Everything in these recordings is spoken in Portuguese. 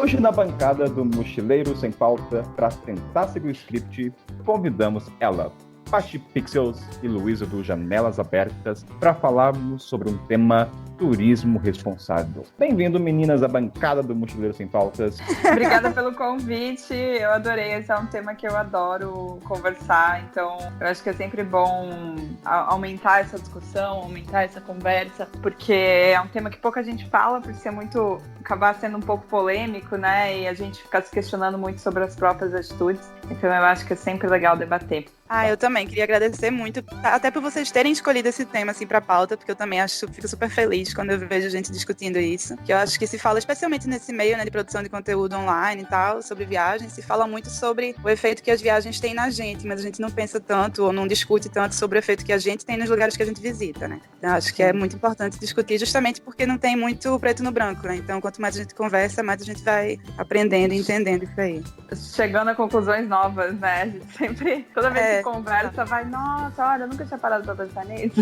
Hoje, na bancada do Mochileiro Sem Pauta, para tentar seguir o script, convidamos ela, Paty Pixels e Luísa do Janelas Abertas, para falarmos sobre um tema: turismo responsável. Bem-vindo, meninas, à bancada do Mochileiro Sem Pautas. Obrigada pelo convite, eu adorei, esse é um tema que eu adoro conversar, então eu acho que é sempre bom aumentar essa discussão, aumentar essa conversa, porque é um tema que pouca gente fala, por ser muito, acabar sendo um pouco polêmico, né, e a gente ficar se questionando muito sobre as próprias atitudes, então eu acho que é sempre legal debater. Eu também queria agradecer muito, até por vocês terem escolhido esse tema assim pra pauta, porque eu também fico super feliz quando eu vejo gente discutindo isso, que eu acho que se fala, especialmente nesse meio, né, de produção de conteúdo online e tal, sobre viagens, se fala muito sobre o efeito que as viagens têm na gente, mas a gente não pensa tanto ou não discute tanto sobre o efeito que a gente tem nos lugares que a gente visita, né? Então acho que é muito importante discutir, justamente porque não tem muito preto no branco, né? Então quanto mais a gente conversa, mais a gente vai aprendendo e entendendo isso aí. Chegando a conclusões novas, né? A gente sempre, toda vez que conversa, vai, nossa, olha, eu nunca tinha parado pra pensar nisso.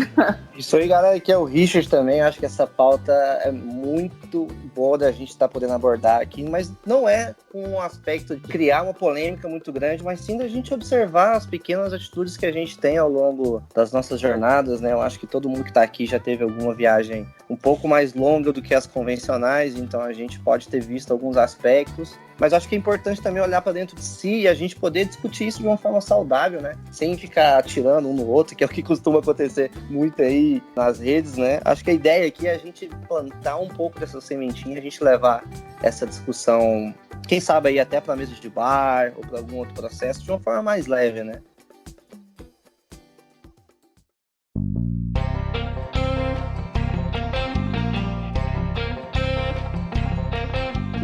Isso aí, galera, que é o Richard também. Acho que essa pauta é muito boa da gente estar podendo abordar aqui, mas não é com um aspecto de criar uma polêmica muito grande, mas sim da gente observar as pequenas atitudes que a gente tem ao longo das nossas jornadas, né? Eu acho que todo mundo que está aqui já teve alguma viagem um pouco mais longa do que as convencionais, então a gente pode ter visto alguns aspectos, mas acho que é importante também olhar para dentro de si e a gente poder discutir isso de uma forma saudável, né? Sem ficar atirando um no outro, que é o que costuma acontecer muito aí nas redes, né? Acho que a ideia aqui é a gente plantar um pouco dessa sementinha, a gente levar essa discussão, quem sabe aí até para mesa de bar ou para algum outro processo, de uma forma mais leve, né?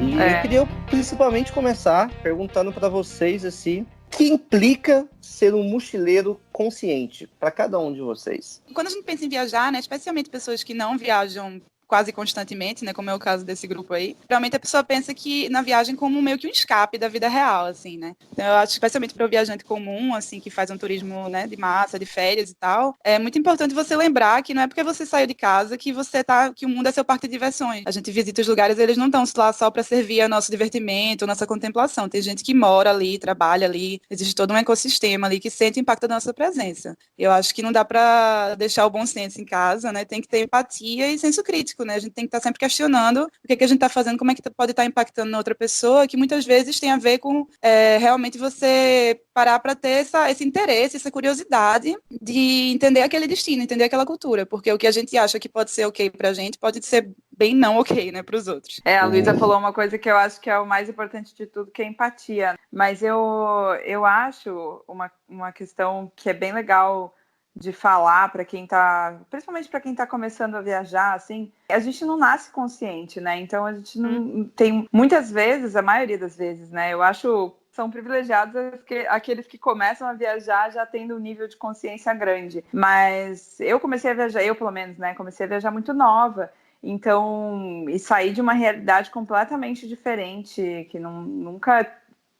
E eu queria principalmente começar perguntando para vocês assim, o que implica ser um mochileiro consciente para cada um de vocês? Quando a gente pensa em viajar, né, especialmente pessoas que não viajam quase constantemente, né, como é o caso desse grupo aí, realmente a pessoa pensa que na viagem como meio que um escape da vida real, assim, né? Então eu acho, especialmente para o viajante comum, assim, que faz um turismo, né, de massa, de férias e tal, é muito importante você lembrar que não é porque você saiu de casa que que o mundo é seu parque de diversões. A gente visita os lugares, eles não estão lá só para servir ao nosso divertimento, a nossa contemplação. Tem gente que mora ali, trabalha ali, existe todo um ecossistema ali que sente o impacto da nossa presença. Eu acho que não dá para deixar o bom senso em casa, né? Tem que ter empatia e senso crítico, né? A gente tem que estar sempre questionando o que a gente está fazendo, como é que pode estar impactando na outra pessoa, que muitas vezes tem a ver com realmente você parar para ter esse interesse, essa curiosidade de entender aquele destino, entender aquela cultura, porque o que a gente acha que pode ser ok pra gente pode ser bem não ok, né, pros outros. A Luísa falou uma coisa que eu acho que é o mais importante de tudo, que é a empatia. Mas eu acho uma questão que é bem legal de falar para quem tá, principalmente para quem tá começando a viajar, assim, a gente não nasce consciente, né? Então a gente não tem, muitas vezes, a maioria das vezes, né? Eu acho são privilegiados aqueles que começam a viajar já tendo um nível de consciência grande. Mas eu comecei a viajar, eu pelo menos, né? Comecei a viajar muito nova. Então, e sair de uma realidade completamente diferente, que nunca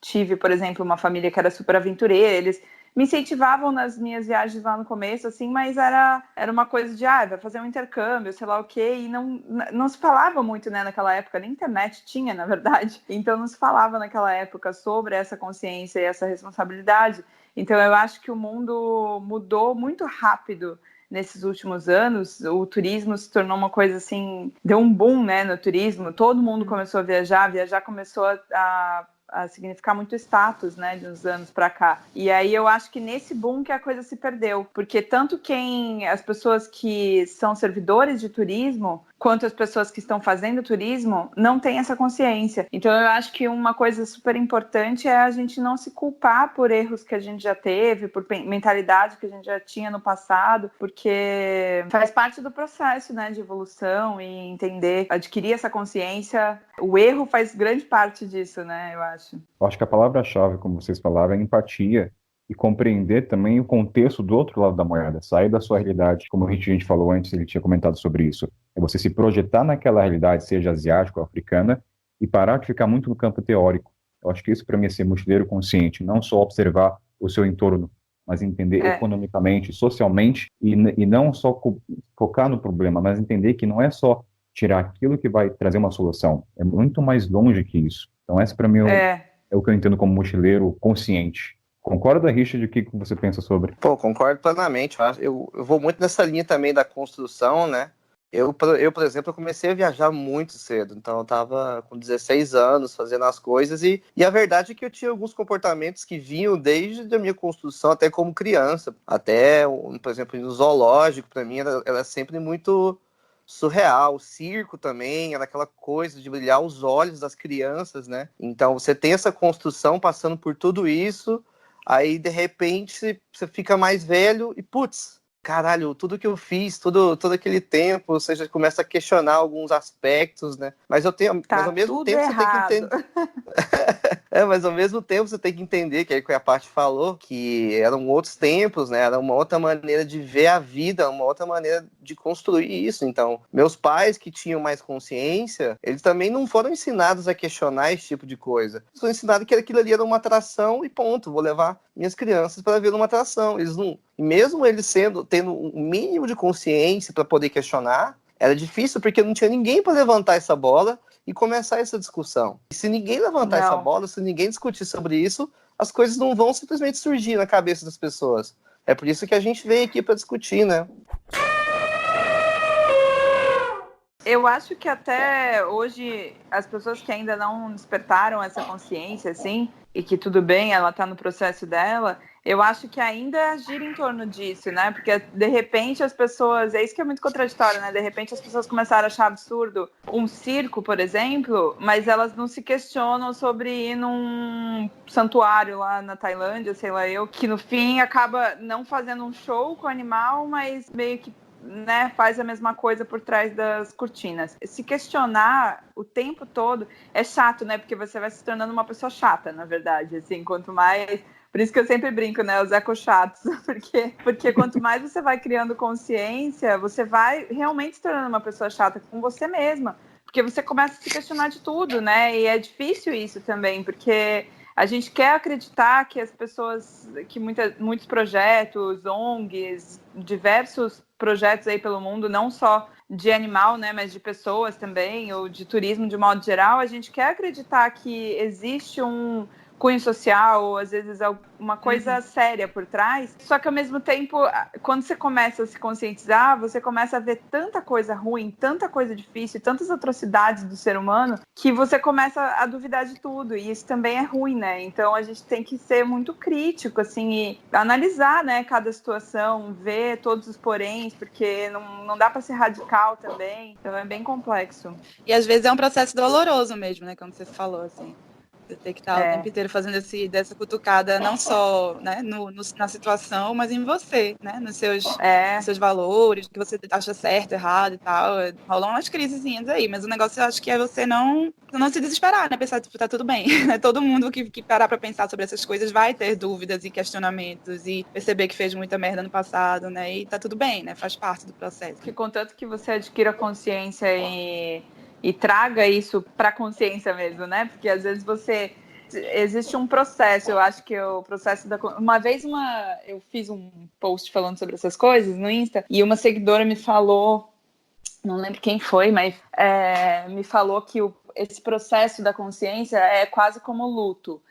tive, por exemplo, uma família que era super aventureira, eles me incentivavam nas minhas viagens lá no começo, assim, mas era uma coisa de, vai fazer um intercâmbio, sei lá o quê, e não se falava muito, né, naquela época, nem internet tinha, na verdade, então não se falava naquela época sobre essa consciência e essa responsabilidade. Então eu acho que o mundo mudou muito rápido nesses últimos anos. O turismo se tornou uma coisa assim, deu um boom, né, no turismo, todo mundo começou a viajar começou a significar muito status, né, de uns anos para cá. E aí eu acho que nesse boom que a coisa se perdeu, porque tanto as pessoas que são servidores de turismo, quanto as pessoas que estão fazendo turismo, não têm essa consciência. Então eu acho que uma coisa super importante é a gente não se culpar por erros que a gente já teve, por mentalidade que a gente já tinha no passado, porque faz parte do processo, né, de evolução e entender, adquirir essa consciência. O erro faz grande parte disso, né, eu acho. Eu acho que a palavra-chave, como vocês falaram, é empatia e compreender também o contexto do outro lado da moeda, sair da sua realidade, como a gente falou antes, ele tinha comentado sobre isso, é você se projetar naquela realidade, seja asiática ou africana, e parar de ficar muito no campo teórico. Eu acho que isso para mim é ser mochileiro consciente, não só observar o seu entorno, mas entender economicamente, socialmente, e não só focar no problema, mas entender que não é só tirar aquilo que vai trazer uma solução. É muito mais longe que isso. Então, essa para mim é o que eu entendo como mochileiro consciente. Concorda, Richard, o que você pensa sobre? Pô, concordo plenamente. Eu vou muito nessa linha também da construção, né? Por exemplo, eu comecei a viajar muito cedo, então eu estava com 16 anos fazendo as coisas e a verdade é que eu tinha alguns comportamentos que vinham desde a minha construção, até como criança. Até, por exemplo, no zoológico, para mim, era sempre muito surreal. O circo também era aquela coisa de brilhar os olhos das crianças, né? Então você tem essa construção passando por tudo isso, aí de repente você fica mais velho e putz, caralho, tudo que eu fiz, todo aquele tempo, você já começa a questionar alguns aspectos, né? Mas ao mesmo tempo errado. Você tem que entender. Mas ao mesmo tempo você tem que entender, que é o que a Paty falou, que eram outros tempos, né? Era uma outra maneira de ver a vida, uma outra maneira de construir isso. Então, meus pais que tinham mais consciência, eles também não foram ensinados a questionar esse tipo de coisa. Eles foram ensinados que aquilo ali era uma atração e ponto. Vou levar minhas crianças para ver uma atração. Eles não, mesmo eles tendo um mínimo de consciência para poder questionar, era difícil porque não tinha ninguém para levantar essa bola e começar essa discussão. E se ninguém levantar essa bola, se ninguém discutir sobre isso, as coisas não vão simplesmente surgir na cabeça das pessoas. É por isso que a gente vem aqui para discutir, né? Eu acho que até hoje as pessoas que ainda não despertaram essa consciência, assim, e que tudo bem, ela está no processo dela, eu acho que ainda gira em torno disso, né? Porque de repente as pessoas, é isso que é muito contraditório, né? De repente as pessoas começaram a achar absurdo um circo, por exemplo, mas elas não se questionam sobre ir num santuário lá na Tailândia, sei lá eu, que no fim acaba não fazendo um show com o animal, mas meio que, né, faz a mesma coisa por trás das cortinas. Se questionar o tempo todo é chato, né? Porque você vai se tornando uma pessoa chata, na verdade. Assim, quanto mais... Por isso que eu sempre brinco, né? Os eco-chatos. Porque quanto mais você vai criando consciência, você vai realmente se tornando uma pessoa chata com você mesma. Porque você começa a se questionar de tudo, né? E é difícil isso também, porque a gente quer acreditar que as pessoas, que muitos projetos, ONGs, diversos projetos aí pelo mundo, não só de animal, né, mas de pessoas também, ou de turismo de modo geral, a gente quer acreditar que existe um cunho social, ou às vezes uma coisa séria por trás, só que ao mesmo tempo, quando você começa a se conscientizar, você começa a ver tanta coisa ruim, tanta coisa difícil, tantas atrocidades do ser humano, que você começa a duvidar de tudo, e isso também é ruim, né? Então a gente tem que ser muito crítico, assim, e analisar, né, cada situação, ver todos os poréns, porque não dá para ser radical também, então é bem complexo. E às vezes é um processo doloroso mesmo, né, como você falou, assim. Você tem que estar o tempo inteiro fazendo dessa cutucada, não só, né, na situação, mas em você, né? Nos seus valores, que você acha certo, errado e tal. Rolam umas crisezinhas aí, mas o negócio eu acho que é você não se desesperar, né? Pensar, tipo, tá tudo bem. Todo mundo que parar pra pensar sobre essas coisas vai ter dúvidas e questionamentos e perceber que fez muita merda no passado, né? E tá tudo bem, né? Faz parte do processo. Que contanto que você adquira consciência e traga isso para a consciência mesmo, né? Porque às vezes existe um processo, eu acho que o processo da... Uma vez eu fiz um post falando sobre essas coisas no Insta, e uma seguidora me falou, não lembro quem foi, mas me falou que esse processo da consciência é quase como luto.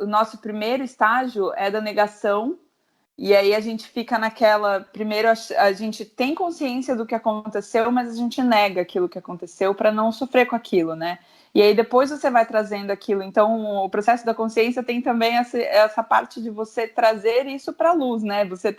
O nosso primeiro estágio é da negação. E aí a gente fica naquela... Primeiro, a gente tem consciência do que aconteceu, mas a gente nega aquilo que aconteceu para não sofrer com aquilo, né? E aí depois você vai trazendo aquilo. Então, o processo da consciência tem também essa parte de você trazer isso para a luz, né? Você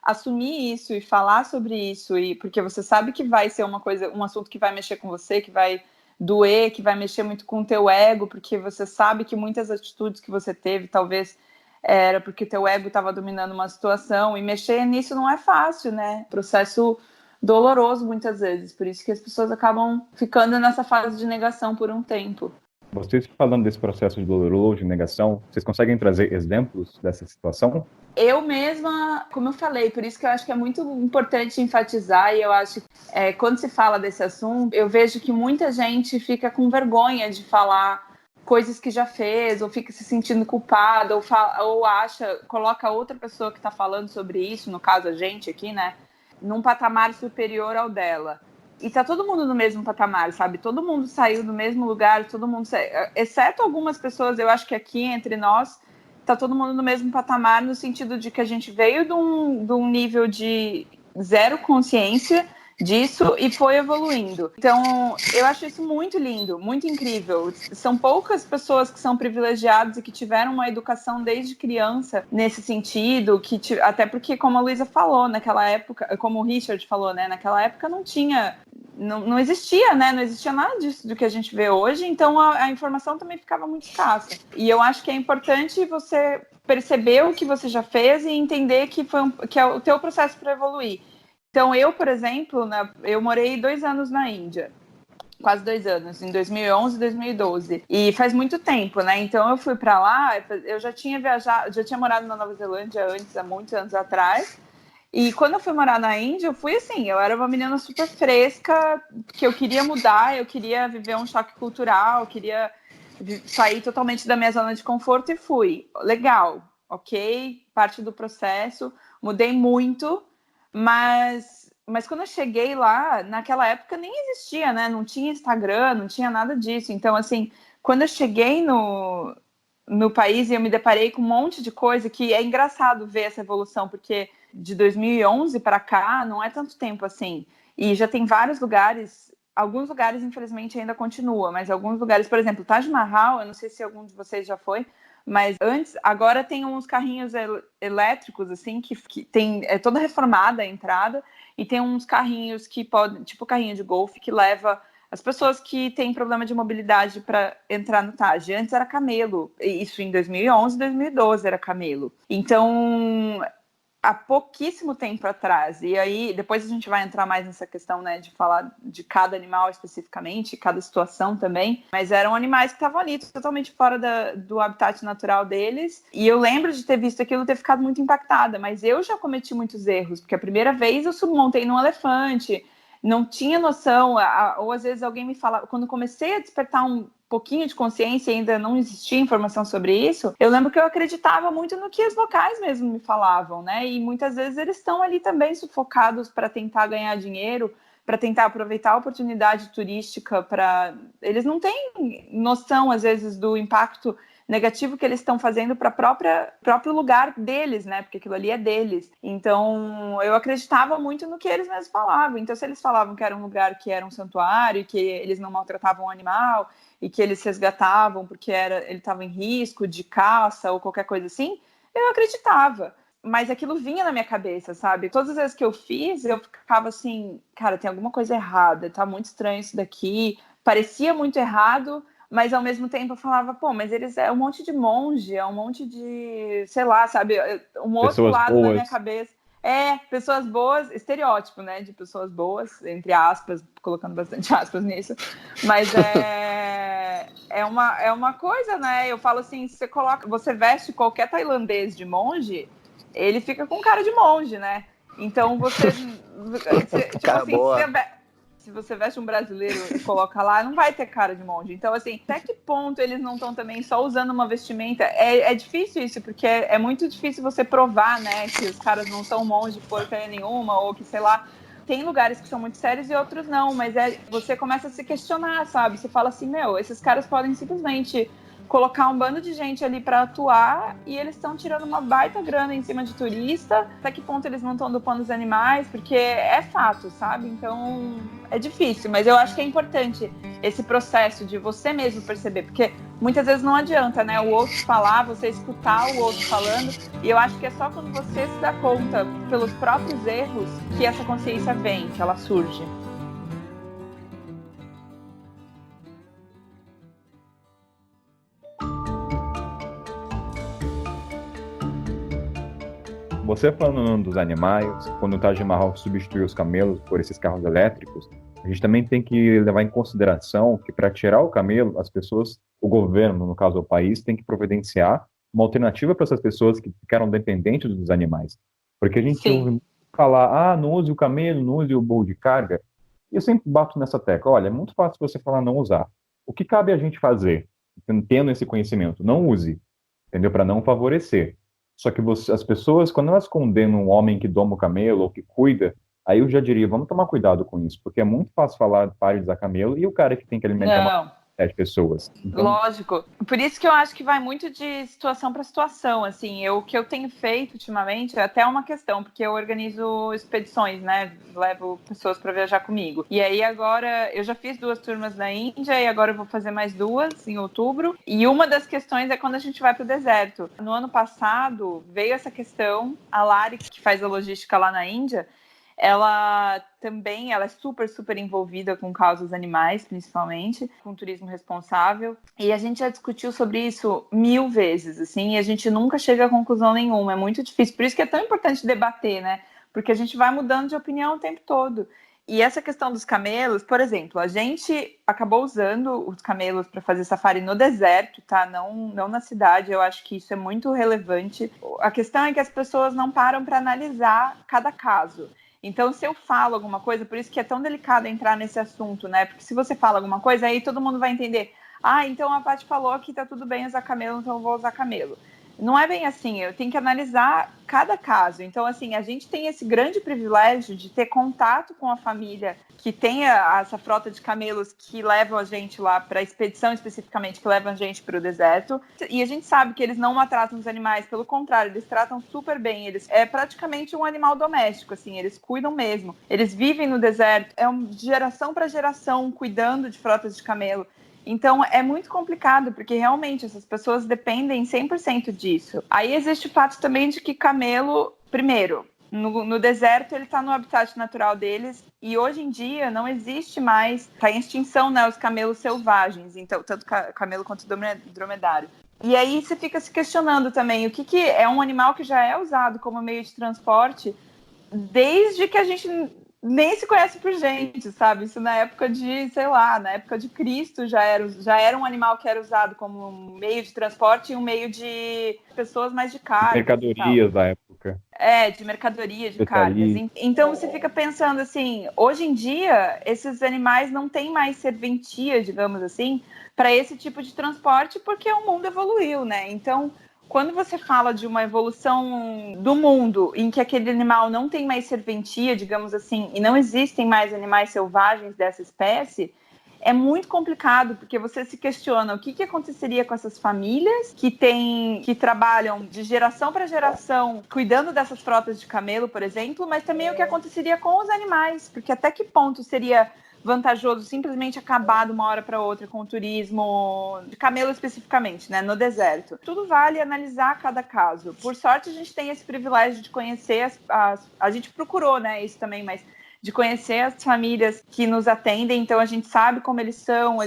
assumir isso e falar sobre isso, porque você sabe que vai ser um assunto que vai mexer com você, que vai doer, que vai mexer muito com o teu ego, porque você sabe que muitas atitudes que você teve, talvez... era porque teu ego estava dominando uma situação, e mexer nisso não é fácil, né? Processo doloroso muitas vezes, por isso que as pessoas acabam ficando nessa fase de negação por um tempo. Vocês falando desse processo de doloroso, de negação, vocês conseguem trazer exemplos dessa situação? Eu mesma, como eu falei, por isso que eu acho que é muito importante enfatizar, e eu acho que quando se fala desse assunto, eu vejo que muita gente fica com vergonha de falar coisas que já fez, ou fica se sentindo culpada, ou coloca outra pessoa que está falando sobre isso, no caso a gente aqui, né, num patamar superior ao dela. E tá todo mundo no mesmo patamar, sabe? Todo mundo saiu do mesmo lugar, exceto algumas pessoas, eu acho que aqui entre nós, tá todo mundo no mesmo patamar, no sentido de que a gente veio de um nível de zero consciência disso e foi evoluindo. Então, eu acho isso muito lindo, muito incrível. São poucas pessoas que são privilegiadas e que tiveram uma educação desde criança nesse sentido, até porque, como a Luísa falou, naquela época, como o Richard falou, né, naquela época não existia, né? Não existia nada disso do que a gente vê hoje, então a informação também ficava muito escassa. E eu acho que é importante você perceber o que você já fez e entender que é o teu processo para evoluir. Então, eu, por exemplo, eu morei 2 anos na Índia, quase 2 anos, em 2011 e 2012. E faz muito tempo, né? Então, eu fui para lá, eu já tinha viajado, já tinha morado na Nova Zelândia antes, há muitos anos atrás. E quando eu fui morar na Índia, eu fui assim, eu era uma menina super fresca, que eu queria mudar, eu queria viver um choque cultural, eu queria sair totalmente da minha zona de conforto e fui. Legal, ok, parte do processo, mudei muito, mas quando eu cheguei lá, naquela época nem existia, né? Não tinha Instagram, não tinha nada disso. Então, assim, quando eu cheguei no país e eu me deparei com um monte de coisa que é engraçado ver essa evolução, porque de 2011 para cá não é tanto tempo assim. E já tem vários lugares, alguns lugares infelizmente ainda continua, mas alguns lugares, por exemplo, Taj Mahal, eu não sei se algum de vocês já foi, mas agora tem uns carrinhos elétricos, assim, que tem, é toda reformada a entrada, e tem uns carrinhos que podem, tipo carrinho de golfe, que leva as pessoas que têm problema de mobilidade para entrar no Taj. Antes era camelo, isso em 2011, 2012 era camelo. Então, há pouquíssimo tempo atrás, e aí depois a gente vai entrar mais nessa questão, né, de falar de cada animal especificamente, cada situação também, mas eram animais que estavam ali totalmente fora do habitat natural deles, e eu lembro de ter visto aquilo e ter ficado muito impactada, mas eu já cometi muitos erros, porque a primeira vez eu submontei num elefante, não tinha noção, ou às vezes alguém me falava, quando comecei a despertar um pouquinho de consciência e ainda não existia informação sobre isso, eu lembro que eu acreditava muito no que os locais mesmo me falavam, né? E muitas vezes eles estão ali também sufocados para tentar ganhar dinheiro, para tentar aproveitar a oportunidade turística, eles não têm noção, às vezes, do impacto negativo que eles estão fazendo para o próprio lugar deles, né? Porque aquilo ali é deles. Então, eu acreditava muito no que eles mesmos falavam. Então, se eles falavam que era um lugar que era um santuário, que eles não maltratavam o animal, e que eles resgatavam porque ele estava em risco de caça ou qualquer coisa assim, eu acreditava. Mas aquilo vinha na minha cabeça, sabe? Todas as vezes que eu fiz, eu ficava assim, cara, tem alguma coisa errada, tá muito estranho isso daqui. Parecia muito errado, mas ao mesmo tempo eu falava, pô, mas eles é um monte de monge, é um monte de, sei lá, sabe? Um outro Pessoas lado boas. na minha cabeça. Pessoas boas, estereótipo, né, de pessoas boas, entre aspas, colocando bastante aspas nisso, mas é uma coisa, né, eu falo assim, você veste qualquer tailandês de monge, ele fica com cara de monge, né, então tipo Cara, assim, boa. se você veste um brasileiro e coloca lá, não vai ter cara de monge. Então, assim, até que ponto eles não estão também só usando uma vestimenta? É difícil isso, porque é muito difícil você provar, né, que os caras não são monge porcaria nenhuma, ou que, sei lá, tem lugares que são muito sérios e outros não, mas você começa a se questionar, sabe? Você fala assim, esses caras podem simplesmente colocar um bando de gente ali para atuar e eles estão tirando uma baita grana em cima de turista. Até que ponto eles não estão dopando os animais? Porque é fato, sabe? Então é difícil, mas eu acho que é importante esse processo de você mesmo perceber, porque muitas vezes não adianta, né? O outro falar, você escutar o outro falando, e eu acho que é só quando você se dá conta pelos próprios erros que essa consciência vem, que ela surge. Você falando dos animais, quando o Taj Mahal substituiu os camelos por esses carros elétricos, a gente também tem que levar em consideração que para tirar o camelo, as pessoas, o governo, no caso o país, tem que providenciar uma alternativa para essas pessoas que ficaram dependentes dos animais. Porque a gente ouve muito falar, não use o camelo, não use o boi de carga. E eu sempre bato nessa tecla, olha, é muito fácil você falar não usar. O que cabe a gente fazer, tendo esse conhecimento? Não use, entendeu? Para não favorecer. Só que as pessoas, quando elas condenam um homem que doma o camelo ou que cuida, Aí eu já diria, vamos tomar cuidado com isso, porque é muito fácil falar pare de usar camelo e o cara que tem que alimentar Não. 7 pessoas. Então, Lógico. Por isso que eu acho que vai muito de situação para situação, assim. O que eu tenho feito ultimamente é até uma questão, porque eu organizo expedições, né? Levo pessoas para viajar comigo. E aí agora, eu já fiz 2 turmas na Índia e agora eu vou fazer mais 2 em outubro. E uma das questões é quando a gente vai para o deserto. No ano passado, veio essa questão, a Lari, que faz a logística lá na Índia, ela é super, super envolvida com causas animais, principalmente, com turismo responsável. E a gente já discutiu sobre isso 1000 vezes, assim, e a gente nunca chega a conclusão nenhuma. É muito difícil. Por isso que é tão importante debater, né? Porque a gente vai mudando de opinião o tempo todo. E essa questão dos camelos, por exemplo, a gente acabou usando os camelos para fazer safari no deserto, tá? Não na cidade. Eu acho que isso é muito relevante. A questão é que as pessoas não param para analisar cada caso. Então, se eu falo alguma coisa, por isso que é tão delicado entrar nesse assunto, né? Porque se você fala alguma coisa, aí todo mundo vai entender. Ah, então a Paty falou que tá tudo bem usar camelo, então eu vou usar camelo. Não é bem assim, eu tenho que analisar cada caso. Então, assim, a gente tem esse grande privilégio de ter contato com a família que tem essa frota de camelos que levam a gente lá para a expedição especificamente, que levam a gente para o deserto. E a gente sabe que eles não maltratam os animais, pelo contrário, eles tratam super bem. É praticamente um animal doméstico, assim, eles cuidam mesmo. Eles vivem no deserto, de geração para geração, cuidando de frotas de camelo. Então, é muito complicado, porque realmente essas pessoas dependem 100% disso. Aí existe o fato também de que camelo, primeiro, no deserto ele está no habitat natural deles, e hoje em dia não existe mais, está em extinção, né, os camelos selvagens, então, tanto camelo quanto dromedário. E aí você fica se questionando também, o que é um animal que já é usado como meio de transporte desde que a gente nem se conhece por gente, sabe? Isso na época de, sei lá, na época de Cristo já era um animal que era usado como um meio de transporte e um meio de pessoas mais de carga. mercadorias da época. De mercadoria, de cargas. Então você fica pensando assim, hoje em dia, esses animais não têm mais serventia, digamos assim, para esse tipo de transporte, porque o mundo evoluiu, né? Então, quando você fala de uma evolução do mundo em que aquele animal não tem mais serventia, digamos assim, e não existem mais animais selvagens dessa espécie, é muito complicado, porque você se questiona o que aconteceria com essas famílias que trabalham de geração para geração cuidando dessas frotas de camelo, por exemplo, mas também o que aconteceria com os animais, porque até que ponto seria vantajoso simplesmente acabar de uma hora para outra com o turismo de camelo especificamente, né, no deserto. Tudo vale analisar cada caso. Por sorte, a gente tem esse privilégio de conhecer a gente procurou, né, isso também, mas de conhecer as famílias que nos atendem, então a gente sabe como eles são,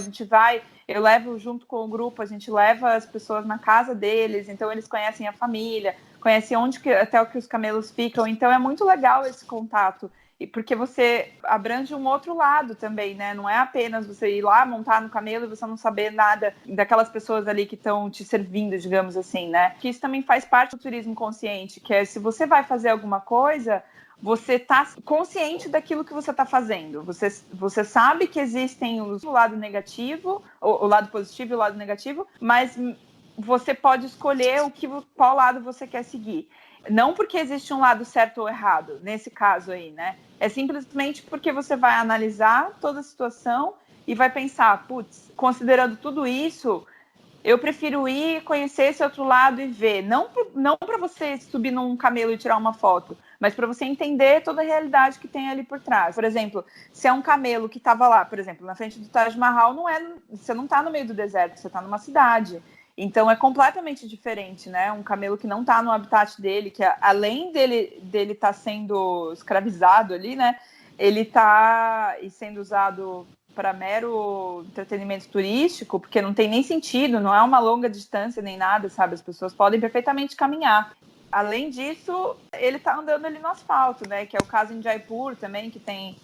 eu levo junto com o grupo, a gente leva as pessoas na casa deles, então eles conhecem a família, conhecem até o que os camelos ficam, então é muito legal esse contato, porque você abrange um outro lado também, né? Não é apenas você ir lá, montar no camelo e você não saber nada daquelas pessoas ali que estão te servindo, digamos assim, né? Que isso também faz parte do turismo consciente, que é se você vai fazer alguma coisa, você está consciente daquilo que você está fazendo. Você sabe que existem o lado negativo, o lado positivo e o lado negativo, mas você pode escolher qual lado você quer seguir. Não porque existe um lado certo ou errado, nesse caso aí, né? É simplesmente porque você vai analisar toda a situação e vai pensar, putz, considerando tudo isso, eu prefiro ir conhecer esse outro lado e ver. Não para você subir num camelo e tirar uma foto, mas para você entender toda a realidade que tem ali por trás. Por exemplo, se é um camelo que estava lá, por exemplo, na frente do Taj Mahal, você não está no meio do deserto, você está numa cidade. Então é completamente diferente, né? Um camelo que não está no habitat dele, que além dele tá sendo escravizado ali, né? Ele está sendo usado para mero entretenimento turístico, porque não tem nem sentido, não é uma longa distância nem nada, sabe? As pessoas podem perfeitamente caminhar. Além disso, ele está andando ali no asfalto, né? Que é o caso em Jaipur também, que tem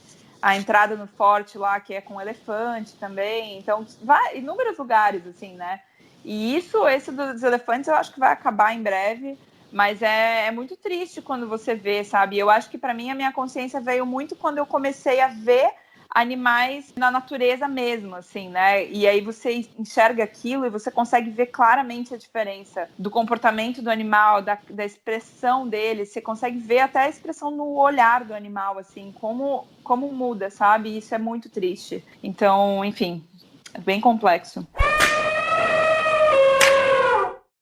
a entrada no forte lá, que é com elefante também. Então, vai inúmeros lugares, assim, né? E esse dos elefantes eu acho que vai acabar em breve, mas é muito triste quando você vê, sabe? Eu acho que para mim a minha consciência veio muito quando eu comecei a ver animais na natureza mesmo, assim, né? E aí você enxerga aquilo e você consegue ver claramente a diferença do comportamento do animal, da expressão dele. Você consegue ver até a expressão no olhar do animal, assim, como muda, sabe? E isso é muito triste. Então, enfim, é bem complexo.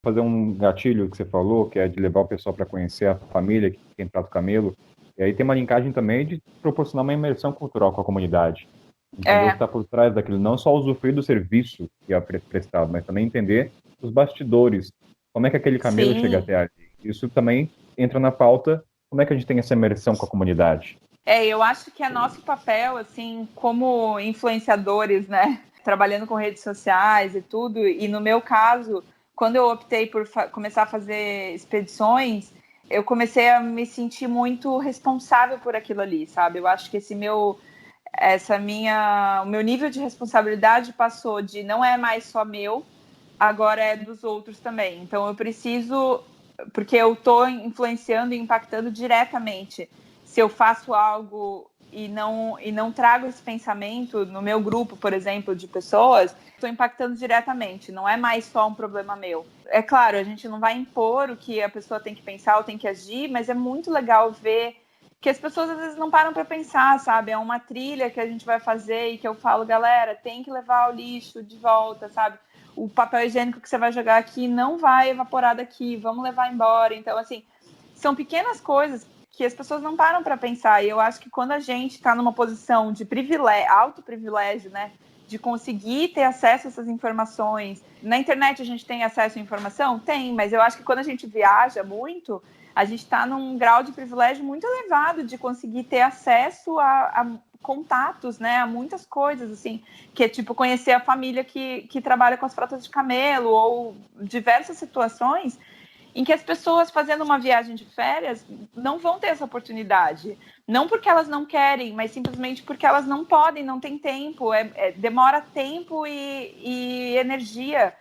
Fazer um gatilho que você falou, que é de levar o pessoal para conhecer a família que tem trata o camelo. E aí tem uma linkagem também de proporcionar uma imersão cultural com a comunidade. Entender o que está por trás daquilo, não só usufruir do serviço que é prestado, mas também entender os bastidores, como é que aquele camelo chega até ali. Isso também entra na pauta, como é que a gente tem essa imersão com a comunidade. Eu acho que é nosso papel, assim, como influenciadores, né, trabalhando com redes sociais e tudo, e no meu caso, quando eu optei por começar a fazer expedições, eu comecei a me sentir muito responsável por aquilo ali, sabe? Eu acho que o meu nível de responsabilidade passou de não é mais só meu, agora é dos outros também. Então eu preciso, porque eu estou influenciando e impactando diretamente. Se eu faço algo e não trago esse pensamento no meu grupo, por exemplo, de pessoas, estou impactando diretamente, não é mais só um problema meu. É claro, a gente não vai impor o que a pessoa tem que pensar ou tem que agir, mas é muito legal ver que as pessoas às vezes não param para pensar, sabe? É uma trilha que a gente vai fazer e que eu falo, galera, tem que levar o lixo de volta, sabe? O papel higiênico que você vai jogar aqui não vai evaporar daqui, vamos levar embora. Então, assim, são pequenas coisas que as pessoas não param para pensar. E eu acho que quando a gente está numa posição de privilégio, alto privilégio, né? De conseguir ter acesso a essas informações. Na internet a gente tem acesso à informação? Tem, mas eu acho que quando a gente viaja muito, a gente está num grau de privilégio muito elevado de conseguir ter acesso a contatos, né, a muitas coisas, assim, que é tipo conhecer a família que trabalha com as frotas de camelo, ou diversas situações em que as pessoas fazendo uma viagem de férias não vão ter essa oportunidade. Não porque elas não querem, mas simplesmente porque elas não podem, não tem tempo. Demora tempo e energia.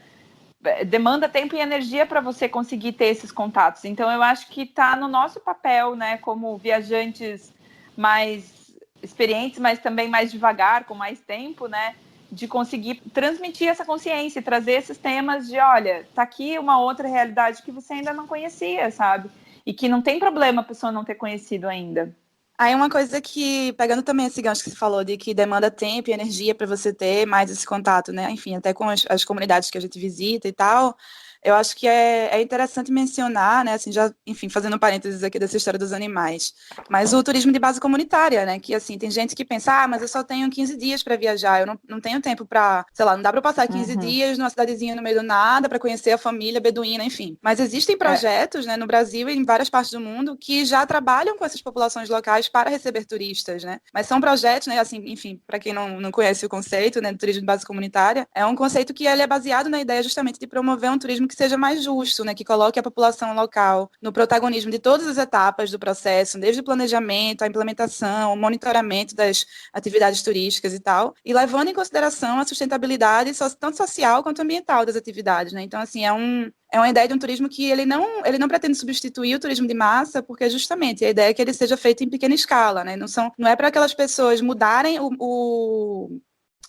Demanda tempo e energia para você conseguir ter esses contatos. Então, eu acho que está no nosso papel, né, como viajantes mais experientes, mas também mais devagar, com mais tempo, né, de conseguir transmitir essa consciência e trazer esses temas de, olha, tá aqui uma outra realidade que você ainda não conhecia, sabe? E que não tem problema a pessoa não ter conhecido ainda. Aí uma coisa que, pegando também esse gancho que você falou, de que demanda tempo e energia para você ter mais esse contato, né? Enfim, até com as comunidades que a gente visita e tal, eu acho que é interessante mencionar, né? Assim, já, enfim, fazendo um parênteses aqui dessa história dos animais, mas o turismo de base comunitária, né? Que, assim, tem gente que pensa, mas eu só tenho 15 dias para viajar, eu não tenho tempo para, sei lá, não dá para passar 15 dias numa cidadezinha no meio do nada para conhecer a família beduína, enfim. Mas existem projetos, né, no Brasil e em várias partes do mundo que já trabalham com essas populações locais para receber turistas, né? Mas são projetos, né, assim, enfim, para quem não conhece o conceito, né, do turismo de base comunitária, é um conceito que ele é baseado na ideia justamente de promover um turismo que seja mais justo, né, que coloque a população local no protagonismo de todas as etapas do processo, desde o planejamento, a implementação, o monitoramento das atividades turísticas e tal, e levando em consideração a sustentabilidade tanto social quanto ambiental das atividades, né? Então, assim, é uma ideia de um turismo que ele não pretende substituir o turismo de massa, porque justamente a ideia é que ele seja feito em pequena escala, né? Não é para aquelas pessoas mudarem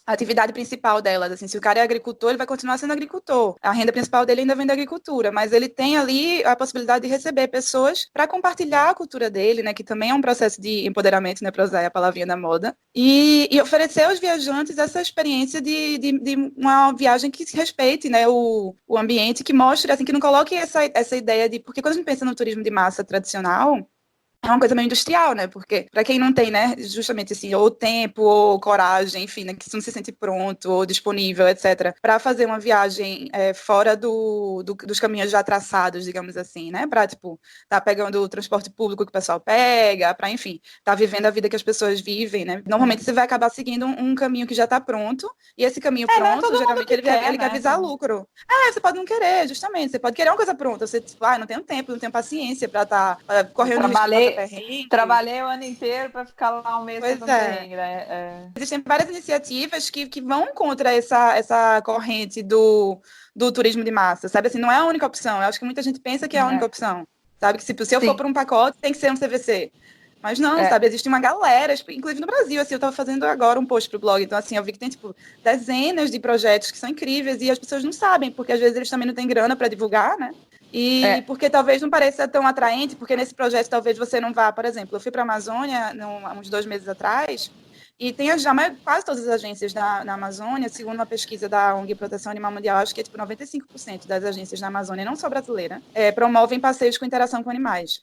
a atividade principal delas, assim, se o cara é agricultor, ele vai continuar sendo agricultor. A renda principal dele ainda vem da agricultura, mas ele tem ali a possibilidade de receber pessoas para compartilhar a cultura dele, né, que também é um processo de empoderamento, né, para usar a palavrinha da moda, e oferecer aos viajantes essa experiência de uma viagem que se respeite, né, o ambiente, que mostre, assim, que não coloque essa ideia de... Porque quando a gente pensa no turismo de massa tradicional, é uma coisa meio industrial, né? Porque para quem não tem, né, justamente assim, ou tempo, ou coragem, enfim, né, que não se sente pronto ou disponível, etc., para fazer uma viagem fora dos caminhos já traçados, digamos assim, né? Para, tipo, tá pegando o transporte público que o pessoal pega, para, enfim, tá vivendo a vida que as pessoas vivem, né? Normalmente você vai acabar seguindo um caminho que já está pronto, e esse caminho pronto, geralmente ele quer visar lucro. Você pode não querer, justamente, você pode querer uma coisa pronta, você, tipo, não tenho tempo, não tenho paciência para estar correndo risco. Trabalhei o ano inteiro para ficar lá um mês passando perrengue, né? Existem várias iniciativas que vão contra essa corrente do turismo de massa, sabe? Assim, não é a única opção. Eu acho que muita gente pensa que é a única opção, sabe? Que se eu for para um pacote, tem que ser um CVC. Mas não, sabe, existe uma galera, inclusive no Brasil, assim, eu tava fazendo agora um post pro blog, então assim, eu vi que tem, tipo, dezenas de projetos que são incríveis e as pessoas não sabem, porque às vezes eles também não têm grana para divulgar, né? E porque talvez não pareça tão atraente, porque nesse projeto talvez você não vá, por exemplo, eu fui para a Amazônia há uns 2 meses atrás, e tem já quase todas as agências na Amazônia, segundo uma pesquisa da ONG Proteção Animal Mundial, acho que é tipo 95% das agências na Amazônia, não só brasileira, promovem passeios com interação com animais.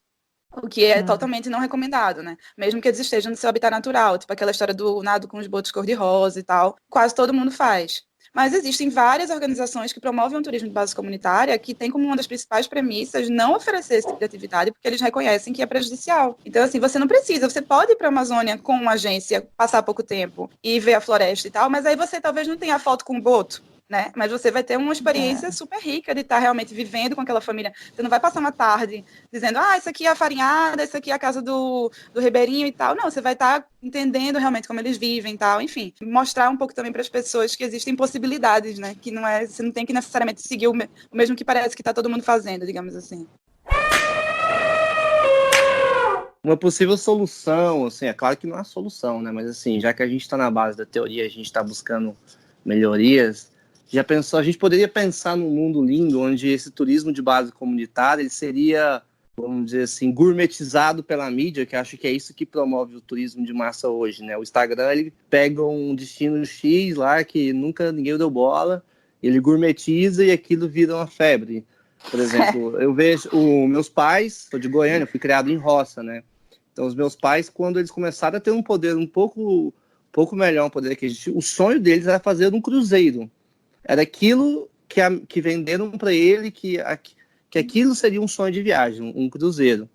O que é totalmente não recomendado, né? Mesmo que eles estejam no seu habitat natural, tipo aquela história do nado com os botos cor-de-rosa e tal, quase todo mundo faz. Mas existem várias organizações que promovem o turismo de base comunitária que tem como uma das principais premissas não oferecer esse tipo de atividade porque eles reconhecem que é prejudicial. Então, assim, você não precisa, você pode ir para a Amazônia com uma agência, passar pouco tempo e ver a floresta e tal, mas aí você talvez não tenha a foto com o boto, né? Mas você vai ter uma experiência super rica de estar realmente vivendo com aquela família. Você não vai passar uma tarde dizendo, isso aqui é a farinhada, isso aqui é a casa do Ribeirinho e tal. Não, você vai estar entendendo realmente como eles vivem e tal. Enfim, mostrar um pouco também para as pessoas que existem possibilidades, né? Que não é, você não tem que necessariamente seguir o mesmo que parece que está todo mundo fazendo, digamos assim. Uma possível solução, assim, é claro que não é a solução, né? Mas assim, já que a gente está na base da teoria, a gente está buscando melhorias. Já pensou, a gente poderia pensar num mundo lindo onde esse turismo de base comunitária ele seria, vamos dizer assim, gourmetizado pela mídia, que acho que é isso que promove o turismo de massa hoje, né? O Instagram, ele pega um destino X lá que nunca ninguém deu bola, ele gourmetiza e aquilo vira uma febre. Por exemplo, eu vejo meus pais, sou de Goiânia, fui criado em roça, né? Então os meus pais, quando eles começaram a ter um poder um pouco melhor, um poder que o sonho deles era fazer um cruzeiro. Era aquilo que venderam para ele, que aquilo seria um sonho de viagem, um cruzeiro.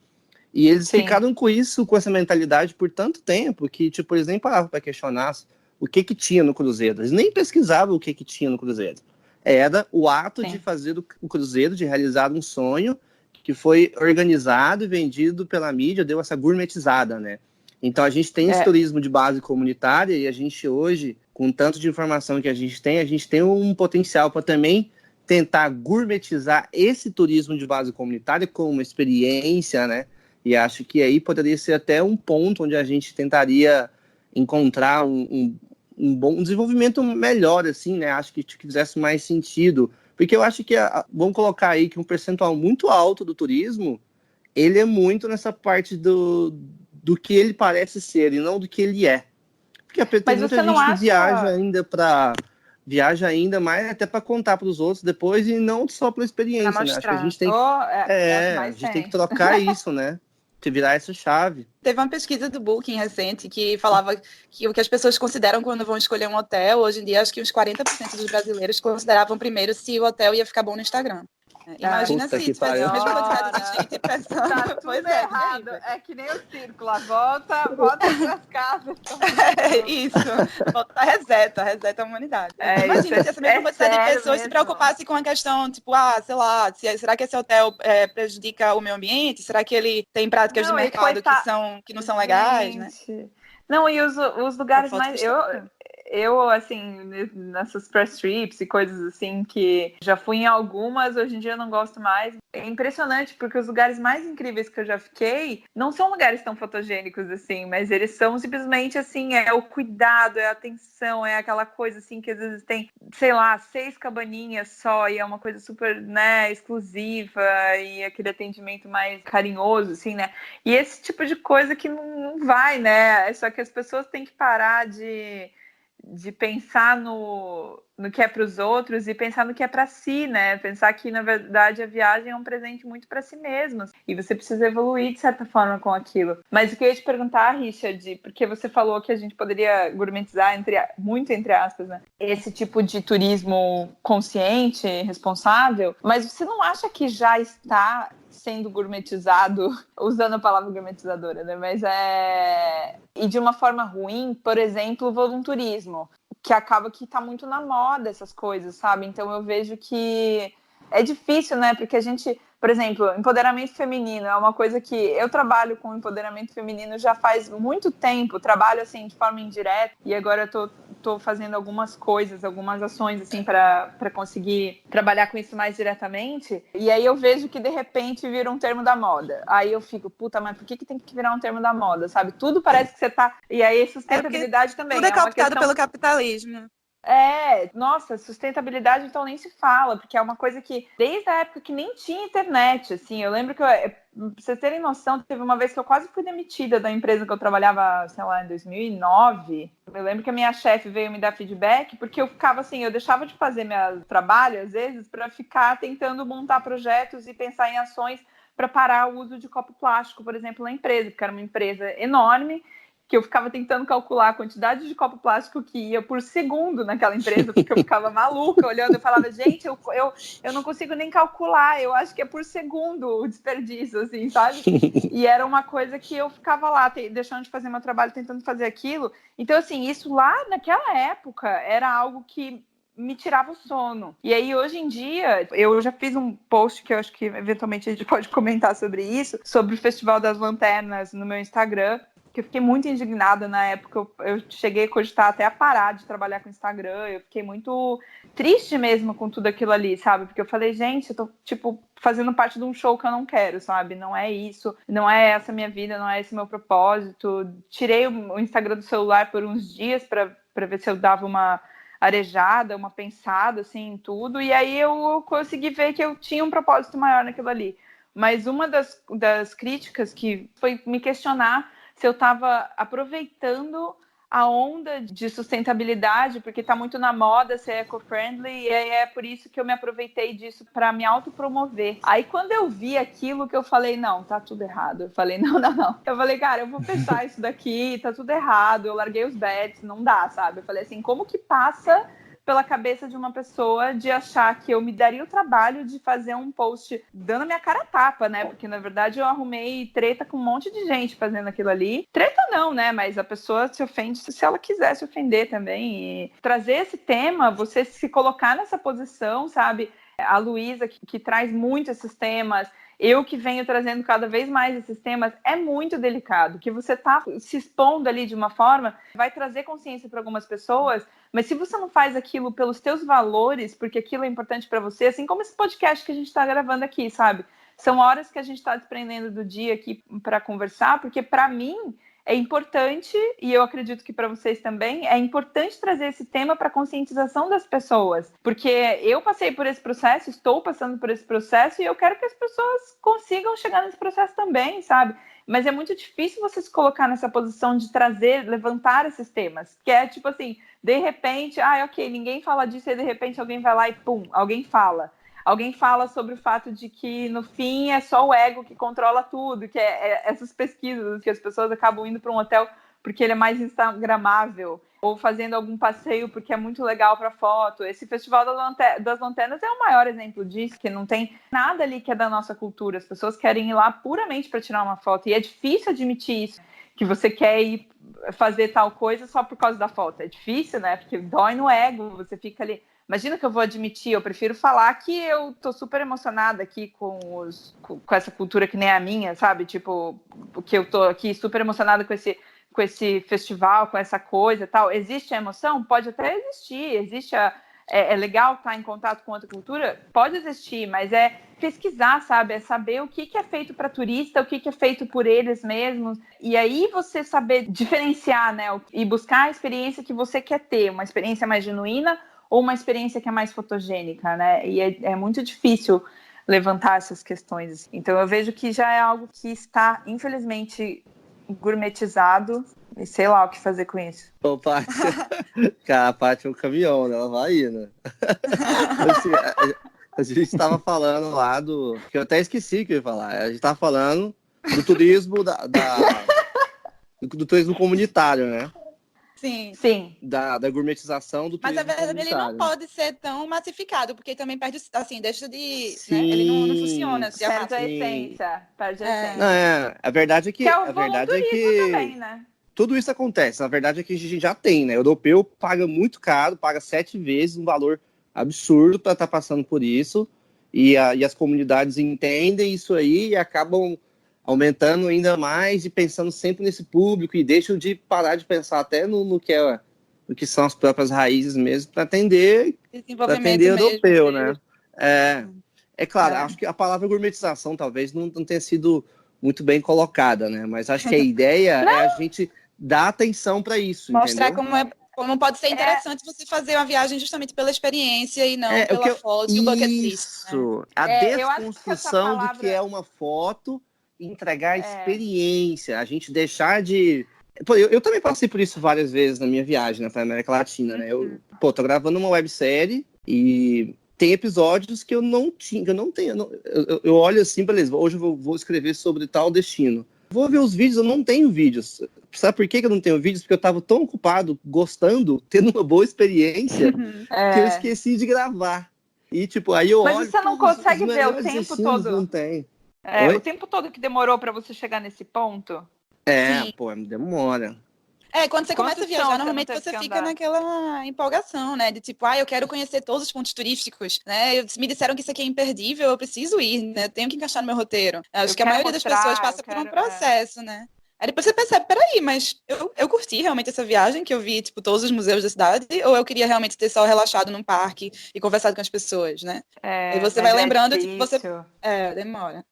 E eles ficaram com isso, com essa mentalidade por tanto tempo, que tipo, eles nem paravam para questionar o que tinha no cruzeiro. Eles nem pesquisavam o que tinha no cruzeiro. Era o ato de fazer o cruzeiro, de realizar um sonho que foi organizado e vendido pela mídia, deu essa gourmetizada, né? Então a gente tem esse turismo de base comunitária e a gente hoje, com tanto de informação que a gente tem um potencial para também tentar gourmetizar esse turismo de base comunitária como uma experiência, né? E acho que aí poderia ser até um ponto onde a gente tentaria encontrar um bom desenvolvimento melhor, assim, né? Acho que fizesse mais sentido. Porque eu acho que, vamos colocar aí que um percentual muito alto do turismo, ele é muito nessa parte do que ele parece ser e não do que ele é. Porque tem muita gente que viaja ainda mais até para contar para os outros depois e não só pela experiência, né? Acho que a gente tem a gente tem que trocar isso, né? Que virar essa chave. Teve uma pesquisa do Booking recente que falava que o que as pessoas consideram quando vão escolher um hotel, hoje em dia acho que uns 40% dos brasileiros consideravam primeiro se o hotel ia ficar bom no Instagram. Imagina se tivesse a mesma quantidade de gente pensando. Tá tudo errado. É que nem o círculo. Volta pras casas. Isso. Reseta a humanidade. Imagina se essa mesma quantidade de pessoas se preocupasse com a questão, tipo, sei lá, será que esse hotel prejudica o meio ambiente? Será que ele tem práticas de mercado que não são legais, né? Não, e os lugares mais... Eu, assim, nessas press trips e coisas assim, que já fui em algumas, hoje em dia eu não gosto mais. É impressionante, porque os lugares mais incríveis que eu já fiquei não são lugares tão fotogênicos assim, mas eles são simplesmente assim, é o cuidado, é a atenção, é aquela coisa assim que às vezes tem, sei lá, 6 cabaninhas só e é uma coisa super, né, exclusiva e aquele atendimento mais carinhoso, assim, né? E esse tipo de coisa que não vai, né? Só que as pessoas têm que parar de pensar no que é para os outros e pensar no que é para si, né? Pensar que, na verdade, a viagem é um presente muito para si mesmo. E você precisa evoluir, de certa forma, com aquilo. Mas o que eu ia te perguntar, Richard, porque você falou que a gente poderia gourmetizar, muito entre aspas, né? Esse tipo de turismo consciente, responsável. Mas você não acha que já está sendo gourmetizado, usando a palavra gourmetizadora, né? Mas e de uma forma ruim, por exemplo, o voluntarismo, que acaba que tá muito na moda essas coisas, sabe? Então eu vejo que é difícil, né? Porque a gente, por exemplo, empoderamento feminino é uma coisa que eu trabalho com empoderamento feminino já faz muito tempo, trabalho assim de forma indireta e agora eu tô tô fazendo algumas coisas, algumas ações, assim, para conseguir trabalhar com isso mais diretamente, e aí eu vejo que, de repente, vira um termo da moda. Aí eu fico, puta, mas por que tem que virar um termo da moda, sabe? Tudo parece que você tá... E aí, sustentabilidade também. Tudo é captado questão... pelo capitalismo. Nossa, sustentabilidade então nem se fala, porque é uma coisa que, desde a época que nem tinha internet, assim, eu lembro que, pra vocês terem noção, teve uma vez que eu quase fui demitida da empresa que eu trabalhava, sei lá, em 2009, eu lembro que a minha chefe veio me dar feedback, porque eu ficava assim, eu deixava de fazer meu trabalho, às vezes, para ficar tentando montar projetos e pensar em ações para parar o uso de copo plástico, por exemplo, na empresa, porque era uma empresa enorme, que eu ficava tentando calcular a quantidade de copo plástico que ia por segundo naquela empresa, porque eu ficava maluca olhando, eu falava, gente, eu não consigo nem calcular, eu acho que é por segundo o desperdício, assim, sabe? E era uma coisa que eu ficava lá, deixando de fazer meu trabalho, tentando fazer aquilo. Então, assim, isso lá naquela época era algo que me tirava o sono. E aí, hoje em dia, eu já fiz um post que eu acho que eventualmente a gente pode comentar sobre isso, sobre o Festival das Lanternas no meu Instagram, que eu fiquei muito indignada na época, eu cheguei a cogitar até a parar de trabalhar com Instagram, eu fiquei muito triste mesmo com tudo aquilo ali, sabe? Porque eu falei, gente, eu tô, tipo, fazendo parte de um show que eu não quero, sabe? Não é isso, não é essa minha vida, não é esse meu propósito. Tirei o Instagram do celular por uns dias para ver se eu dava uma arejada, uma pensada, assim, em tudo, e aí eu consegui ver que eu tinha um propósito maior naquilo ali. Mas uma das críticas que foi me questionar se eu estava aproveitando a onda de sustentabilidade, porque está muito na moda ser eco-friendly, e é por isso que eu me aproveitei disso para me autopromover. Aí quando eu vi aquilo que eu falei, não, tá tudo errado. Eu falei, não. Eu falei, cara, eu vou fechar isso daqui, tá tudo errado. Eu larguei os bets, não dá, sabe? Eu falei assim, como que passa pela cabeça de uma pessoa de achar que eu me daria o trabalho de fazer um post dando a minha cara a tapa, né? Porque, na verdade, eu arrumei treta com um monte de gente fazendo aquilo ali. Treta não, né? Mas a pessoa se ofende se ela quiser se ofender também. E trazer esse tema, você se colocar nessa posição, sabe? A Luísa, que traz muito esses temas, eu que venho trazendo cada vez mais esses temas, é muito delicado, que você está se expondo ali de uma forma, vai trazer consciência para algumas pessoas, mas se você não faz aquilo pelos teus valores, porque aquilo é importante para você, assim como esse podcast que a gente está gravando aqui, sabe? São horas que a gente está desprendendo do dia aqui para conversar, porque para mim é importante, e eu acredito que para vocês também, é importante trazer esse tema para a conscientização das pessoas, porque eu passei por esse processo, estou passando por esse processo, e eu quero que as pessoas consigam chegar nesse processo também, sabe? Mas é muito difícil você se colocar nessa posição de trazer, levantar esses temas, que é tipo assim, de repente, ok, ninguém fala disso, e de repente alguém vai lá e pum, alguém fala. Alguém fala sobre o fato de que, no fim, é só o ego que controla tudo, que essas pesquisas, que as pessoas acabam indo para um hotel porque ele é mais instagramável, ou fazendo algum passeio porque é muito legal para foto. Esse Festival das Lanternas é o maior exemplo disso, que não tem nada ali que é da nossa cultura. As pessoas querem ir lá puramente para tirar uma foto, e é difícil admitir isso, que você quer ir fazer tal coisa só por causa da foto. É difícil, né? Porque dói no ego, você fica ali... Imagina que eu vou admitir, eu prefiro falar que eu tô super emocionada aqui com essa cultura que nem a minha, sabe? Tipo, que eu tô aqui super emocionada com esse festival, com essa coisa e tal. Existe a emoção? Pode até existir. É legal estar em contato com outra cultura? Pode existir, mas é pesquisar, sabe? É saber o que é feito para turista, o que é feito por eles mesmos. E aí você saber diferenciar, né? E buscar a experiência que você quer ter, uma experiência mais genuína ou uma experiência que é mais fotogênica, né? E é muito difícil levantar essas questões. Então eu vejo que já é algo que está, infelizmente, gourmetizado, e sei lá o que fazer com isso. Ô, Paty, a Paty é um caminhão, né? Ela vai ir, né? A gente estava falando lá que eu até esqueci o que eu ia falar. A gente estava falando do turismo do turismo comunitário, né? Sim. Da gourmetização do turismo. Mas na verdade ele não pode ser tão massificado, porque também perde, assim, deixa de... Né? Ele não funciona. Perde a essência. Não, a verdade é que... Que é o voluntarismo também, né? Tudo isso acontece. Na verdade é que a gente já tem, né? O europeu paga muito caro, paga 7 vezes um valor absurdo para estar passando por isso. E as comunidades entendem isso aí e acabam aumentando ainda mais e pensando sempre nesse público e deixam de parar de pensar até no que é do que são as próprias raízes mesmo, para atender europeu, né? É claro, acho que a palavra gourmetização talvez não tenha sido muito bem colocada, né? Mas acho que a ideia é a gente dar atenção para isso, mostrar entendeu? como pode ser interessante você fazer uma viagem justamente pela experiência e não pela foto e o bucket list. Isso, a desconstrução do que é uma foto e entregar a experiência, a gente deixar de... Pô, eu também passei por isso várias vezes na minha viagem, né, para a América Latina, né? Tô gravando uma websérie e tem episódios que eu não tenho. Eu olho assim, beleza, hoje eu vou escrever sobre tal destino. Vou ver os vídeos, eu não tenho vídeos. Sabe por que eu não tenho vídeos? Porque eu tava tão ocupado, gostando, tendo uma boa experiência, que eu esqueci de gravar. E, tipo, aí eu olho... Mas você não consegue ver o tempo todo? Não tem. O tempo todo que demorou para você chegar nesse ponto? Sim. Pô, demora. Quando você começa a viajar, normalmente você fica naquela empolgação, né? De tipo, eu quero conhecer todos os pontos turísticos, né? Me disseram que isso aqui é imperdível, eu preciso ir, né? Eu tenho que encaixar no meu roteiro. Acho que a maioria das pessoas passa por um processo, né? Aí depois você percebe, peraí, mas eu curti realmente essa viagem, que eu vi, tipo, todos os museus da cidade, ou eu queria realmente ter só relaxado num parque e conversado com as pessoas, né? Aí você vai lembrando, tipo, você... demora.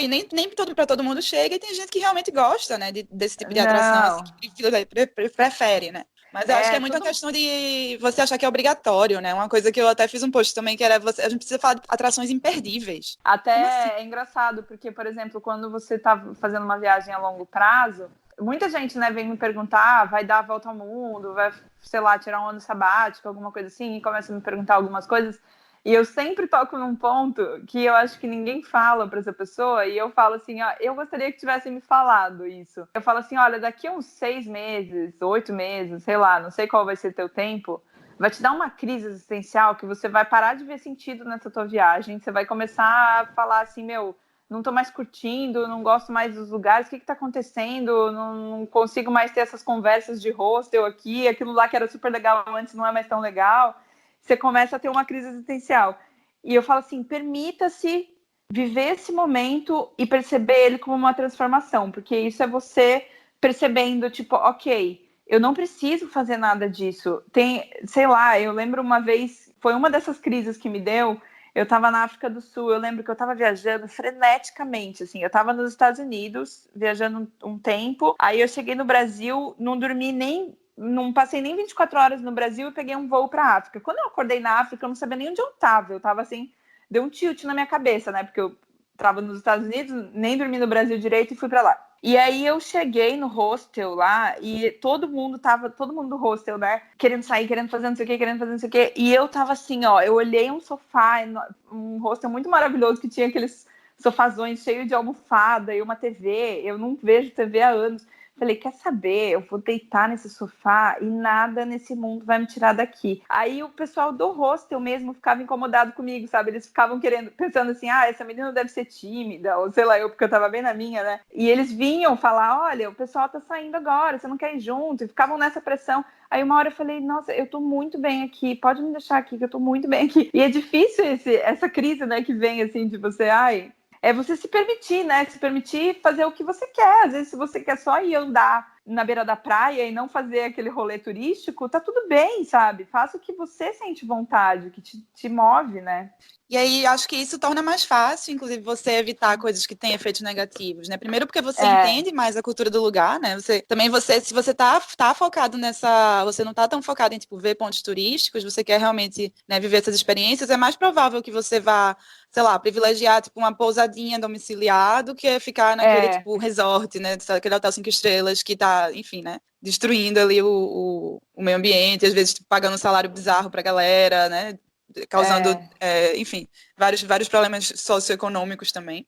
E nem para todo mundo chega, e tem gente que realmente gosta, né, desse tipo de atração, assim, que prefere, né? Mas eu acho que é muito uma questão de você achar que é obrigatório, né? Uma coisa que eu até fiz um post também, que era a gente precisa falar de atrações imperdíveis. Até é engraçado, porque, por exemplo, quando você tá fazendo uma viagem a longo prazo, muita gente, né, vem me perguntar, vai dar a volta ao mundo, vai, sei lá, tirar um ano sabático, alguma coisa assim, e começa a me perguntar algumas coisas. E eu sempre toco num ponto que eu acho que ninguém fala para essa pessoa, e eu falo assim, eu gostaria que tivessem me falado isso. Eu falo assim, olha, daqui a uns 6 meses, 8 meses, sei lá, não sei qual vai ser teu tempo, vai te dar uma crise existencial que você vai parar de ver sentido nessa tua viagem, você vai começar a falar assim, não tô mais curtindo, não gosto mais dos lugares, o que tá acontecendo? Não consigo mais ter essas conversas de hostel aqui, aquilo lá que era super legal antes não é mais tão legal. Você começa a ter uma crise existencial. E eu falo assim, permita-se viver esse momento e perceber ele como uma transformação, porque isso é você percebendo, tipo, ok, eu não preciso fazer nada disso. Sei lá, eu lembro uma vez, foi uma dessas crises que me deu, eu estava na África do Sul, eu lembro que eu estava viajando freneticamente, assim, eu estava nos Estados Unidos, viajando um tempo, aí eu cheguei no Brasil, não passei nem 24 horas no Brasil e peguei um voo para a África. Quando eu acordei na África, eu não sabia nem onde eu estava. Eu estava assim, deu um tilt na minha cabeça, né? Porque eu estava nos Estados Unidos, nem dormi no Brasil direito e fui para lá. E aí eu cheguei no hostel lá e todo mundo do hostel, né? Querendo sair, querendo fazer não sei o quê. E eu tava assim, eu olhei um sofá, um hostel muito maravilhoso que tinha aqueles sofazões cheios de almofada e uma TV. Eu não vejo TV há anos. Falei, quer saber? Eu vou deitar nesse sofá e nada nesse mundo vai me tirar daqui. Aí o pessoal do hostel mesmo ficava incomodado comigo, sabe? Eles ficavam pensando assim, essa menina deve ser tímida, ou sei lá, porque eu tava bem na minha, né? E eles vinham falar, olha, o pessoal tá saindo agora, você não quer ir junto? E ficavam nessa pressão. Aí uma hora eu falei, nossa, eu tô muito bem aqui, pode me deixar aqui, que eu tô muito bem aqui. E é difícil essa crise, né, que vem assim de você, é você se permitir, né? Se permitir fazer o que você quer. Às vezes, se você quer só ir andar na beira da praia e não fazer aquele rolê turístico, tá tudo bem, sabe? Faça o que você sente vontade, o que te move, né? E aí, acho que isso torna mais fácil, inclusive, você evitar coisas que têm efeitos negativos, né? Primeiro porque você entende mais a cultura do lugar, né? Se você tá focado você não tá tão focado em, tipo, ver pontos turísticos, você quer realmente, né, viver essas experiências, é mais provável que você vá, sei lá, privilegiar, tipo, uma pousadinha domiciliar do que ficar naquele, tipo, resort, né? Aquele hotel 5 estrelas que tá, enfim, né? Destruindo ali o meio ambiente, às vezes, tipo, pagando um salário bizarro pra galera, né? Causando, enfim, vários problemas socioeconômicos também.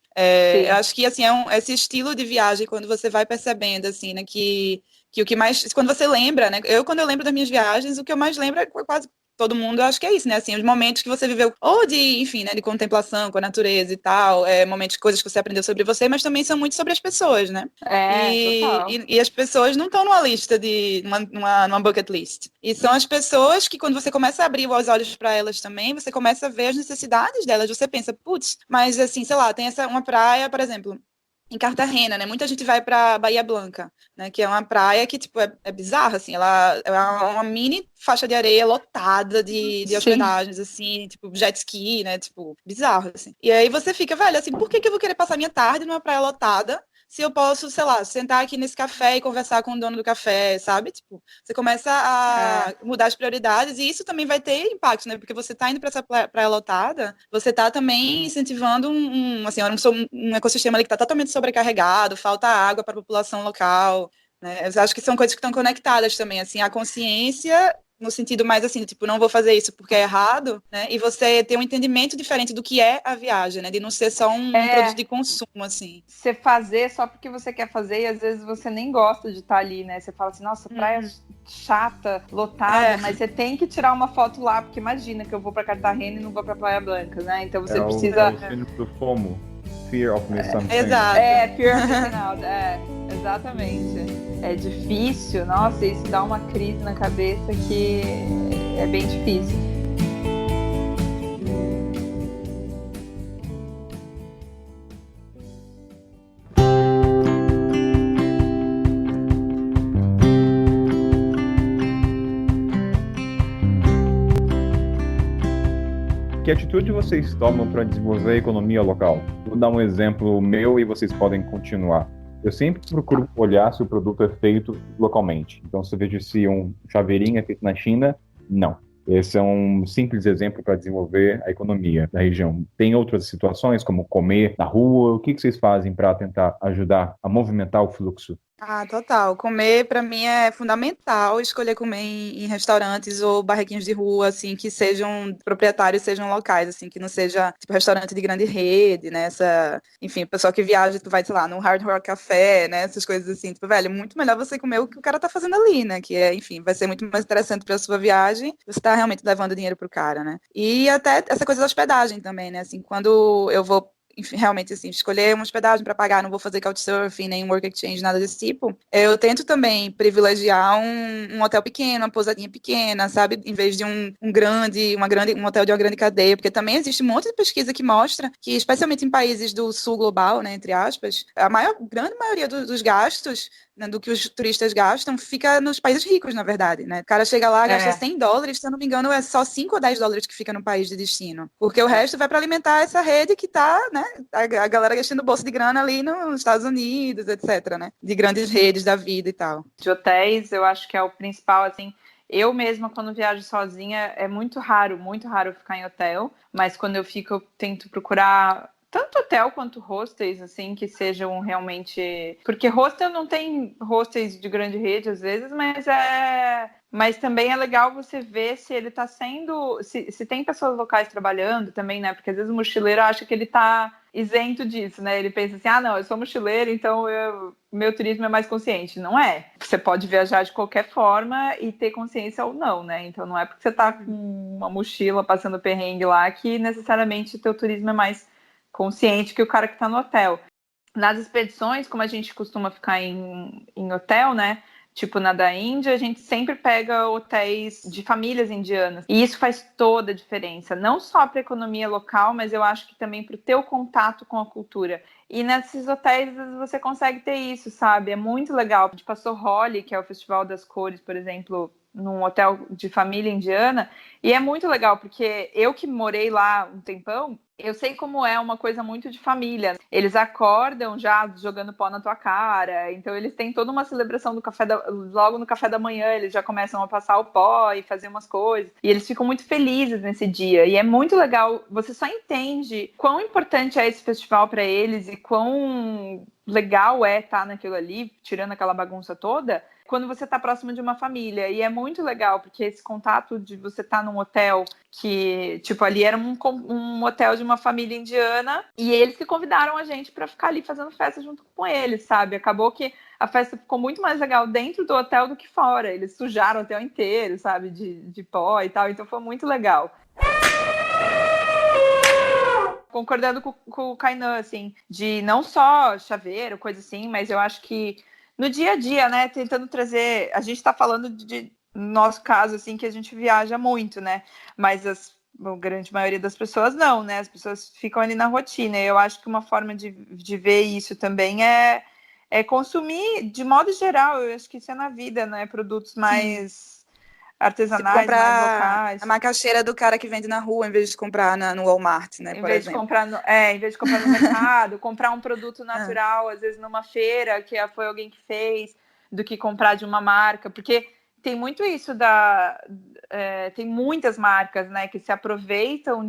Eu acho que, assim, esse estilo de viagem, quando você vai percebendo, assim, né, que o que mais... Quando você lembra, né, quando eu lembro das minhas viagens, o que eu mais lembro é quase todo mundo, eu acho que é isso, né, assim, os momentos que você viveu, ou de, enfim, né, de contemplação com a natureza e tal, momentos, coisas que você aprendeu sobre você, mas também são muito sobre as pessoas, né? E as pessoas não estão numa lista numa bucket list. E são as pessoas que, quando você começa a abrir os olhos para elas também, você começa a ver as necessidades delas. Você pensa, putz, mas assim, sei lá, tem uma praia, por exemplo, em Cartagena, né? Muita gente vai para Bahia Blanca, né? Que é uma praia que, tipo, é bizarra, assim. Ela é uma mini faixa de areia lotada de hospedagens, assim, tipo, jet ski, né? Tipo, bizarro, assim. E aí você fica, velho, assim, por que eu vou querer passar minha tarde numa praia lotada se eu posso, sei lá, sentar aqui nesse café e conversar com o dono do café, sabe? Tipo, você começa a mudar as prioridades e isso também vai ter impacto, né? Porque você tá indo para essa praia lotada, você tá também incentivando um ecossistema ali que tá totalmente sobrecarregado, falta água para a população local, né? Eu acho que são coisas que estão conectadas também, assim, a consciência no sentido mais assim, tipo, não vou fazer isso porque é errado, né? E você ter um entendimento diferente do que é a viagem, né? De não ser só um produto de consumo, assim. Você fazer só porque você quer fazer e às vezes você nem gosta de estar ali, né? Você fala assim, nossa, praia chata, lotada, mas você tem que tirar uma foto lá, porque imagina que eu vou pra Cartagena e não vou pra Praia Blanca, né? Então você precisa... É o síndrome do FOMO. Fear of Missing Something. Exato. Fear of Missing Out, exatamente. É difícil, nossa, isso dá uma crise na cabeça que é bem difícil. Que atitude vocês tomam para desenvolver a economia local? Vou dar um exemplo meu e vocês podem continuar. Eu sempre procuro olhar se o produto é feito localmente. Então, se eu vejo se um chaveirinho é feito na China, não. Esse é um simples exemplo para desenvolver a economia da região. Tem outras situações, como comer na rua? O que vocês fazem para tentar ajudar a movimentar o fluxo? Ah, total. Comer, para mim, é fundamental. Escolher comer em restaurantes ou barraquinhos de rua, assim, que sejam proprietários, sejam locais, assim, que não seja, tipo, restaurante de grande rede, né? Enfim, o pessoal que viaja, tu vai, sei lá, num Hard Rock Café, né? Essas coisas assim. Tipo, velho, muito melhor você comer o que o cara tá fazendo ali, né? Que é, enfim, vai ser muito mais interessante pra sua viagem. Você tá realmente levando dinheiro pro cara, né? E até essa coisa da hospedagem também, né? Assim, quando eu vou enfim, realmente, assim, escolher uma hospedagem para pagar, não vou fazer couchsurfing, nem work exchange, nada desse tipo. Eu tento também privilegiar um hotel pequeno, uma pousadinha pequena, sabe? Em vez de um hotel de uma grande cadeia, porque também existe um monte de pesquisa que mostra que, especialmente em países do sul global, né, entre aspas, grande maioria dos gastos, né, do que os turistas gastam, fica nos países ricos, na verdade, né? O cara chega lá, gasta $100, se eu não me engano, é só 5 ou 10 dólares que fica no país de destino. Porque o resto vai para alimentar essa rede que tá, né, a galera gastando bolsa de grana ali nos Estados Unidos, etc, né? De grandes redes da vida e tal. De hotéis, eu acho que é o principal, assim. Eu mesma, quando viajo sozinha, é muito raro ficar em hotel, mas quando eu fico, eu tento procurar tanto hotel quanto hostels, assim, que sejam realmente... Porque hostel não tem hostels de grande rede, às vezes, mas também é legal você ver se ele está sendo... Se tem pessoas locais trabalhando também, né? Porque às vezes o mochileiro acha que ele está isento disso, né? Ele pensa assim, não, eu sou mochileiro, então meu turismo é mais consciente. Não é. Você pode viajar de qualquer forma e ter consciência ou não, né? Então não é porque você está com uma mochila passando perrengue lá que necessariamente o teu turismo é mais consciente que o cara que está no hotel. Nas expedições, como a gente costuma ficar em hotel, né? Tipo, na da Índia, a gente sempre pega hotéis de famílias indianas. E isso faz toda a diferença. Não só para a economia local, mas eu acho que também para o teu contato com a cultura. E nesses hotéis você consegue ter isso, sabe? É muito legal. A gente passou Holi, que é o Festival das Cores, por exemplo, num hotel de família indiana. E é muito legal, porque eu que morei lá um tempão, eu sei como é uma coisa muito de família. Eles acordam já jogando pó na tua cara, então eles têm toda uma celebração do logo no café da manhã, eles já começam a passar o pó e fazer umas coisas, e eles ficam muito felizes nesse dia, e é muito legal, você só entende quão importante é esse festival para eles e quão legal é estar naquilo ali, tirando aquela bagunça toda, quando você está próximo de uma família. E é muito legal, porque esse contato de você estar num hotel que, tipo, ali era um hotel de uma família indiana, e eles que convidaram a gente para ficar ali fazendo festa junto com eles, sabe? Acabou que a festa ficou muito mais legal dentro do hotel do que fora. Eles sujaram o hotel inteiro, sabe? De pó e tal, então foi muito legal. Concordando com o Kainan, assim, de não só chaveiro, coisa assim, mas eu acho que no dia a dia, né, tentando trazer... A gente está falando no nosso caso, assim, que a gente viaja muito, né? Mas a grande maioria das pessoas não, né? As pessoas ficam ali na rotina. Eu acho que uma forma de ver isso também é consumir, de modo geral, eu acho que isso é na vida, né? Produtos mais artesanais, mais locais. A macaxeira do cara que vende na rua, em vez de comprar no Walmart, né? Em vez de comprar no mercado, comprar um produto natural, às vezes numa feira, que foi alguém que fez, do que comprar de uma marca, porque tem muito isso tem muitas marcas, né, que se aproveitam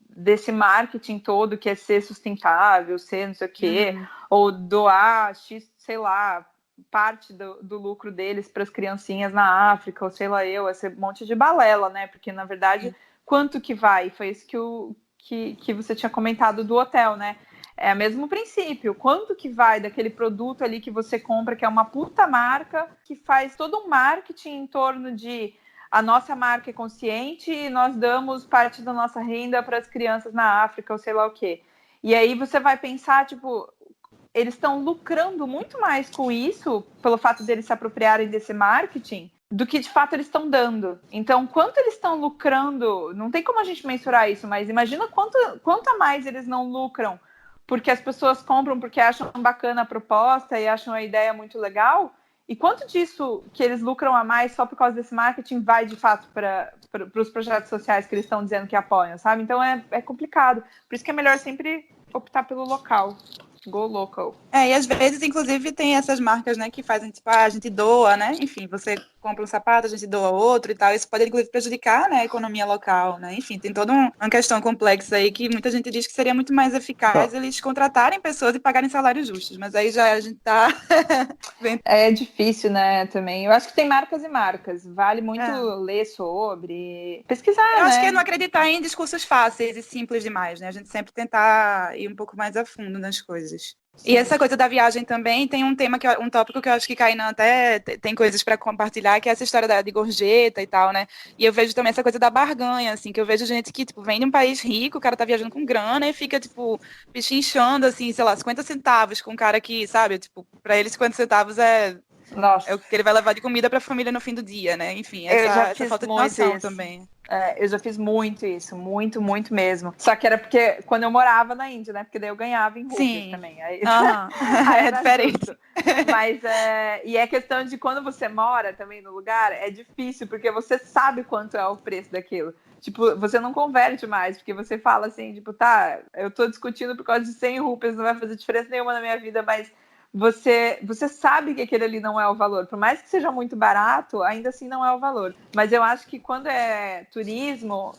desse marketing todo, que é ser sustentável, ser não sei o quê, ou doar X, sei lá, parte do lucro deles para as criancinhas na África, ou sei lá esse monte de balela, né, porque na verdade, quanto que vai? Foi isso que você tinha comentado do hotel, né? É o mesmo princípio. Quanto que vai daquele produto ali que você compra, que é uma puta marca, que faz todo um marketing em torno de a nossa marca é consciente e nós damos parte da nossa renda para as crianças na África ou sei lá o quê. E aí você vai pensar, tipo, eles estão lucrando muito mais com isso, pelo fato deles se apropriarem desse marketing, do que de fato eles estão dando. Então, quanto eles estão lucrando, não tem como a gente mensurar isso, mas imagina quanto a mais eles não lucram, porque as pessoas compram porque acham bacana a proposta e acham a ideia muito legal, e quanto disso que eles lucram a mais só por causa desse marketing vai de fato para os projetos sociais que eles estão dizendo que apoiam, sabe? Então é complicado. Por isso que é melhor sempre optar pelo local. Go local. E às vezes, inclusive, tem essas marcas, né, que fazem, tipo, a gente doa, né? Enfim, você compra um sapato, a gente doa outro e tal. Isso pode, inclusive, prejudicar, né, a economia local, né? Enfim, tem toda uma questão complexa aí que muita gente diz que seria muito mais eficaz eles contratarem pessoas e pagarem salários justos. Mas aí já a gente tá... É difícil, né, também. Eu acho que tem marcas e marcas. Vale muito ler sobre, pesquisar, Eu acho que é não acreditar em discursos fáceis e simples demais, né? A gente sempre tentar ir um pouco mais a fundo nas coisas. Sim. E essa coisa da viagem também tem um tópico que eu acho que Kainan até tem coisas para compartilhar, que é essa história de gorjeta e tal, né? E eu vejo também essa coisa da barganha, assim, que eu vejo gente que, tipo, vem de um país rico, o cara tá viajando com grana e fica, tipo, pichinchando, assim, sei lá, 50 centavos com um cara que, sabe, tipo, pra ele 50 centavos é o que ele vai levar de comida pra família no fim do dia, né? Enfim, essa falta de noção também. Eu já fiz muito isso, muito, muito mesmo. Só que era porque quando eu morava na Índia, né? Porque daí eu ganhava em rupias também. Aí, aí é diferente. Mas e é questão de quando você mora também no lugar, é difícil, porque você sabe quanto é o preço daquilo. Tipo, você não converte mais, porque você fala assim, tipo, tá, eu tô discutindo por causa de 100 rupias, não vai fazer diferença nenhuma na minha vida, mas você sabe que aquele ali não é o valor. Por mais que seja muito barato, ainda assim não é o valor. Mas eu acho que quando é turismo,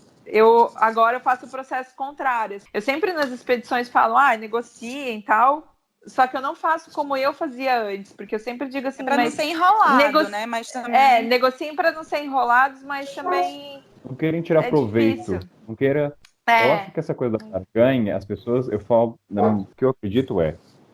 agora eu faço o processo contrário. Eu sempre nas expedições falo, negociem e tal, só que eu não faço como eu fazia antes, porque eu sempre digo assim... Para não ser enrolado, né? Mas também... negociem para não ser enrolados, mas também... Não querem tirar proveito. Difícil. Não queira... Eu acho que essa coisa da barganha, as pessoas, eu falo, o que eu acredito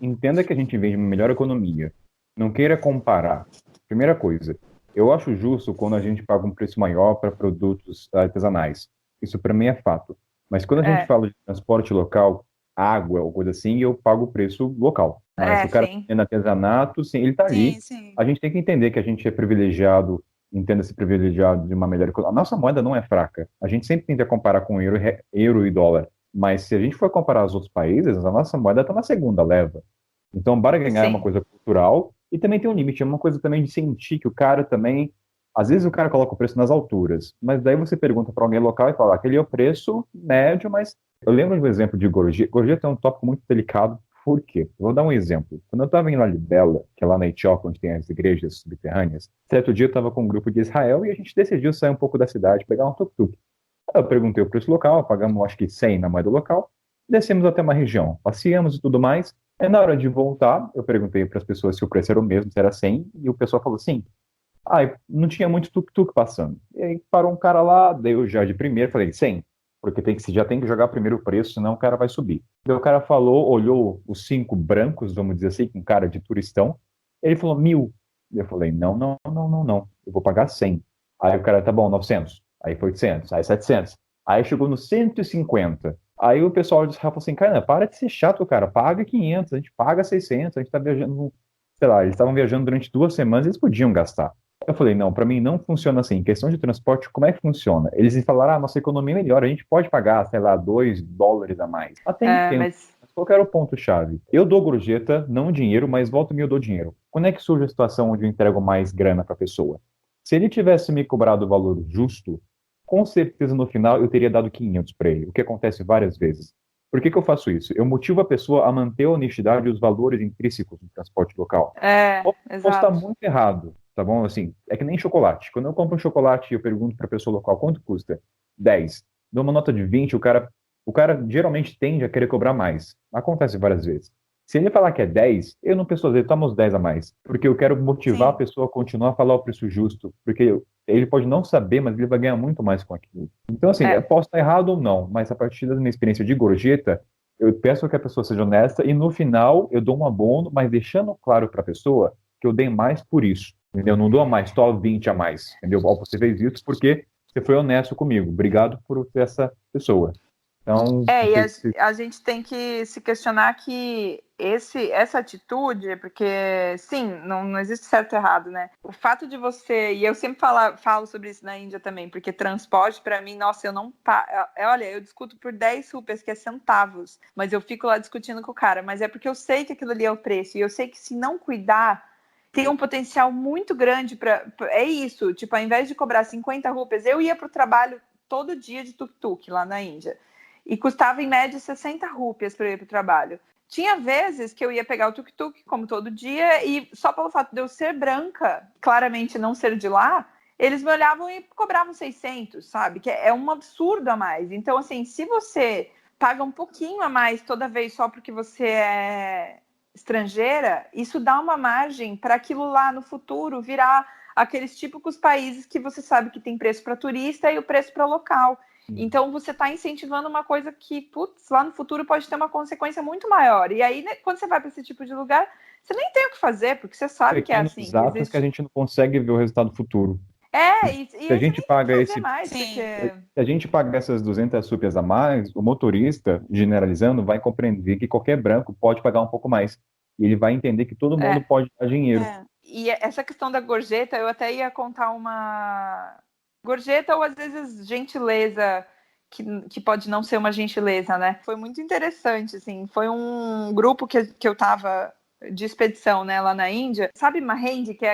entenda que a gente vem de uma melhor economia. Não queira comparar. Primeira coisa, eu acho justo quando a gente paga um preço maior para produtos artesanais. Isso para mim é fato. Mas quando a gente fala de transporte local, água ou coisa assim, eu pago o preço local. Mas se o cara tem artesanato, sim, ele está ali. Sim. A gente tem que entender que a gente é privilegiado, entenda-se privilegiado de uma melhor economia. A nossa moeda não é fraca. A gente sempre tenta comparar com euro e dólar. Mas se a gente for comparar os outros países, a nossa moeda está na segunda leva. Então, barganhar é uma coisa cultural e também tem um limite. É uma coisa também de sentir que o cara também... Às vezes o cara coloca o preço nas alturas, mas daí você pergunta para alguém local e fala, aquele é o preço médio, mas... Eu lembro de um exemplo de gorjeta. Gorjeta é um tópico muito delicado. Por quê? Vou dar um exemplo. Quando eu estava em Lalibela, que é lá na Etiópia, onde tem as igrejas subterrâneas, certo dia eu estava com um grupo de Israel e a gente decidiu sair um pouco da cidade, pegar um tuk-tuk. Eu perguntei o preço local, pagamos acho que 100 na moeda local, descemos até uma região, passeamos e tudo mais. E na hora de voltar, eu perguntei para as pessoas se o preço era o mesmo, se era 100, e o pessoal falou sim. Não tinha muito tuk-tuk passando. E aí parou um cara lá, daí eu já de primeiro falei 100, porque já tem que jogar primeiro o preço, senão o cara vai subir. Daí o cara falou, olhou os 5 brancos, vamos dizer assim, com cara de turistão, ele falou 1.000. Eu falei, não, eu vou pagar 100. Aí o cara, tá bom, 900. Aí foi 800, aí 700. Aí chegou no 150. Aí o pessoal de Israel falou assim, cara, para de ser chato, cara, paga 500, a gente paga 600, a gente tá viajando, sei lá, eles estavam viajando durante 2 semanas, eles podiam gastar. Eu falei, não, para mim não funciona assim. Em questão de transporte, como é que funciona? Eles me falaram, nossa economia é melhor, a gente pode pagar, sei lá, $2 a mais. Até entendo. Mas Mas qual que era o ponto-chave? Eu dou gorjeta, não dinheiro, mas volta e meia eu dou dinheiro. Quando é que surge a situação onde eu entrego mais grana para a pessoa? Se ele tivesse me cobrado o valor justo, com certeza no final eu teria dado 500 para ele, o que acontece várias vezes. Por que que eu faço isso? Eu motivo a pessoa a manter a honestidade e os valores intrínsecos do transporte local. Posso estar exato. muito errado, tá bom? Assim, é que nem chocolate. Quando eu compro um chocolate e eu pergunto para a pessoa local quanto custa, 10. Dou uma nota de 20, o cara geralmente tende a querer cobrar mais. Acontece várias vezes. Se ele falar que é 10, eu não penso dizer, toma os 10 a mais. Porque eu quero motivar a Sim. pessoa a continuar a falar o preço justo. Porque ele pode não saber, mas ele vai ganhar muito mais com aquilo. Então, assim, eu É, posso estar errado ou não, mas a partir da minha experiência de gorjeta, eu peço que a pessoa seja honesta e no final eu dou um abono, mas deixando claro para a pessoa que eu dei mais por isso. Entendeu? Não dou a mais, só 20 a mais. Entendeu? Ó, você fez isso porque você foi honesto comigo. Obrigado por ser essa pessoa. Então, não E sei se. a gente tem que se questionar que essa atitude, porque sim, não existe certo e errado, né? O fato de você, e eu sempre falo sobre isso na Índia também, porque transporte para mim, nossa, eu não. Olha, eu discuto por 10 rupias, que é centavos, mas eu fico lá discutindo com o cara, mas é porque eu sei que aquilo ali é o preço, e eu sei que se não cuidar, tem um potencial muito grande para. É isso, tipo, ao invés de cobrar 50 rupias, eu ia para o trabalho todo dia de tuk-tuk lá na Índia. E custava em média 60 rúpias para ir para o trabalho. Tinha vezes que eu ia pegar o tuk-tuk, como todo dia, e só pelo fato de eu ser branca, claramente não ser de lá, eles me olhavam e cobravam 600, sabe? Que é um absurdo a mais. Então, assim, se você paga um pouquinho a mais toda vez só porque você é estrangeira, isso dá uma margem para aquilo lá no futuro virar aqueles típicos países que você sabe que tem preço para turista e o preço para local. Então, você está incentivando uma coisa que, putz, lá no futuro pode ter uma consequência muito maior. E aí, né, quando você vai para esse tipo de lugar, você nem tem o que fazer, porque você sabe que é Pequenos assim, que atos que a existe. gente não consegue ver o resultado futuro. E Se a aí você gente nem tem o que paga fazer esse mais, porque. Sim. Se a gente pagar essas 200 rúpias a mais, o motorista, generalizando, vai compreender que qualquer branco pode pagar um pouco mais. E ele vai entender que todo mundo É, pode dar dinheiro. E essa questão da gorjeta, eu até ia contar uma gorjeta ou às vezes gentileza, que pode não ser uma gentileza, né? Foi muito interessante, assim. Foi um grupo que eu tava de expedição, né, lá na Índia. Sabe Mahend, que é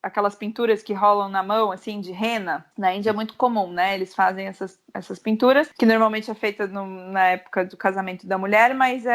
aquelas pinturas que rolam na mão, assim, de rena? Na Índia é muito comum, né? Eles fazem essas pinturas, que normalmente é feita na época do casamento da mulher, mas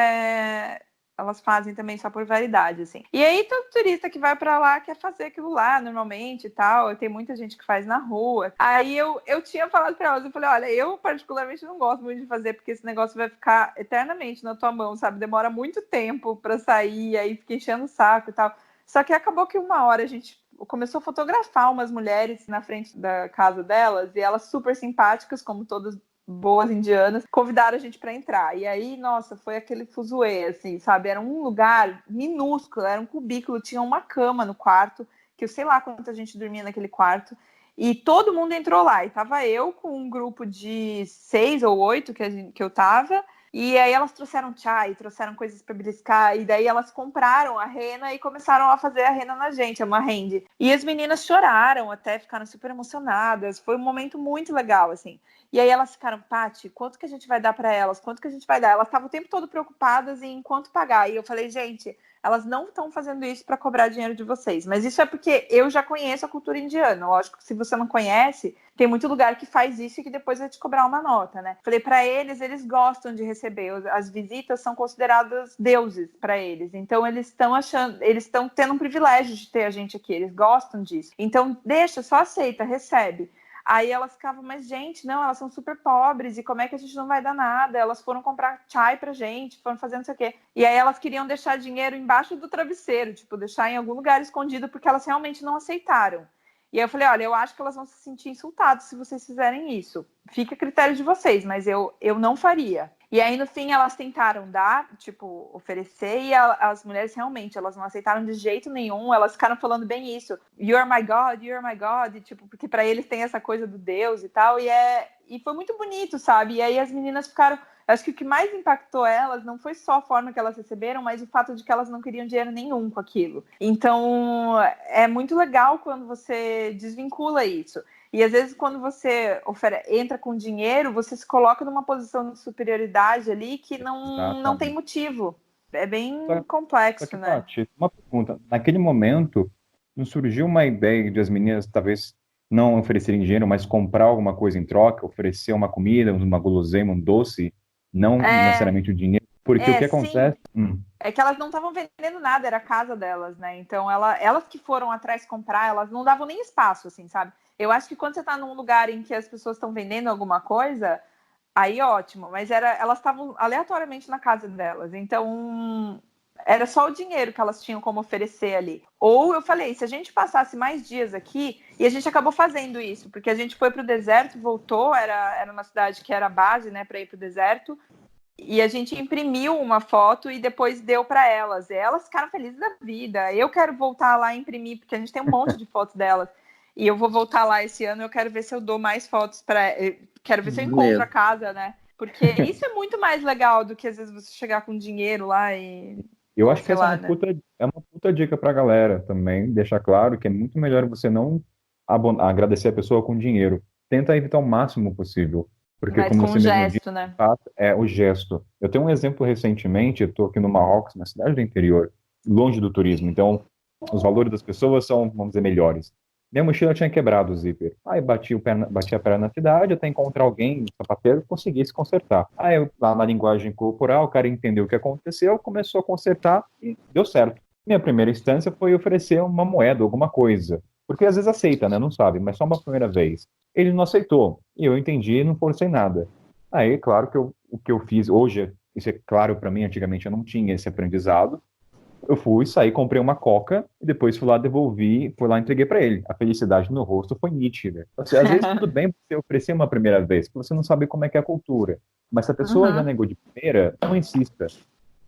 elas fazem também só por variedade, assim. E aí, todo turista que vai pra lá quer fazer aquilo lá, normalmente e tal. Tem muita gente que faz na rua. Aí eu tinha falado pra elas, eu falei, olha, eu particularmente não gosto muito de fazer, porque esse negócio vai ficar eternamente na tua mão, sabe? Demora muito tempo pra sair, aí fica enchendo o saco e tal. Só que acabou que uma hora a gente começou a fotografar umas mulheres na frente da casa delas, e elas super simpáticas, como todas boas indianas, convidaram a gente para entrar. E aí, nossa, foi aquele fuzuê, assim, sabe? Era um lugar minúsculo, era um cubículo, tinha uma cama no quarto, que eu sei lá quanta gente dormia naquele quarto. E todo mundo entrou lá. E tava eu com um grupo de 6 ou 8 que eu tava. E aí elas trouxeram chai, trouxeram coisas para beliscar, e daí elas compraram a rena e começaram a fazer a rena na gente, uma rende. E as meninas choraram, até ficaram super emocionadas. Foi um momento muito legal, assim. E aí elas ficaram, Paty, quanto que a gente vai dar para elas? Quanto que a gente vai dar? Elas estavam o tempo todo preocupadas em quanto pagar. E eu falei, gente, elas não estão fazendo isso para cobrar dinheiro de vocês. Mas isso é porque eu já conheço a cultura indiana. Lógico que se você não conhece, tem muito lugar que faz isso e que depois vai te cobrar uma nota, né? Falei, para eles gostam de receber. As visitas são consideradas deuses para eles. Então eles estão tendo um privilégio de ter a gente aqui. Eles gostam disso. Então deixa, só aceita, recebe. Aí elas ficavam, mas gente, não, elas são super pobres, e como é que a gente não vai dar nada? Elas foram comprar chai pra gente, foram fazendo não sei o quê. E aí elas queriam deixar dinheiro embaixo do travesseiro, tipo, deixar em algum lugar escondido, porque elas realmente não aceitaram. E aí eu falei, olha, eu acho que elas vão se sentir insultadas se vocês fizerem isso. Fica a critério de vocês, mas eu não faria. E aí, no fim, elas tentaram dar, tipo, oferecer, e as mulheres realmente, elas não aceitaram de jeito nenhum, elas ficaram falando bem isso, you're my God, e, tipo, porque para eles tem essa coisa do Deus e tal, e foi muito bonito, sabe? E aí as meninas ficaram, Acho que o que mais impactou elas não foi só a forma que elas receberam, mas o fato de que elas não queriam dinheiro nenhum com aquilo. Então, é muito legal quando você desvincula isso. E às vezes, quando você entra com dinheiro, você se coloca numa posição de superioridade ali que não tem motivo. É bem complexo, né? Paty, uma pergunta. Naquele momento, não surgiu uma ideia de as meninas talvez não oferecerem dinheiro, mas comprar alguma coisa em troca, oferecer uma comida, uma guloseima, um doce, não necessariamente o dinheiro? Porque o que acontece... É que elas não estavam vendendo nada, era a casa delas, né? Então, elas que foram atrás comprar, elas não davam nem espaço, assim, sabe? Eu acho que quando você tá num lugar em que as pessoas estão vendendo alguma coisa, aí ótimo. Mas elas estavam aleatoriamente na casa delas. Então, era só o dinheiro que elas tinham como oferecer ali. Ou eu falei, se a gente passasse mais dias aqui, e a gente acabou fazendo isso, porque a gente foi pro deserto, voltou, era uma cidade que era a base, né, para ir pro deserto. E a gente imprimiu uma foto e depois deu para elas. E elas ficaram felizes da vida. Eu quero voltar lá e imprimir, porque a gente tem um monte de fotos delas. E eu vou voltar lá esse ano, eu quero ver se eu dou mais fotos para... Quero ver se eu encontro a casa, né? Porque isso é muito mais legal do que, às vezes, você chegar com dinheiro lá e... Eu acho que essa é uma puta dica pra galera também, deixar claro que é muito melhor você não agradecer a pessoa com dinheiro. Tenta evitar o máximo possível. Porque, mas como com você um mesmo gesto, disse, né? é o gesto. Eu tenho um exemplo recentemente, eu estou aqui no Marrocos, na cidade do interior, longe do turismo, então os valores das pessoas são, vamos dizer, melhores. Minha mochila tinha quebrado o zíper. Aí bati a perna na cidade até encontrar alguém, um sapateiro, que conseguisse consertar. Aí eu, lá na linguagem corporal, o cara entendeu o que aconteceu, começou a consertar e deu certo. Minha primeira instância foi oferecer uma moeda, alguma coisa. Porque às vezes aceita, né? Não sabe, mas só uma primeira vez. Ele não aceitou. E eu entendi e não forcei nada. Aí, claro que o que eu fiz hoje, isso é claro para mim, antigamente eu não tinha esse aprendizado. Eu fui, saí, comprei uma coca e depois fui lá, devolvi, fui lá e entreguei para ele. A felicidade no rosto foi nítida. Às vezes tudo bem você oferecer uma primeira vez, porque você não sabe como é que é a cultura. Mas se a pessoa já negou de primeira, não insista.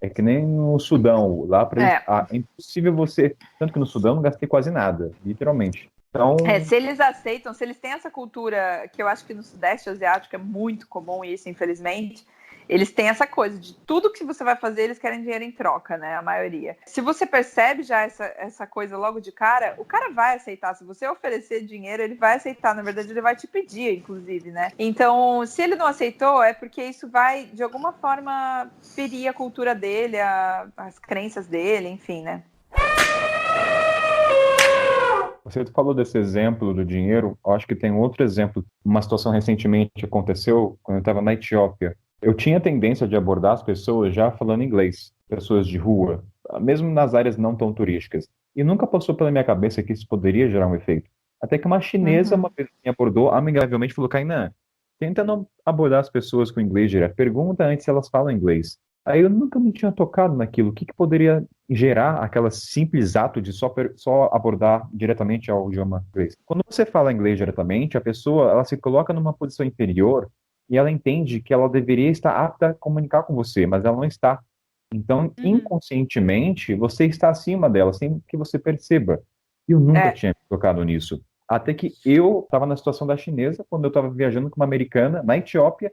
É que nem no Sudão, lá para é impossível você, tanto que no Sudão não gastei quase nada, literalmente. Então, se eles aceitam, se eles têm essa cultura, que eu acho que no Sudeste Asiático é muito comum isso, infelizmente, eles têm essa coisa de tudo que você vai fazer, eles querem dinheiro em troca, né? A maioria. Se você percebe já essa coisa logo de cara, o cara vai aceitar. Se você oferecer dinheiro, ele vai aceitar. Na verdade, ele vai te pedir, inclusive, né? Então, se ele não aceitou, é porque isso vai, de alguma forma, ferir a cultura dele, as crenças dele, enfim, né? Você falou desse exemplo do dinheiro, eu acho que tem outro exemplo. Uma situação recentemente que aconteceu quando eu estava na Etiópia. Eu tinha tendência de abordar as pessoas já falando inglês, pessoas de rua, mesmo nas áreas não tão turísticas. E nunca passou pela minha cabeça que isso poderia gerar um efeito. Até que uma chinesa uma vez me abordou amigavelmente e falou: Kainan, tenta não abordar as pessoas com inglês direto. Pergunta antes se elas falam inglês. Aí eu nunca me tinha tocado naquilo. O que poderia gerar aquele simples ato de só abordar diretamente ao idioma inglês? Quando você fala inglês diretamente, a pessoa ela se coloca numa posição inferior e ela entende que ela deveria estar apta a comunicar com você, mas ela não está. Então, inconscientemente, você está acima dela, sem que você perceba. E eu nunca tinha me tocado nisso. Até que eu estava na situação da chinesa, quando eu estava viajando com uma americana na Etiópia,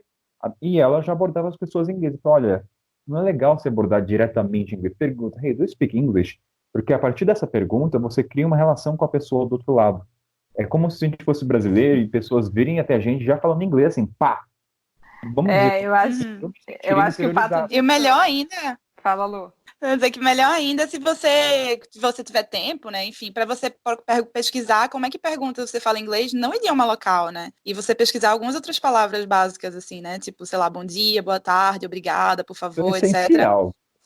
e ela já abordava as pessoas em inglês. Então, olha, não é legal você abordar diretamente em inglês. Pergunta: hey, do you speak English? Porque a partir dessa pergunta, você cria uma relação com a pessoa do outro lado. É como se a gente fosse brasileiro e pessoas virem até a gente já falando inglês, assim, pá! Vamos dizer, eu acho que o fato de... E o melhor ainda... Fala, Lu. Quer dizer que melhor ainda se você tiver tempo, né? Enfim, para você pesquisar como é que pergunta você fala inglês no idioma local, né? E você pesquisar algumas outras palavras básicas, assim, né? Tipo, sei lá, bom dia, boa tarde, obrigada, por favor, etc.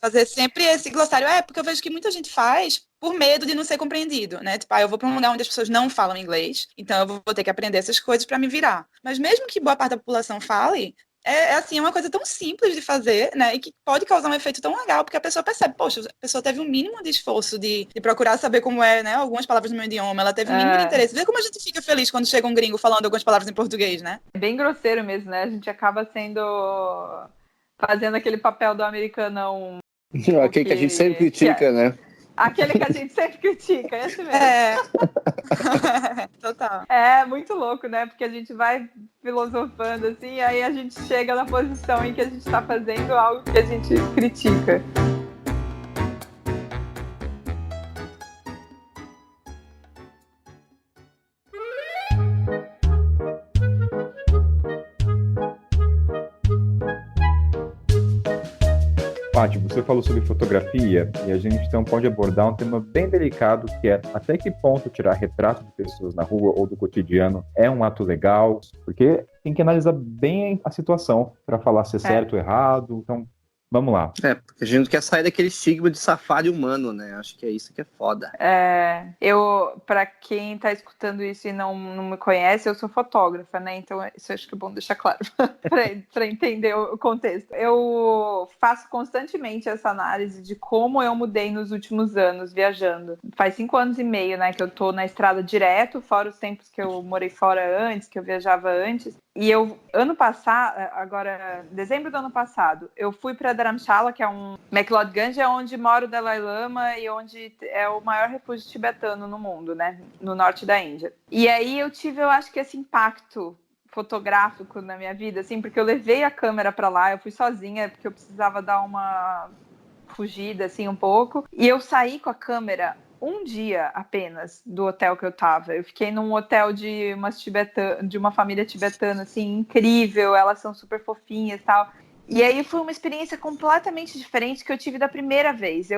Fazer sempre esse glossário. Porque eu vejo que muita gente faz por medo de não ser compreendido, né? Tipo, eu vou para um lugar onde as pessoas não falam inglês, então eu vou ter que aprender essas coisas para me virar. Mas mesmo que boa parte da população fale, assim, é uma coisa tão simples de fazer, né? E que pode causar um efeito tão legal, porque a pessoa percebe, poxa, a pessoa teve um mínimo de esforço de procurar saber como é, né? Algumas palavras no meu idioma, ela teve um mínimo de interesse. Vê como a gente fica feliz quando chega um gringo falando algumas palavras em português, né? É bem grosseiro mesmo, né? A gente acaba fazendo aquele papel do americanão. Aquele que a gente sempre critica, né? Aquele que a gente sempre critica, esse mesmo. Total. É muito louco, né? Porque a gente vai filosofando assim, aí a gente chega na posição em que a gente tá fazendo algo que a gente critica. Paty, você falou sobre fotografia e a gente então pode abordar um tema bem delicado que é até que ponto tirar retrato de pessoas na rua ou do cotidiano é um ato legal, porque tem que analisar bem a situação para falar se é certo ou errado. Então, vamos lá. Porque a gente não quer sair daquele estigma de safari humano, né? Acho que é isso que é foda. Para quem tá escutando isso e não me conhece, eu sou fotógrafa, né? Então, isso acho que é bom deixar claro para entender o contexto. Eu faço constantemente essa análise de como eu mudei nos últimos anos viajando. Faz 5 anos e meio, né, que eu tô na estrada direto, fora os tempos que eu morei fora antes, que eu viajava antes. E eu, ano passado, agora, dezembro do ano passado, eu fui para Dharamshala, que é um McLeodganj, é onde mora o Dalai Lama e onde é o maior refúgio tibetano no mundo, né? No norte da Índia. E aí eu acho que esse impacto fotográfico na minha vida, assim, porque eu levei a câmera para lá, eu fui sozinha, porque eu precisava dar uma fugida, assim, um pouco. E eu saí com a câmera um dia apenas do hotel que eu tava. Eu fiquei num hotel de uma família tibetana, assim, incrível. Elas são super fofinhas e tal. E aí foi uma experiência completamente diferente que eu tive da primeira vez.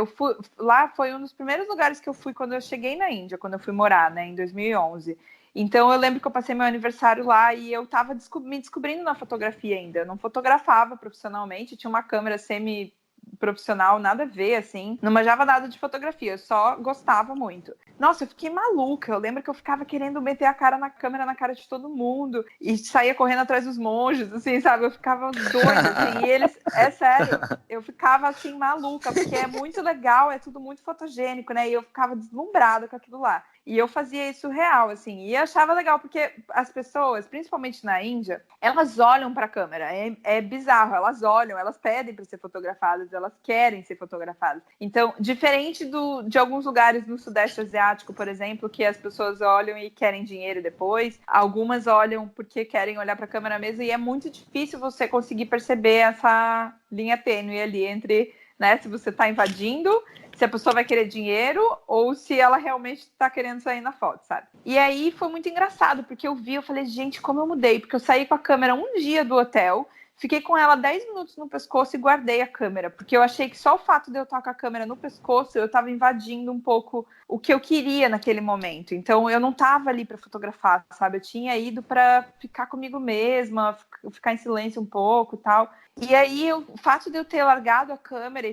Lá foi um dos primeiros lugares que eu fui quando eu cheguei na Índia, quando eu fui morar, né, em 2011. Então eu lembro que eu passei meu aniversário lá e eu tava me descobrindo na fotografia ainda. Eu não fotografava profissionalmente, tinha uma câmera semi-profissional, nada a ver, assim. Não manjava nada de fotografia, eu só gostava muito. Nossa, eu fiquei maluca. Eu lembro que eu ficava querendo meter a cara na câmera, na cara de todo mundo. E saía correndo atrás dos monges, assim, sabe? Eu ficava doida, assim. E eles, é sério, eu ficava, assim, maluca. Porque é muito legal, é tudo muito fotogênico, né? E eu ficava deslumbrada com aquilo lá. E eu fazia isso real, assim. E achava legal, porque as pessoas, principalmente na Índia, elas olham para a câmera. É bizarro. Elas olham, elas pedem para ser fotografadas, elas querem ser fotografadas. Então, diferente de alguns lugares no Sudeste Asiático, por exemplo, que as pessoas olham e querem dinheiro depois, algumas olham porque querem olhar para a câmera mesmo, e é muito difícil você conseguir perceber essa linha tênue ali entre, né, se você está invadindo, se a pessoa vai querer dinheiro ou se ela realmente está querendo sair na foto, sabe? E aí foi muito engraçado, porque eu falei, gente, como eu mudei, porque eu saí com a câmera um dia do hotel, fiquei com ela 10 minutos no pescoço e guardei a câmera, porque eu achei que só o fato de eu estar com a câmera no pescoço, eu estava invadindo um pouco o que eu queria naquele momento. Então, eu não estava ali para fotografar, sabe? Eu tinha ido para ficar comigo mesma, ficar em silêncio um pouco e tal. E aí, o fato de eu ter largado a câmera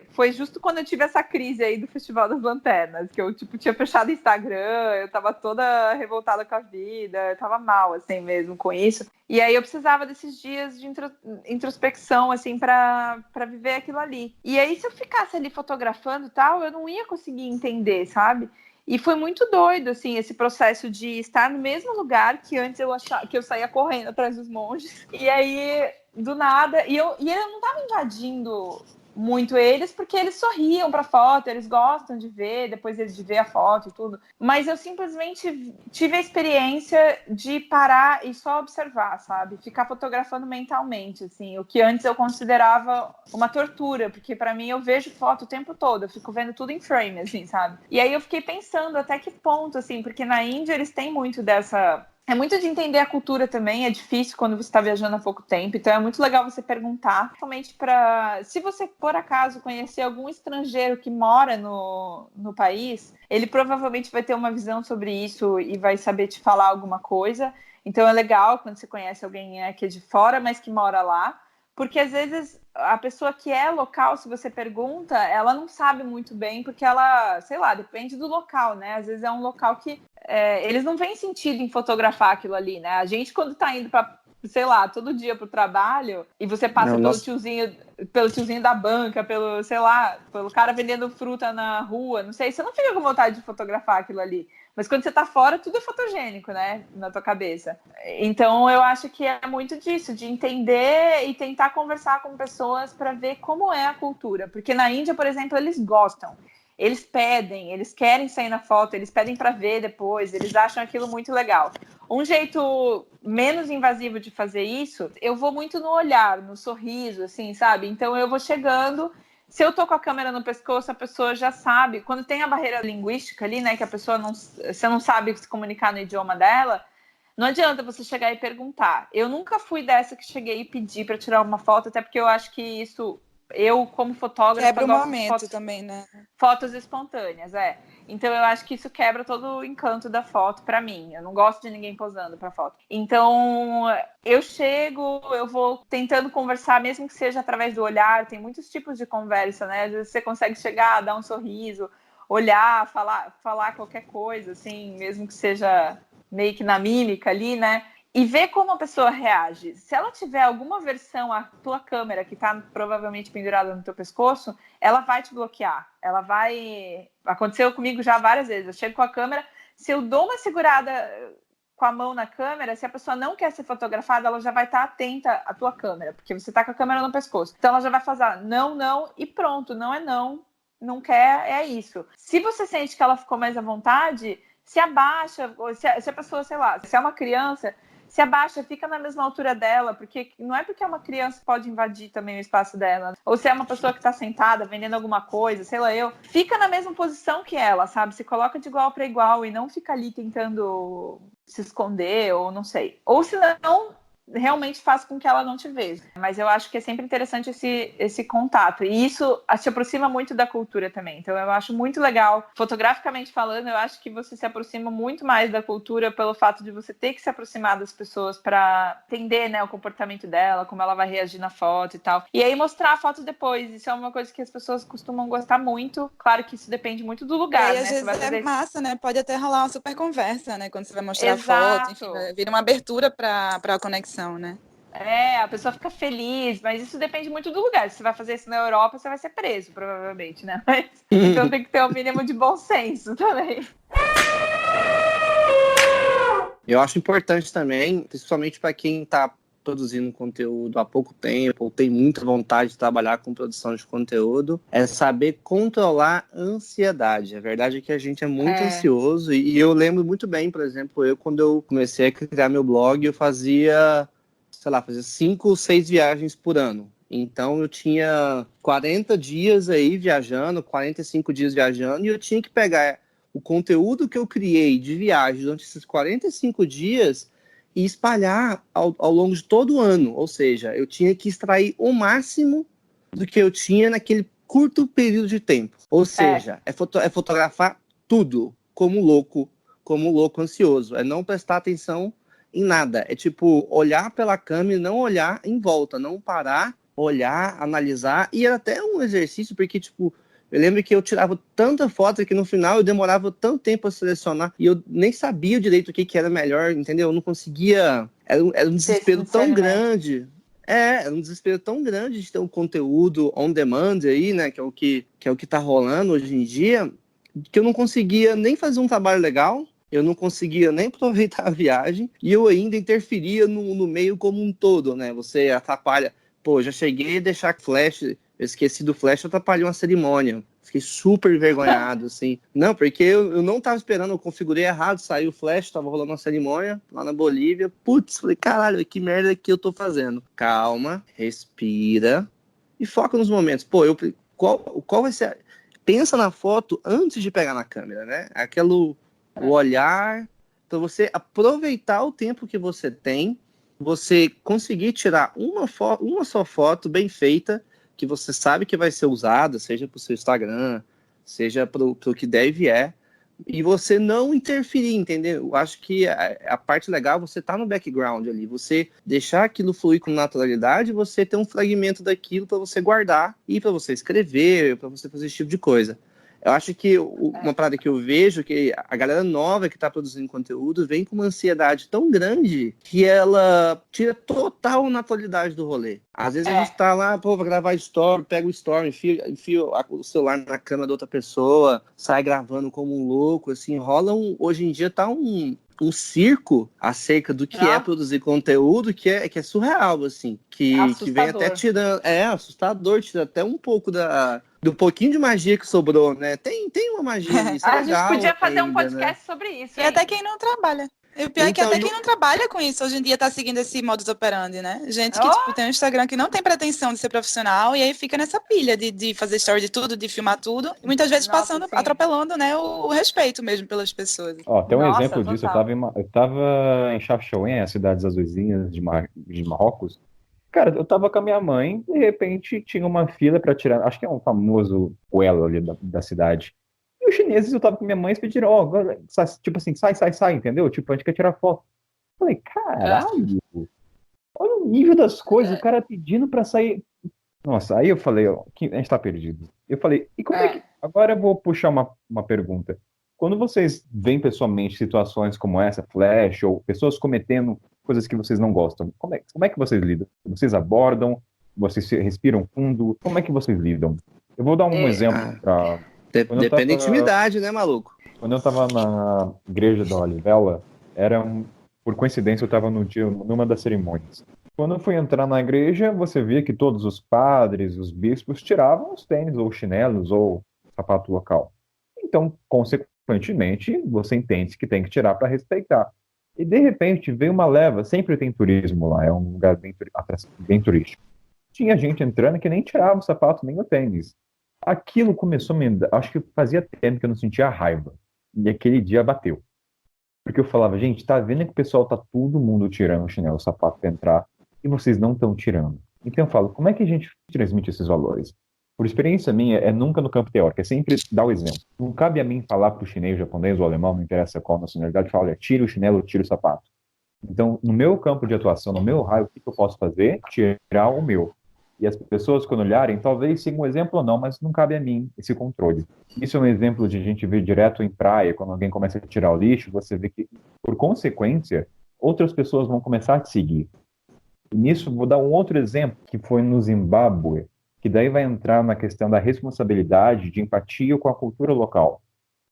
foi justo quando eu tive essa crise aí do Festival das Lanternas, que eu, tinha fechado o Instagram, eu tava toda revoltada com a vida, eu tava mal, assim, mesmo, com isso. E aí eu precisava desses dias de introspecção, assim, para viver aquilo ali. E aí, se eu ficasse ali fotografando e tal, eu não ia conseguir entender, sabe? E foi muito doido, assim, esse processo de estar no mesmo lugar que antes eu achava que eu saía correndo atrás dos monges. E aí, do nada, e eu não tava invadindo muito eles, porque eles sorriam pra foto, eles gostam de ver, depois de ver a foto e tudo. Mas eu simplesmente tive a experiência de parar e só observar, sabe? Ficar fotografando mentalmente, assim, o que antes eu considerava uma tortura, porque pra mim eu vejo foto o tempo todo, eu fico vendo tudo em frame, assim, sabe? E aí eu fiquei pensando até que ponto, assim, porque na Índia eles têm muito dessa... É muito de entender a cultura também, é difícil quando você está viajando há pouco tempo, então é muito legal você perguntar, somente para... Se você, por acaso, conhecer algum estrangeiro que mora no país, ele provavelmente vai ter uma visão sobre isso e vai saber te falar alguma coisa. Então é legal quando você conhece alguém que é de fora, mas que mora lá, porque às vezes a pessoa que é local, se você pergunta, ela não sabe muito bem, porque ela, sei lá, depende do local, né? Às vezes é um local que eles não veem sentido em fotografar aquilo ali, né? A gente, quando tá indo para, sei lá, todo dia pro trabalho, e você passa pelo tiozinho da banca, pelo, sei lá, pelo cara vendendo fruta na rua, não sei, você não fica com vontade de fotografar aquilo ali. Mas quando você tá fora, tudo é fotogênico, né? Na tua cabeça. Então, eu acho que é muito disso, de entender e tentar conversar com pessoas para ver como é a cultura. Porque na Índia, por exemplo, eles gostam. eles pedem, eles querem sair na foto, eles pedem para ver depois, eles acham aquilo muito legal. Um jeito menos invasivo de fazer isso, eu vou muito no olhar, no sorriso, assim, sabe? Então eu vou chegando, se eu tô com a câmera no pescoço, a pessoa já sabe. Quando tem a barreira linguística ali, né, que a pessoa você não sabe se comunicar no idioma dela, não adianta você chegar e perguntar. Eu nunca fui dessa que cheguei e pedi para tirar uma foto, até porque eu acho que isso, eu como fotógrafa, quebra o gosto de momento também, né? fotos espontâneas, Então eu acho que isso quebra todo o encanto da foto para mim. Eu não gosto de ninguém posando para foto. Então eu chego, eu vou tentando conversar, mesmo que seja através do olhar. Tem muitos tipos de conversa, né? Às vezes você consegue chegar, dar um sorriso, olhar, falar qualquer coisa, assim, mesmo que seja meio que na mímica ali, né? E ver como a pessoa reage. Se ela tiver alguma versão, a tua câmera, que está provavelmente pendurada no teu pescoço, ela vai te bloquear. Ela vai... Aconteceu comigo já várias vezes. Eu chego com a câmera, se eu dou uma segurada com a mão na câmera, se a pessoa não quer ser fotografada, ela já vai estar atenta à tua câmera, porque você está com a câmera no pescoço. Então ela já vai fazer não, não, e pronto. Não é não, não quer, é isso. Se você sente que ela ficou mais à vontade, se abaixa, se a pessoa, sei lá, se é uma criança... Se abaixa, fica na mesma altura dela, porque não é porque é uma criança que pode invadir também o espaço dela. Ou se é uma pessoa que está sentada, vendendo alguma coisa, sei lá fica na mesma posição que ela, sabe? Se coloca de igual para igual e não fica ali tentando se esconder ou não sei. Ou se não, realmente faz com que ela não te veja. Mas eu acho que é sempre interessante esse contato. E isso te aproxima muito da cultura também. Então eu acho muito legal. Fotograficamente falando, eu acho que você se aproxima muito mais da cultura pelo fato de você ter que se aproximar das pessoas para entender, né, o comportamento dela, como ela vai reagir na foto e tal. E aí mostrar a foto depois. Isso é uma coisa que as pessoas costumam gostar muito. Claro que isso depende muito do lugar, E né? às vezes é massa, né? Pode até rolar uma super conversa, né? Quando você vai mostrar a foto, enfim, vira uma abertura para a conexão, né? A pessoa fica feliz, mas isso depende muito do lugar. Se você vai fazer isso na Europa, você vai ser preso, provavelmente, né? Então tem que ter o mínimo de bom senso também. Eu acho importante também, principalmente para quem está produzindo conteúdo há pouco tempo, ou tem muita vontade de trabalhar com produção de conteúdo, é saber controlar a ansiedade. A verdade é que a gente é muito ansioso, e eu lembro muito bem, por exemplo, quando eu comecei a criar meu blog, eu fazia 5 ou 6 viagens por ano. Então eu tinha 40 dias aí viajando, 45 dias viajando, e eu tinha que pegar o conteúdo que eu criei de viagem durante esses 45 dias e espalhar ao longo de todo o ano. Ou seja, eu tinha que extrair o máximo do que eu tinha naquele curto período de tempo. Ou seja, é fotografar tudo como louco ansioso. É não prestar atenção em nada. É tipo, olhar pela câmera e não olhar em volta, não parar, olhar, analisar. E era até um exercício, porque, tipo, eu lembro que eu tirava tanta foto que no final eu demorava tanto tempo a selecionar e eu nem sabia direito o que era melhor, entendeu? Eu não conseguia... Era um desespero tão grande. Era um desespero tão grande de ter um conteúdo on demand aí, né? Que é o que tá rolando hoje em dia, que eu não conseguia nem fazer um trabalho legal, eu não conseguia nem aproveitar a viagem e eu ainda interferia no meio como um todo, né? Você atrapalha... Pô, já cheguei a deixar flash... Eu esqueci do flash, atrapalhou uma cerimônia. Fiquei super envergonhado, assim. Não, porque eu não tava esperando, eu configurei errado, saiu o flash, tava rolando uma cerimônia lá na Bolívia. Putz, falei, caralho, que merda que eu tô fazendo. Calma, respira e foca nos momentos. Pô, qual vai ser... Pensa na foto antes de pegar na câmera, né? O olhar. Então, você aproveitar o tempo que você tem, você conseguir tirar uma só foto bem feita, que você sabe que vai ser usada, seja para o seu Instagram, seja para o que deve e você não interferir, entendeu? Eu acho que a parte legal é você estar no background ali, você deixar aquilo fluir com naturalidade, você ter um fragmento daquilo para você guardar e para você escrever, para você fazer esse tipo de coisa. Eu acho que uma parada que eu vejo que a galera nova que está produzindo conteúdo vem com uma ansiedade tão grande que ela tira total a naturalidade do rolê. Às vezes a gente tá lá, pô, vou gravar story, pega o story, enfia o celular na câmera da outra pessoa, sai gravando como um louco, assim, hoje em dia tá um circo acerca do que é produzir conteúdo que é surreal, assim, que vem até tirando, assustador, tira até um pouco do pouquinho de magia que sobrou, né? Tem uma magia nisso. A gente legal podia fazer um ainda, podcast sobre isso. E até quem não trabalha. E o pior é que Então, até quem não trabalha com isso hoje em dia tá seguindo esse modus operandi, né? Gente que Oh! tipo, tem um Instagram que não tem pretensão de ser profissional e aí fica nessa pilha de fazer story de tudo, de filmar tudo. E muitas vezes Nossa, passando, sim. atropelando, né, o respeito mesmo pelas pessoas. Ó, tem um Nossa, exemplo disso. total. Eu tava em Chafchaouen, as cidades azuisinhas de Marrocos. Cara, eu tava com a minha mãe, de repente tinha uma fila para tirar, acho que é um famoso Uelo ali da cidade. E os chineses, eu tava com minha mãe, eles pediram, ó, agora, tipo assim, sai, entendeu? Tipo, a gente quer tirar foto. Eu falei, caralho, olha o nível das coisas, o cara pedindo pra sair. Nossa, aí eu falei, ó, a gente tá perdido. Eu falei, e como é que. Agora eu vou puxar uma pergunta. Quando vocês veem pessoalmente situações como essa, Flash, ou pessoas cometendo coisas que vocês não gostam, como é que vocês lidam? Vocês abordam? Vocês respiram fundo? Como é que vocês lidam? Eu vou dar um exemplo para. Depende da intimidade, né, maluco? Quando eu estava na igreja da Olivela, por coincidência, eu estava numa das cerimônias. Quando eu fui entrar na igreja, você via que todos os padres, os bispos, tiravam os tênis ou chinelos ou sapato local. Então, consequentemente, você entende que tem que tirar para respeitar. E de repente veio uma leva, sempre tem turismo lá, é um lugar bem turístico. Tinha gente entrando que nem tirava o sapato nem o tênis. Aquilo começou a me dar, acho que fazia tempo que eu não sentia raiva. E aquele dia bateu. Porque eu falava, gente, tá vendo que o pessoal tá todo mundo tirando o chinelo, o sapato pra entrar, e vocês não estão tirando. Então eu falo, como é que a gente transmite esses valores? Por experiência minha, é nunca no campo teórico, é sempre dar o exemplo. Não cabe a mim falar pro chinês, japonês ou alemão, não interessa qual nacionalidade, falar, olha, tira o chinelo, tira o sapato. Então, no meu campo de atuação, no meu raio, o que eu posso fazer? Tirar o meu. E as pessoas, quando olharem, talvez sigam um exemplo ou não, mas não cabe a mim esse controle. Isso é um exemplo de a gente ver direto em praia, quando alguém começa a tirar o lixo, você vê que, por consequência, outras pessoas vão começar a te seguir. E nisso, vou dar um outro exemplo, que foi no Zimbábue, que daí vai entrar na questão da responsabilidade, de empatia com a cultura local.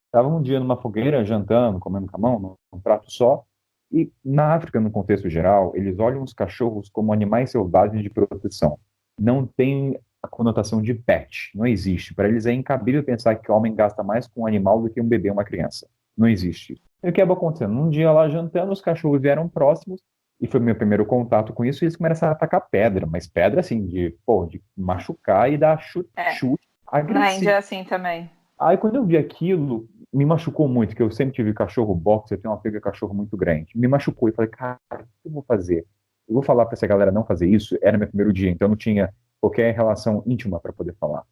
Estava um dia numa fogueira, jantando, comendo com a mão, num prato só, e na África, no contexto geral, eles olham os cachorros como animais selvagens de proteção. Não tem a conotação de pet, não existe. Para eles é incabível pensar que o homem gasta mais com um animal do que um bebê ou uma criança. Não existe. E o que acabou acontecendo? Um dia lá jantando, os cachorros vieram próximos, e foi meu primeiro contato com isso, e eles começaram a atacar pedra, mas pedra assim, de machucar e dar chute agressivo. Na Índia é assim também. Aí quando eu vi aquilo, me machucou muito, que eu sempre tive cachorro boxer, eu tenho uma pega cachorro muito grande. Me machucou e falei, cara, o que eu vou fazer? Eu vou falar para essa galera não fazer isso? Era meu primeiro dia, então eu não tinha qualquer relação íntima para poder falar.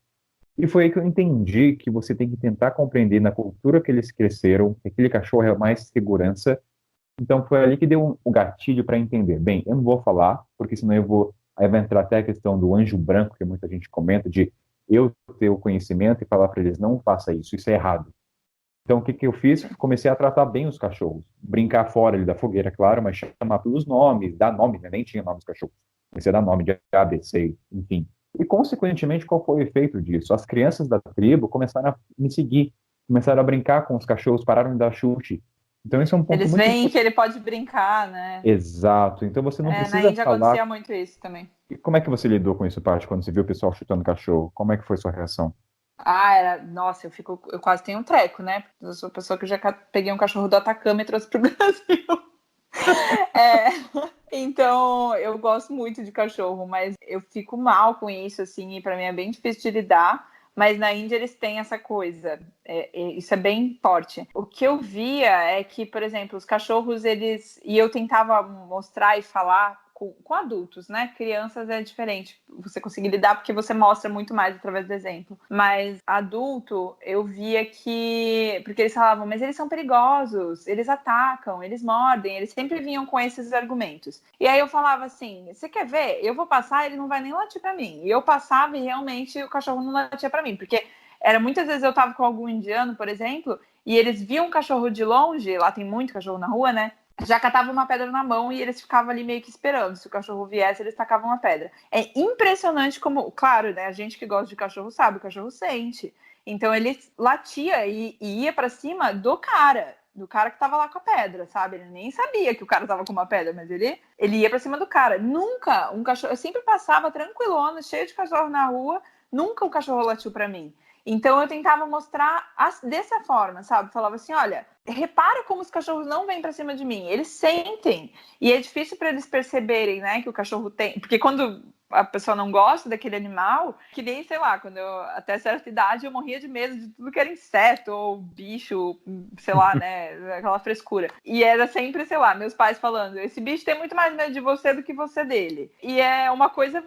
E foi aí que eu entendi que você tem que tentar compreender na cultura que eles cresceram, que aquele cachorro é mais segurança. Então foi ali que deu um gatilho para entender. Bem, eu não vou falar, porque senão aí vai entrar até a questão do anjo branco, que muita gente comenta, de eu ter o conhecimento e falar para eles, não faça isso é errado. Então, o que eu fiz? Comecei a tratar bem os cachorros. Brincar fora ali da fogueira, claro, mas chamar pelos nomes, dar nome, né? Nem tinha nome dos cachorros. Comecei a dar nome de A, B, C, enfim. E, consequentemente, qual foi o efeito disso? As crianças da tribo começaram a me seguir, começaram a brincar com os cachorros, pararam de dar chute. Então, isso é um ponto Eles muito veem que ele pode brincar, né? Exato. Então, você não precisa na Índia falar... acontecia muito isso também. E como é que você lidou com isso, Paty, quando você viu o pessoal chutando cachorro? Como é que foi sua reação? Nossa, eu quase tenho um treco, né? Eu sou a pessoa que já peguei um cachorro do Atacama e trouxe pro Brasil. Então, eu gosto muito de cachorro, mas eu fico mal com isso, assim, e pra mim é bem difícil de lidar. Mas na Índia eles têm essa coisa, isso é bem forte. O que eu via é que, por exemplo, os cachorros, e eu tentava mostrar e falar com adultos, né? Crianças é diferente, você conseguir lidar porque você mostra muito mais através do exemplo. Mas adulto, eu via que... Porque eles falavam, mas eles são perigosos, eles atacam, eles mordem, eles sempre vinham com esses argumentos. E aí eu falava assim, você quer ver? Eu vou passar, ele não vai nem latir pra mim. E eu passava e realmente o cachorro não latia pra mim, porque muitas vezes eu tava com algum indiano, por exemplo, e eles viam um cachorro de longe, lá tem muito cachorro na rua, né? Já catava uma pedra na mão e eles ficavam ali meio que esperando. Se o cachorro viesse, eles tacavam uma pedra. É impressionante como... Claro, né? A gente que gosta de cachorro sabe, o cachorro sente. Então, ele latia e ia pra cima do cara que tava lá com a pedra, sabe? Ele nem sabia que o cara tava com uma pedra, mas ele ia pra cima do cara. Nunca um cachorro... Eu sempre passava tranquilona, cheio de cachorro na rua, nunca o cachorro latiu para mim. Então eu tentava mostrar dessa forma, sabe? Falava assim, olha, repara como os cachorros não vêm para cima de mim, eles sentem. E é difícil para eles perceberem, né, que o cachorro tem... Porque quando a pessoa não gosta daquele animal, que nem, sei lá, quando eu, até certa idade, eu morria de medo de tudo que era inseto ou bicho, sei lá, né, aquela frescura. E era sempre, sei lá, meus pais falando, esse bicho tem muito mais medo de você do que você dele. E é uma coisa...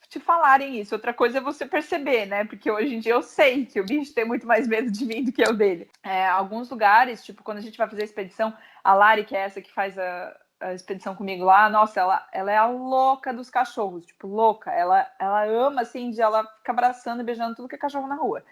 te falarem isso. Outra coisa é você perceber, né? Porque hoje em dia eu sei que o bicho tem muito mais medo de mim do que eu dele. Alguns lugares, tipo, quando a gente vai fazer a expedição, a Lari, que é essa que faz a expedição comigo lá, nossa, ela é a louca dos cachorros, tipo, louca. Ela ama, assim, de ela ficar abraçando e beijando tudo que é cachorro na rua.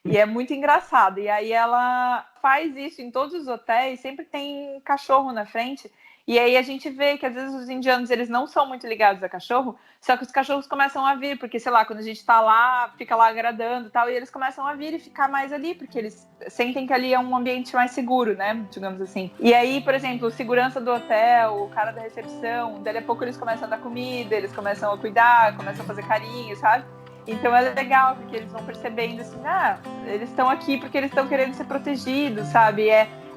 E é muito engraçado. E aí ela faz isso em todos os hotéis, sempre tem cachorro na frente. E aí a gente vê que às vezes os indianos, eles não são muito ligados a cachorro, só que os cachorros começam a vir, porque, sei lá, quando a gente tá lá, fica lá agradando e tal, e eles começam a vir e ficar mais ali, porque eles sentem que ali é um ambiente mais seguro, né, digamos assim. E aí, por exemplo, o segurança do hotel, o cara da recepção, dali a pouco eles começam a dar comida, eles começam a cuidar, começam a fazer carinho, sabe? Então é legal, porque eles vão percebendo assim, eles estão aqui porque eles estão querendo ser protegidos, sabe?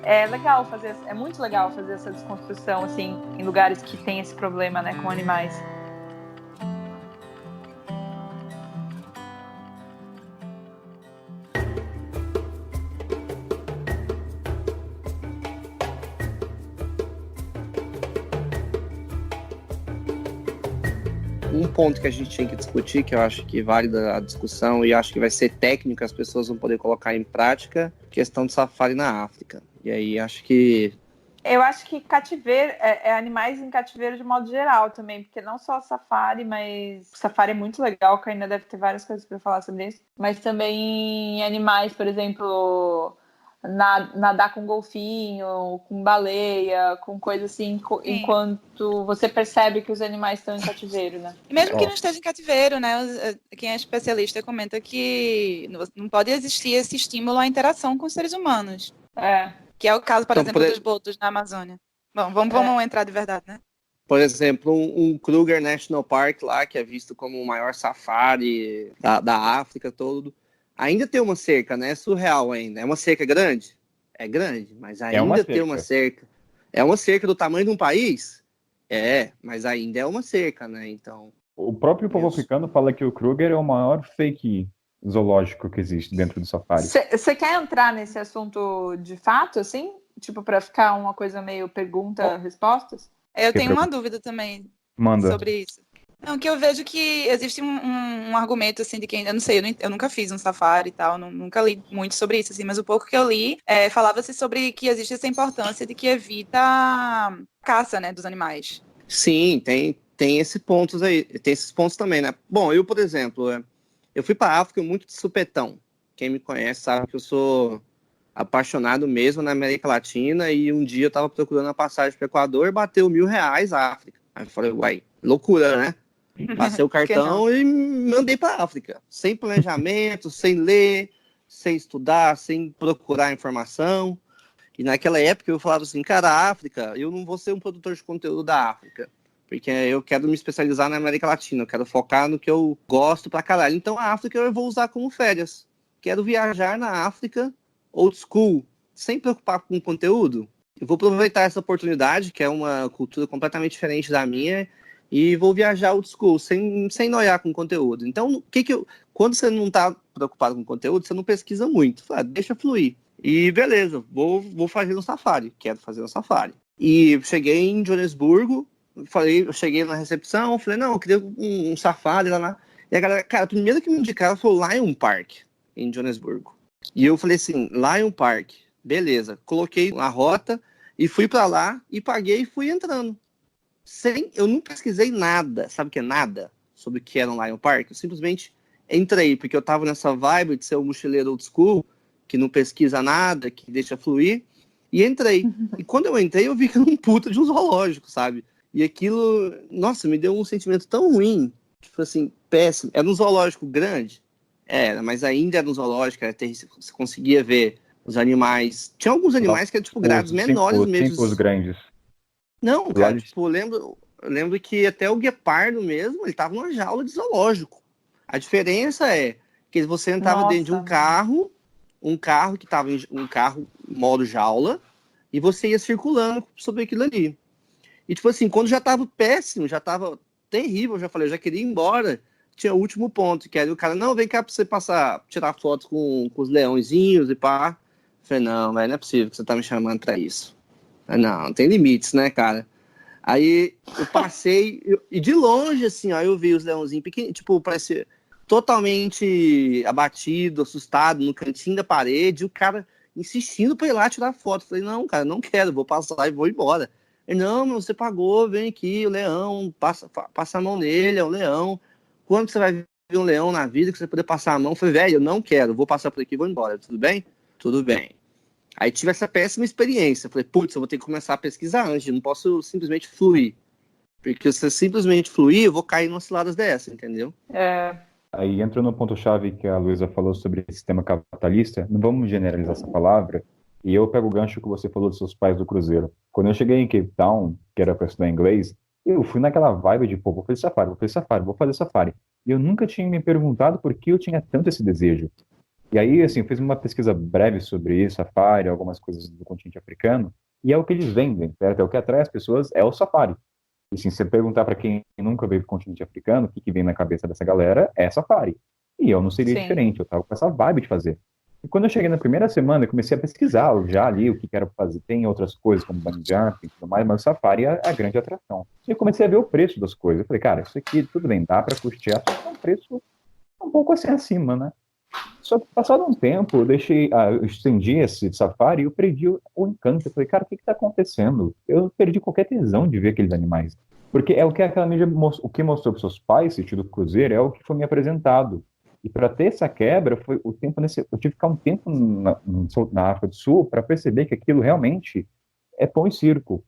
É legal fazer, é muito legal fazer essa desconstrução, assim, em lugares que tem esse problema, né, com animais. Um ponto que a gente tinha que discutir, que eu acho que vale a discussão e acho que vai ser técnico, as pessoas vão poder colocar em prática, questão de safari na África. E aí acho que... Eu acho que cativeiro, animais em cativeiro de modo geral também, porque não só safari, mas... Safari é muito legal, que ainda deve ter várias coisas para falar sobre isso. Mas também animais, por exemplo... nadar com golfinho, com baleia, com coisa assim, enquanto você percebe que os animais estão em cativeiro, né? E mesmo que não esteja em cativeiro, né? Quem é especialista comenta que não pode existir esse estímulo à interação com os seres humanos. Que é o caso, por exemplo, dos botos na Amazônia. Bom, vamos entrar de verdade, né? Por exemplo, um Kruger National Park lá, que é visto como o maior safari da África todo, ainda tem uma cerca, né? É surreal ainda. É uma cerca grande? É grande, mas ainda tem uma cerca. É uma cerca do tamanho de um país? Mas ainda é uma cerca, né? Então... O próprio povo africano fala que o Kruger é o maior fake zoológico que existe dentro do safari. Você quer entrar nesse assunto de fato, assim? Tipo, para ficar uma coisa meio pergunta-respostas? Eu tenho uma dúvida também sobre isso. Não, que eu vejo que existe um argumento, assim, de quem... Eu não sei, eu nunca fiz um safari e tal, nunca li muito sobre isso, assim, mas o pouco que eu li, falava-se sobre que existe essa importância de que evita a caça, né, dos animais. Sim, tem esses pontos aí, tem esses pontos também, né? Bom, eu, por exemplo, eu fui para a África muito de supetão. Quem me conhece sabe que eu sou apaixonado mesmo na América Latina e um dia eu estava procurando a passagem para o Equador, bateu R$1.000 a África. Aí eu falei, uai, loucura, né? Passei o cartão e mandei para a África. Sem planejamento, sem ler, sem estudar, sem procurar informação. E naquela época eu falava assim, cara, a África, eu não vou ser um produtor de conteúdo da África. Porque eu quero me especializar na América Latina, eu quero focar no que eu gosto pra caralho. Então a África eu vou usar como férias. Quero viajar na África old school, sem preocupar com o conteúdo. Eu vou aproveitar essa oportunidade, que é uma cultura completamente diferente da minha, e vou viajar old school, sem noiar com conteúdo. Então, quando você não está preocupado com conteúdo, você não pesquisa muito. Fala, deixa fluir. E beleza, vou fazer um safari. Quero fazer um safari. E cheguei em Joanesburgo, eu cheguei na recepção, falei, não, eu queria um safari lá. E a galera, cara, a primeira que me indicaram foi o Lion Park, em Joanesburgo. E eu falei assim, Lion Park, beleza. Coloquei a rota e fui para lá e paguei e fui entrando. Eu não pesquisei nada, sabe o que é nada? Sobre o que era um Lion Park. Eu simplesmente entrei, porque eu tava nessa vibe de ser um mochileiro old school, que não pesquisa nada, que deixa fluir, e entrei. E quando eu entrei, eu vi que era um puta de um zoológico, sabe? E aquilo, nossa, me deu um sentimento tão ruim, tipo assim, péssimo. Era um zoológico grande? Era, mas ainda era um zoológico, você conseguia ver os animais. Tinha alguns animais que eram, tipo, grades menores mesmo. Os grandes. Não, cara, tipo, eu lembro que até o guepardo mesmo, ele tava numa jaula de zoológico. A diferença é que você entrava dentro de um carro que estava um carro modo jaula, e você ia circulando sobre aquilo ali. E, tipo assim, quando já tava péssimo, já tava terrível, eu já falei, eu já queria ir embora, tinha o último ponto, que era o cara, não, vem cá pra você tirar fotos com os leõezinhos e pá. Eu falei, não, velho, não é possível que você tá me chamando pra isso. Não, tem limites, né, cara? Aí eu passei, e de longe, assim, ó, eu vi os leãozinhos pequenos, tipo, parece totalmente abatido, assustado, no cantinho da parede, e o cara insistindo pra ir lá tirar foto. Eu falei, não, cara, não quero, vou passar e vou embora. Ele, não, mas você pagou, vem aqui, o leão, passa a mão nele, é um leão. Quando você vai ver um leão na vida, que você poder passar a mão? Eu falei, velho, eu não quero, vou passar por aqui e vou embora, tudo bem? Tudo bem. Aí tive essa péssima experiência. Falei, putz, eu vou ter que começar a pesquisar antes, eu não posso simplesmente fluir. Porque se eu simplesmente fluir, eu vou cair numa ciladas dessa, entendeu? Aí entra no ponto-chave que a Luísa falou sobre esse sistema capitalista. Não vamos generalizar essa palavra. E eu pego o gancho que você falou dos seus pais do Cruzeiro. Quando eu cheguei em Cape Town, que era para estudar inglês, eu fui naquela vibe de, pô, vou fazer safari, vou fazer safari. E eu nunca tinha me perguntado por que eu tinha tanto esse desejo. E aí, assim, eu fiz uma pesquisa breve sobre isso, safari, algumas coisas do continente africano, e é o que eles vendem, certo? É o que atrai as pessoas, é o safari. E assim, se você perguntar para quem nunca veio para o continente africano, o que vem na cabeça dessa galera é safari. E eu não seria diferente, eu tava com essa vibe de fazer. E quando eu cheguei na primeira semana, eu comecei a pesquisar já ali o que era para fazer. Tem outras coisas, como bungee jumping e tudo mais, mas o safari é a grande atração. E eu comecei a ver o preço das coisas. Eu falei, cara, isso aqui tudo bem, dá para custear, só que é um preço um pouco assim acima, né? Só que passado um tempo, eu estendi esse safari e eu perdi o encanto. Eu falei, cara, o que está acontecendo? Eu perdi qualquer tesão de ver aqueles animais. Porque é o que aquela mídia o que mostrou para seus pais, esse do Cruzeiro, é o que foi me apresentado. E para ter essa quebra, foi o tempo eu tive que ficar um tempo na África do Sul para perceber que aquilo realmente é pão e circo.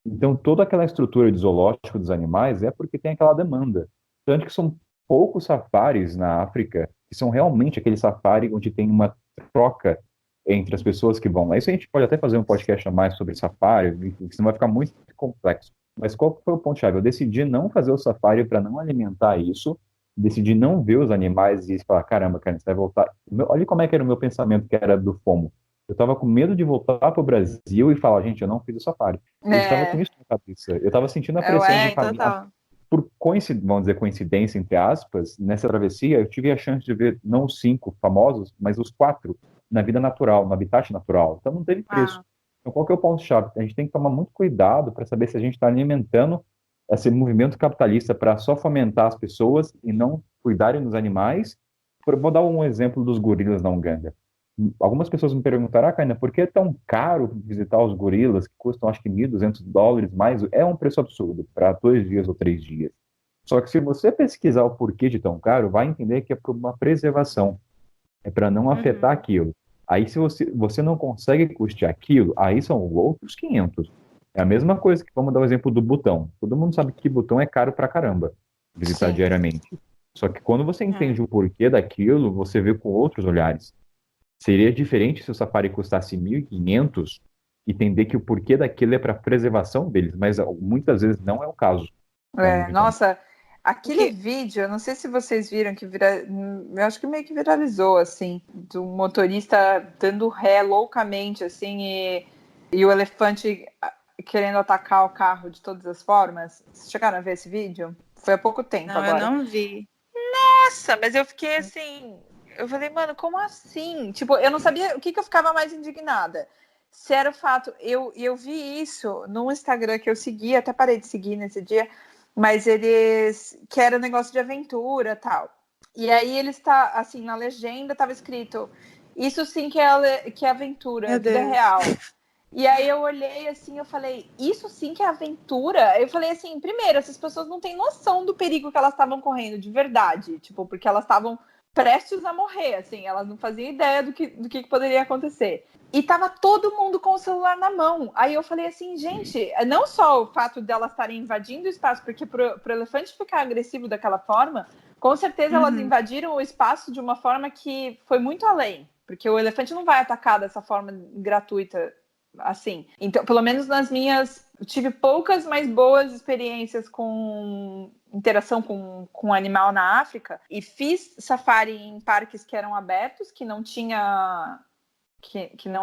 Então, toda aquela estrutura de zoológico dos animais é porque tem aquela demanda. Tanto que são poucos safaris na África que são realmente aquele safari onde tem uma troca entre as pessoas que vão lá. Isso a gente pode até fazer um podcast a mais sobre safari, senão vai ficar muito complexo. Mas qual foi o ponto-chave? Eu decidi não fazer o safari para não alimentar isso, decidi não ver os animais e falar, caramba, cara, você vai voltar. Olha como é que era o meu pensamento, que era do FOMO. Eu estava com medo de voltar para o Brasil e falar, gente, eu não fiz o safari. Eu estava com isso na cabeça. Eu estava sentindo a pressão de falar. Por vamos dizer, coincidência, entre aspas, nessa travessia, eu tive a chance de ver não os 5 famosos, mas os 4 na vida natural, no habitat natural. Então não teve preço. Então qual que é o ponto-chave? A gente tem que tomar muito cuidado para saber se a gente está alimentando esse movimento capitalista para só fomentar as pessoas e não cuidarem dos animais. Vou dar um exemplo dos gorilas na Uganda. Algumas pessoas me perguntaram, Kaina, por que é tão caro visitar os gorilas, que custam acho que $1.200 mais? É um preço absurdo para 2 dias ou 3 dias. Só que se você pesquisar o porquê de tão caro, vai entender que é por uma preservação. É para não afetar aquilo. Aí se você não consegue custear aquilo, aí são outros 500. É a mesma coisa que, vamos dar o exemplo do Butão. Todo mundo sabe que Butão é caro pra caramba visitar diariamente. Só que quando você entende o porquê daquilo, você vê com outros olhares. Seria diferente se o safari custasse 1.500 e entender que o porquê daquilo é para preservação deles, mas muitas vezes não é o caso. Nossa, aquele vídeo, eu não sei se vocês viram, eu acho que meio que viralizou, assim, do motorista dando ré loucamente, assim, e o elefante querendo atacar o carro de todas as formas. Vocês chegaram a ver esse vídeo? Foi há pouco tempo agora. Eu não vi. Nossa, mas eu fiquei assim... Eu falei, mano, como assim? Tipo, eu não sabia o que eu ficava mais indignada. Se era o fato... Eu vi isso no Instagram que eu segui, até parei de seguir nesse dia, mas eles... Que era um negócio de aventura e tal. E aí eles assim, na legenda tava escrito... Isso sim que é aventura, é vida real. E aí eu olhei assim, eu falei, isso sim que é aventura? Eu falei assim, primeiro, essas pessoas não têm noção do perigo que elas estavam correndo, de verdade. Tipo, porque elas estavam prestes a morrer, assim, elas não faziam ideia do que poderia acontecer. E tava todo mundo com o celular na mão. Aí eu falei assim, gente, não só o fato delas estarem invadindo o espaço, porque pro elefante ficar agressivo daquela forma, com certeza elas invadiram o espaço de uma forma que foi muito além. Porque o elefante não vai atacar dessa forma gratuita, assim. Então, pelo menos nas minhas... Tive poucas, mas boas experiências com interação com o animal na África, e fiz safari em parques que eram abertos, que não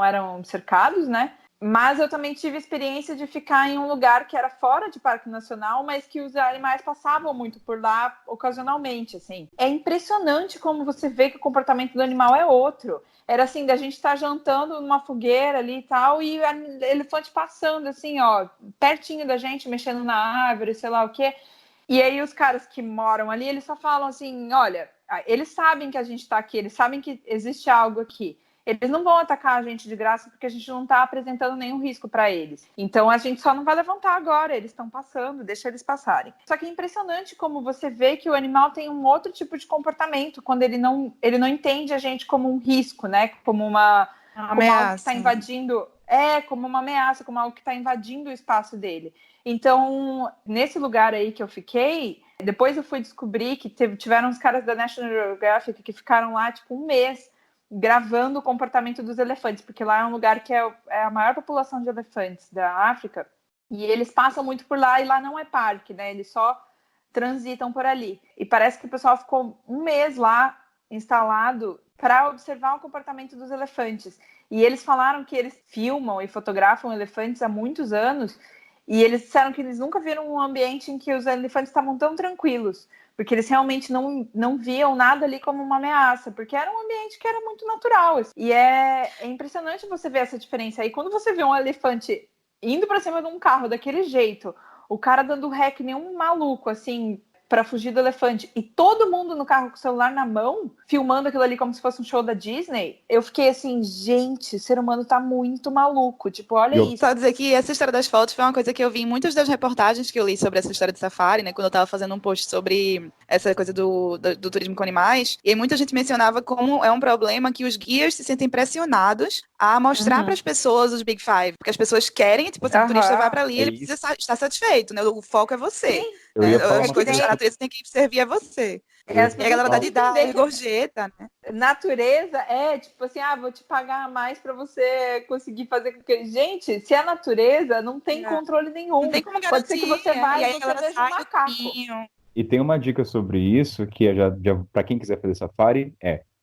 eram cercados, né? Mas eu também tive experiência de ficar em um lugar que era fora de parque nacional, mas que os animais passavam muito por lá ocasionalmente, assim. É impressionante como você vê que o comportamento do animal é outro. Era assim, da gente estar jantando numa fogueira ali e tal, e o elefante passando assim, ó, pertinho da gente, mexendo na árvore, sei lá o quê. E aí os caras que moram ali, eles só falam assim, olha, eles sabem que a gente tá aqui, eles sabem que existe algo aqui. Eles não vão atacar a gente de graça porque a gente não está apresentando nenhum risco para eles. Então a gente só não vai levantar agora, eles estão passando, deixa eles passarem. Só que é impressionante como você vê que o animal tem um outro tipo de comportamento quando ele não entende a gente como um risco, né? Como uma ameaça. Algo que está invadindo. Como uma ameaça, como algo que está invadindo o espaço dele. Então, nesse lugar aí que eu fiquei, depois eu fui descobrir que tiveram uns caras da National Geographic que ficaram lá tipo um mês gravando o comportamento dos elefantes, porque lá é um lugar que é a maior população de elefantes da África, e eles passam muito por lá, e lá não é parque, né? Eles só transitam por ali. E parece que o pessoal ficou um mês lá instalado para observar o comportamento dos elefantes. E eles falaram que eles filmam e fotografam elefantes há muitos anos, e eles disseram que eles nunca viram um ambiente em que os elefantes estavam tão tranquilos, porque eles realmente não viam nada ali como uma ameaça, porque era um ambiente que era muito natural. E é impressionante você ver essa diferença. Aí quando você vê um elefante indo para cima de um carro daquele jeito, o cara dando ré que nem um maluco, assim, para fugir do elefante, e todo mundo no carro com o celular na mão, filmando aquilo ali como se fosse um show da Disney, eu fiquei assim, gente, o ser humano tá muito maluco, tipo, olha isso. Só dizer que essa história das fotos foi uma coisa que eu vi em muitas das reportagens que eu li sobre essa história de safari, né, quando eu tava fazendo um post sobre essa coisa do turismo com animais, e aí muita gente mencionava como é um problema que os guias se sentem pressionados a mostrar para as pessoas os Big Five, porque as pessoas querem, tipo, assim, o turista vai para ali, ele precisa estar satisfeito, né, o foco é você. Sim. As coisas da natureza tem que servir a você. E a galera dá de dar gorjeta, né? Natureza é tipo assim, vou te pagar mais para você conseguir fazer com que... Gente, se é natureza, não tem controle nenhum. Não tem como garantir. Pode ser que você vai e aí e você veja um macaco. E tem uma dica sobre isso, que é já para quem quiser fazer safari,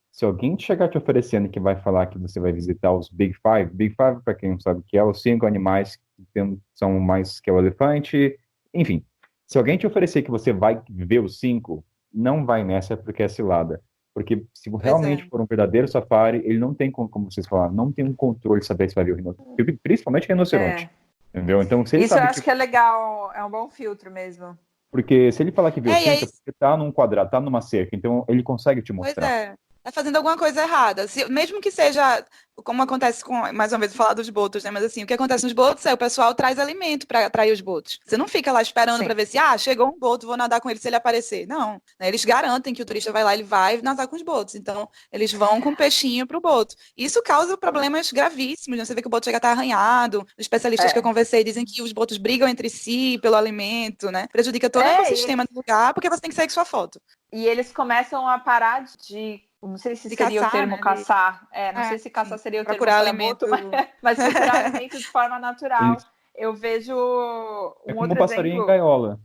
se alguém chegar te oferecendo que vai falar que você vai visitar os Big Five, para quem não sabe o que é, os 5 animais que são mais que é o elefante, enfim. Se alguém te oferecer que você vai ver os 5, não vai nessa porque é cilada. Porque se realmente for um verdadeiro safari, ele não tem, como vocês falaram, não tem um controle de saber se vai ver o rinoceronte. Principalmente rinoceronte. Entendeu? Então, se ele isso sabe eu acho que é legal, é um bom filtro mesmo. Porque se ele falar que viu 5, é porque tá num quadrado, tá numa cerca, então ele consegue te mostrar. Pois é. Tá fazendo alguma coisa errada. Mesmo que seja, como acontece com, mais uma vez, falar dos botos, né? Mas assim, o que acontece nos botos é o pessoal traz alimento para atrair os botos. Você não fica lá esperando para ver se, chegou um boto, vou nadar com ele se ele aparecer. Não. Né? Eles garantem que o turista vai lá, ele vai nadar com os botos. Então, eles vão com o peixinho pro boto. Isso causa problemas gravíssimos. Né? Você vê que o boto chega a estar arranhado. Os especialistas que eu conversei dizem que os botos brigam entre si pelo alimento, né? Prejudica todo o ecossistema do lugar, porque você tem que sair com sua foto. E eles começam a parar de... Não sei se seria o termo caçar. Não sei se caçar seria o termo procurar alimento, mas procurar alimento de forma natural. Eu vejo um como outro passarinho exemplo. em gaiola.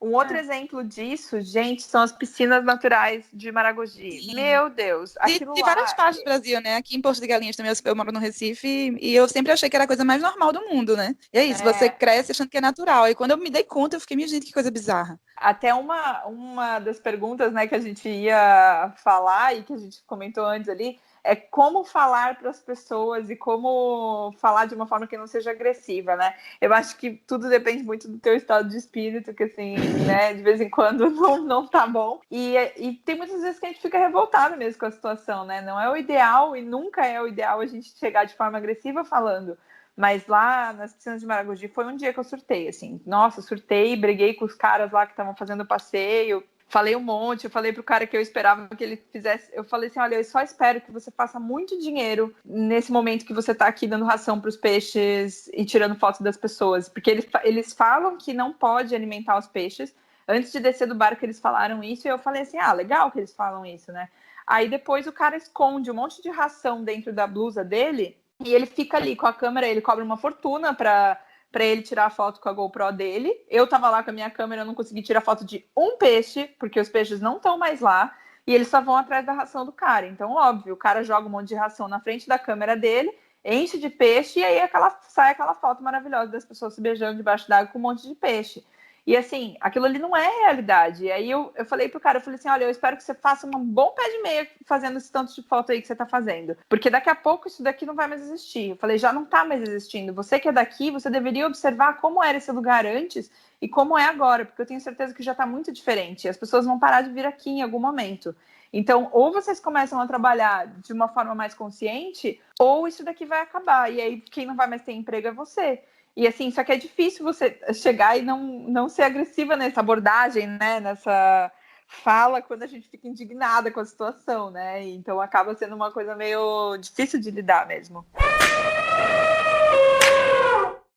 Um outro exemplo disso, gente, são as piscinas naturais de Maragogi. Sim. Meu Deus, aquilo de várias partes do Brasil, né? Aqui em Porto de Galinhas também, eu moro no Recife, e eu sempre achei que era a coisa mais normal do mundo, né? E é isso, você cresce achando que é natural. E quando eu me dei conta, eu fiquei, minha gente, que coisa bizarra. Até uma das perguntas, né, que a gente ia falar e que a gente comentou antes ali, é como falar para as pessoas e como falar de uma forma que não seja agressiva, né? Eu acho que tudo depende muito do teu estado de espírito, que assim, né, de vez em quando não tá bom. E tem muitas vezes que a gente fica revoltado mesmo com a situação, né? Não é o ideal e nunca é o ideal a gente chegar de forma agressiva falando. Mas lá nas piscinas de Maragogi foi um dia que eu surtei, assim. Nossa, surtei, briguei com os caras lá que estavam fazendo o passeio. Falei um monte, eu falei pro cara que eu esperava que ele fizesse. Eu falei assim, olha, eu só espero que você faça muito dinheiro nesse momento que você tá aqui dando ração pros peixes e tirando fotos das pessoas. Porque eles falam que não pode alimentar os peixes. Antes de descer do barco, eles falaram isso. E eu falei assim, legal que eles falam isso, né? Aí depois o cara esconde um monte de ração dentro da blusa dele. E ele fica ali com a câmera, ele cobra uma fortuna para para ele tirar a foto com a GoPro dele. Eu tava lá com a minha câmera, eu não consegui tirar foto de um peixe, porque os peixes não estão mais lá, e eles só vão atrás da ração do cara. Então, óbvio, o cara joga um monte de ração na frente da câmera dele, enche de peixe, e aí sai aquela foto maravilhosa das pessoas se beijando debaixo d'água com um monte de peixe. E assim, aquilo ali não é realidade. E aí eu falei pro cara, eu falei assim, olha, eu espero que você faça um bom pé de meia fazendo esse tanto de foto aí que você tá fazendo. Porque daqui a pouco isso daqui não vai mais existir. Eu falei, já não tá mais existindo. Você que é daqui, você deveria observar como era esse lugar antes e como é agora, porque eu tenho certeza que já tá muito diferente. As pessoas vão parar de vir aqui em algum momento. Então, ou vocês começam a trabalhar de uma forma mais consciente, ou isso daqui vai acabar. E aí, quem não vai mais ter emprego é você. E assim, só que é difícil você chegar e não ser agressiva nessa abordagem, né? Nessa fala, quando a gente fica indignada com a situação, né? Então acaba sendo uma coisa meio difícil de lidar mesmo.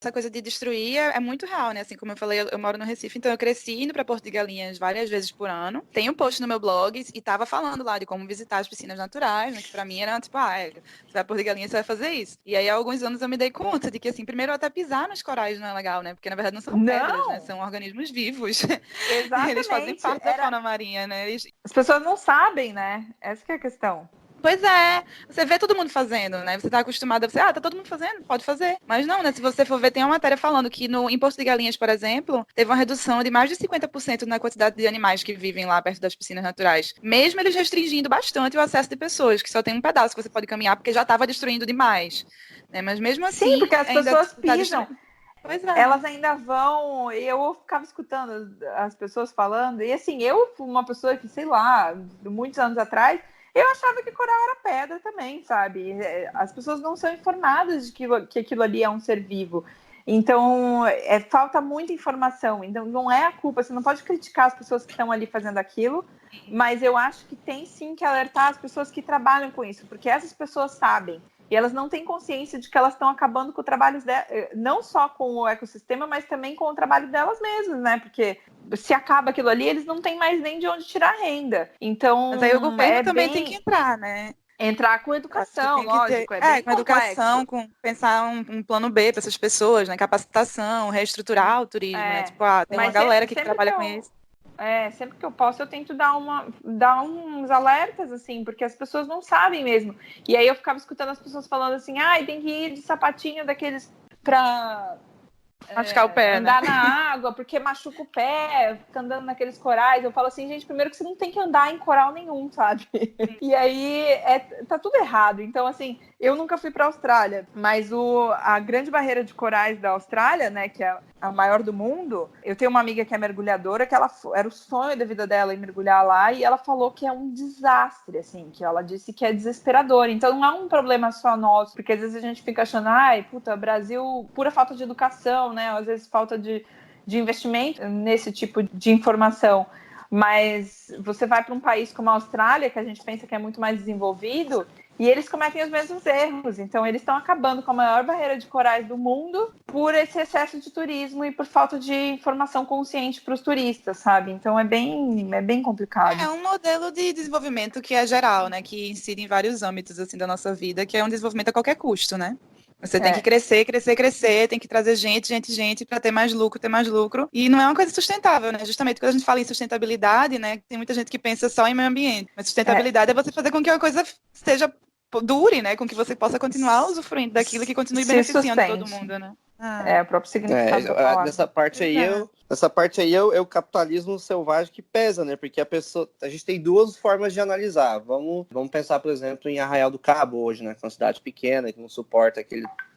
Essa coisa de destruir é muito real, né? Assim como eu falei, eu moro no Recife, então eu cresci indo para Porto de Galinhas várias vezes por ano. Tem um post no meu blog e tava falando lá de como visitar as piscinas naturais, né? Que pra mim era tipo, você vai a Porto de Galinhas, você vai fazer isso. E aí há alguns anos eu me dei conta de que, assim, primeiro até pisar nos corais não é legal, né? Porque na verdade não são pedras, né? São organismos vivos. Exatamente. Eles fazem parte da fauna marinha, né? As pessoas não sabem, né? Essa que é a questão. Pois é, você vê todo mundo fazendo, né? Você tá acostumado a você, tá todo mundo fazendo, pode fazer. Mas não, né? Se você for ver, tem uma matéria falando que em Porto de Galinhas, por exemplo, teve uma redução de mais de 50% na quantidade de animais que vivem lá perto das piscinas naturais. Mesmo eles restringindo bastante o acesso de pessoas, que só tem um pedaço que você pode caminhar, porque já estava destruindo demais. Né? Mas mesmo assim... Sim, porque as pessoas pisam. Pois é. Elas ainda vão, eu ficava escutando as pessoas falando, e assim, eu fui uma pessoa que, sei lá, muitos anos atrás, eu achava que coral era pedra também, sabe? As pessoas não são informadas de que aquilo ali é um ser vivo. Então, falta muita informação. Então, não é a culpa. Você não pode criticar as pessoas que estão ali fazendo aquilo, mas eu acho que tem sim que alertar as pessoas que trabalham com isso, porque essas pessoas sabem. E elas não têm consciência de que elas estão acabando com o trabalho delas, não só com o ecossistema, mas também com o trabalho delas mesmas, né? Porque se acaba aquilo ali, eles não têm mais nem de onde tirar renda. Então, mas aí o governo também tem que entrar, né? Entrar com educação, lógico. Com educação, com pensar um plano B para essas pessoas, né? Capacitação, reestruturar o turismo, né? Tipo, tem uma galera que trabalha com isso. Sempre que eu posso, eu tento dar uns alertas, assim, porque as pessoas não sabem mesmo. E aí eu ficava escutando as pessoas falando assim, tem que ir de sapatinho daqueles pra machucar o pé, andar né? na água, porque machuca o pé, fica andando naqueles corais. Eu falo assim, gente, primeiro que você não tem que andar em coral nenhum, sabe? E aí tá tudo errado. Então, assim, eu nunca fui pra Austrália, mas a grande barreira de corais da Austrália, né, que é a maior do mundo, eu tenho uma amiga que é mergulhadora, que era o sonho da vida dela ir mergulhar lá, e ela falou que é um desastre, assim, que ela disse que é desesperador. Então não é um problema só nosso, porque às vezes a gente fica achando, Brasil, pura falta de educação, né, às vezes falta de investimento nesse tipo de informação. Mas você vai para um país como a Austrália, que a gente pensa que é muito mais desenvolvido, e eles cometem os mesmos erros. Então, eles estão acabando com a maior barreira de corais do mundo por esse excesso de turismo e por falta de informação consciente para os turistas, sabe? Então, é bem complicado. É um modelo de desenvolvimento que é geral, né? Que incide em vários âmbitos, assim, da nossa vida, que é um desenvolvimento a qualquer custo, né? Você tem que crescer, tem que trazer gente para ter mais lucro. E não é uma coisa sustentável, né? Justamente quando a gente fala em sustentabilidade, né? Tem muita gente que pensa só em meio ambiente. Mas sustentabilidade é você fazer com que a coisa dure, né? Com que você possa continuar usufruindo daquilo que continue beneficiando todo mundo, né? O próprio significado da palavra. Nessa parte aí é o capitalismo selvagem que pesa, né? Porque a gente tem duas formas de analisar. Vamos pensar, por exemplo, em Arraial do Cabo hoje, né? Que é uma cidade pequena que não suporta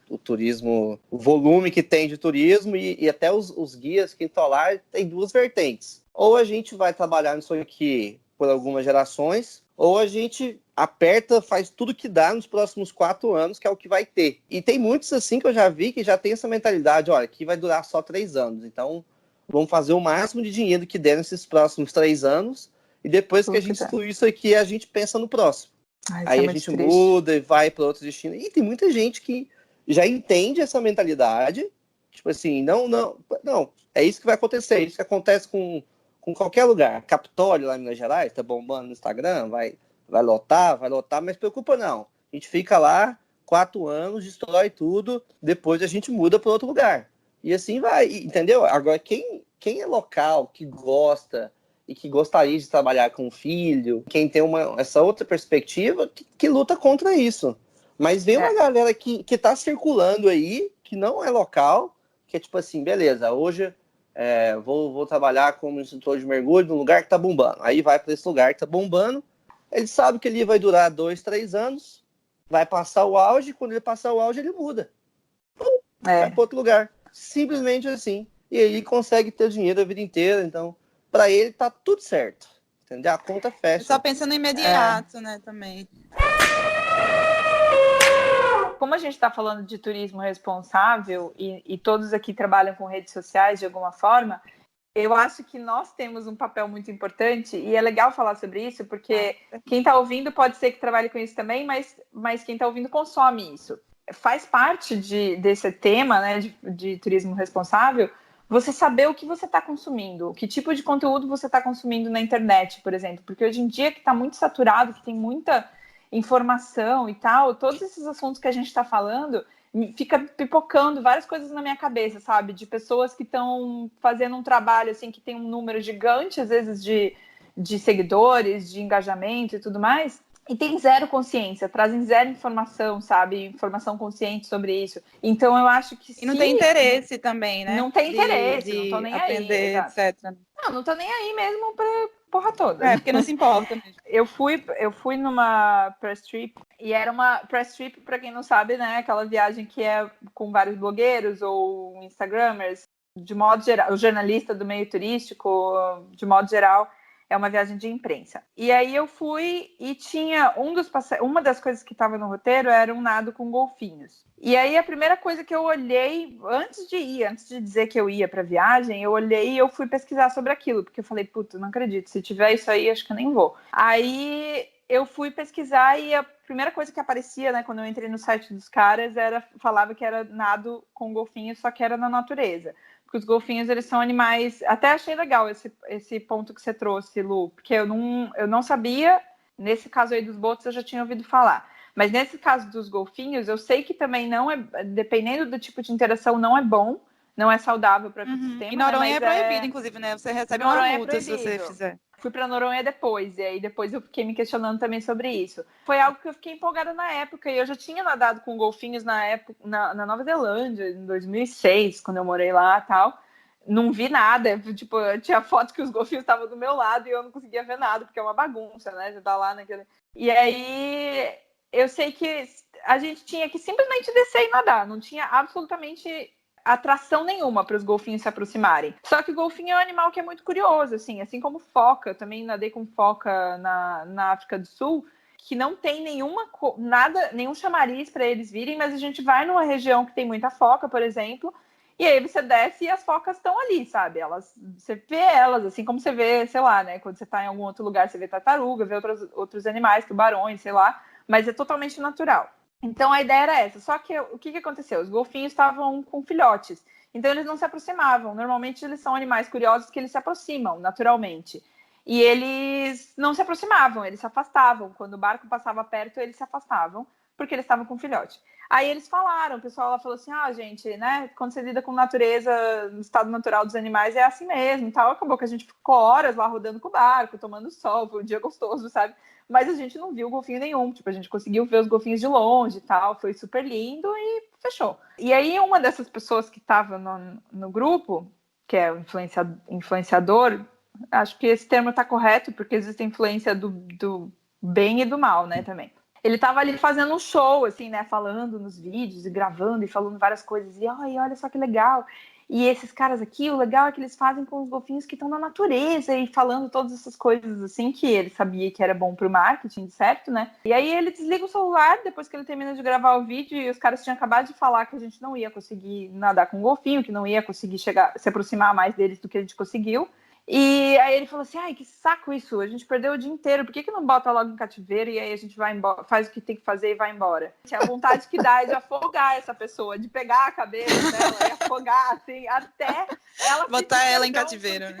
o turismo, o volume que tem de turismo e até os guias que estão lá tem duas vertentes. Ou a gente vai trabalhar nisso aqui por algumas gerações, ou a gente aperta, faz tudo que dá nos próximos 4 anos, que é o que vai ter. E tem muitos assim que eu já vi que já tem essa mentalidade, olha, aqui vai durar só 3 anos, então vamos fazer o máximo de dinheiro que der nesses próximos 3 anos, e depois que a gente excluir isso aqui, a gente pensa no próximo. Aí a gente muda e vai para outros destinos. E tem muita gente que já entende essa mentalidade, tipo assim, não, é isso que vai acontecer, é isso que acontece com qualquer lugar. Capitólio lá em Minas Gerais, tá bombando no Instagram, vai lotar, mas preocupa não. A gente fica lá 4 anos, destrói tudo, depois a gente muda para outro lugar. E assim vai, entendeu? Agora, quem é local, que gosta e que gostaria de trabalhar com o filho, quem tem essa outra perspectiva, que luta contra isso. Mas vem uma galera que tá circulando aí, que não é local, que é tipo assim, beleza, hoje vou trabalhar como instrutor de mergulho num lugar que tá bombando. Aí vai para esse lugar que tá bombando, ele sabe que ele vai durar 2, 3 anos, vai passar o auge, quando ele passar o auge, ele muda. Vai para outro lugar. Simplesmente assim. E aí consegue ter dinheiro a vida inteira. Então, para ele tá tudo certo. Entendeu? A conta fecha. Só pensando no imediato, né, também. Como a gente está falando de turismo responsável e todos aqui trabalham com redes sociais de alguma forma, eu acho que nós temos um papel muito importante e é legal falar sobre isso, porque quem está ouvindo pode ser que trabalhe com isso também, mas quem está ouvindo consome isso. Faz parte desse tema, né, de turismo responsável, você saber o que você está consumindo, que tipo de conteúdo você está consumindo na internet, por exemplo, porque hoje em dia que está muito saturado, que tem muita informação e tal, todos esses assuntos que a gente está falando, fica pipocando várias coisas na minha cabeça, sabe? De pessoas que estão fazendo um trabalho, assim, que tem um número gigante, às vezes, de seguidores, de engajamento e tudo mais, e tem zero consciência, trazem zero informação, sabe? Informação consciente sobre isso. Então, eu acho que E não tem interesse também, né? Não tem interesse, não tô nem aprender, aí, etc. Não tô nem aí mesmo pra porra toda. Porque não se importa mesmo. Eu fui numa press trip, e era uma press trip, pra quem não sabe, né? Aquela viagem que é com vários blogueiros ou instagramers, de modo geral, o jornalista do meio turístico, de modo geral, é uma viagem de imprensa. E aí eu fui e tinha uma das coisas que estava no roteiro era um nado com golfinhos. E aí a primeira coisa que eu olhei, antes de dizer que eu ia para a viagem, eu olhei e eu fui pesquisar sobre aquilo, porque eu falei, puta, não acredito, se tiver isso aí, acho que eu nem vou. Aí eu fui pesquisar e a primeira coisa que aparecia, né, quando eu entrei no site dos caras, falava que era nado com golfinhos, só que era na natureza. Porque os golfinhos, eles são animais... Até achei legal esse ponto que você trouxe, Lu, porque eu não sabia. Nesse caso aí dos botos, eu já tinha ouvido falar. Mas nesse caso dos golfinhos, eu sei que também não é... Dependendo do tipo de interação, não é bom, não é saudável para o ecossistema. E Noronha é proibido, inclusive, né? Você recebe uma multa se você fizer. Fui para Noronha depois, e aí depois eu fiquei me questionando também sobre isso. Foi algo que eu fiquei empolgada na época, e eu já tinha nadado com golfinhos na Nova Zelândia, em 2006, quando eu morei lá e tal. Não vi nada, tipo, tinha foto que os golfinhos estavam do meu lado e eu não conseguia ver nada, porque é uma bagunça, né? Você tá lá naquele... E aí eu sei que a gente tinha que simplesmente descer e nadar, não tinha absolutamente atração nenhuma para os golfinhos se aproximarem. Só que o golfinho é um animal que é muito curioso, assim como foca. Eu também nadei com foca na África do Sul, que não tem nenhum chamariz para eles virem, mas a gente vai numa região que tem muita foca, por exemplo, e aí você desce e as focas estão ali, sabe? Você vê elas, assim como você vê, sei lá, né? Quando você está em algum outro lugar, você vê tartaruga, vê outros animais, tubarões, sei lá, mas é totalmente natural. Então a ideia era essa, só que o que aconteceu? Os golfinhos estavam com filhotes, então eles não se aproximavam. Normalmente eles são animais curiosos que eles se aproximam naturalmente. E eles não se aproximavam, eles se afastavam. Quando o barco passava perto, eles se afastavam, porque eles estavam com filhote. Aí eles falaram, o pessoal lá falou assim, gente, né, quando você lida com natureza, no estado natural dos animais, é assim mesmo, tal. Acabou que a gente ficou horas lá rodando com o barco, tomando sol, foi um dia gostoso, sabe? Mas a gente não viu golfinho nenhum, tipo, a gente conseguiu ver os golfinhos de longe e tal, foi super lindo e fechou. E aí uma dessas pessoas que estava no grupo, que é o influenciador, acho que esse termo está correto, porque existe a influência do bem e do mal, né, também. Ele estava ali fazendo um show, assim, né, falando nos vídeos e gravando e falando várias coisas, e olha só que legal. E esses caras aqui, o legal é que eles fazem com os golfinhos que estão na natureza e falando todas essas coisas assim que ele sabia que era bom pro marketing, certo, né? E aí ele desliga o celular depois que ele termina de gravar o vídeo e os caras tinham acabado de falar que a gente não ia conseguir nadar com o golfinho, que não ia conseguir se aproximar mais deles do que a gente conseguiu. E aí ele falou assim, que saco isso, a gente perdeu o dia inteiro, por que não bota logo em cativeiro e aí a gente vai embora, faz o que tem que fazer e vai embora? A vontade que dá é de afogar essa pessoa, de pegar a cabeça dela e afogar, assim, até ela... Botar ela em cativeiro, né?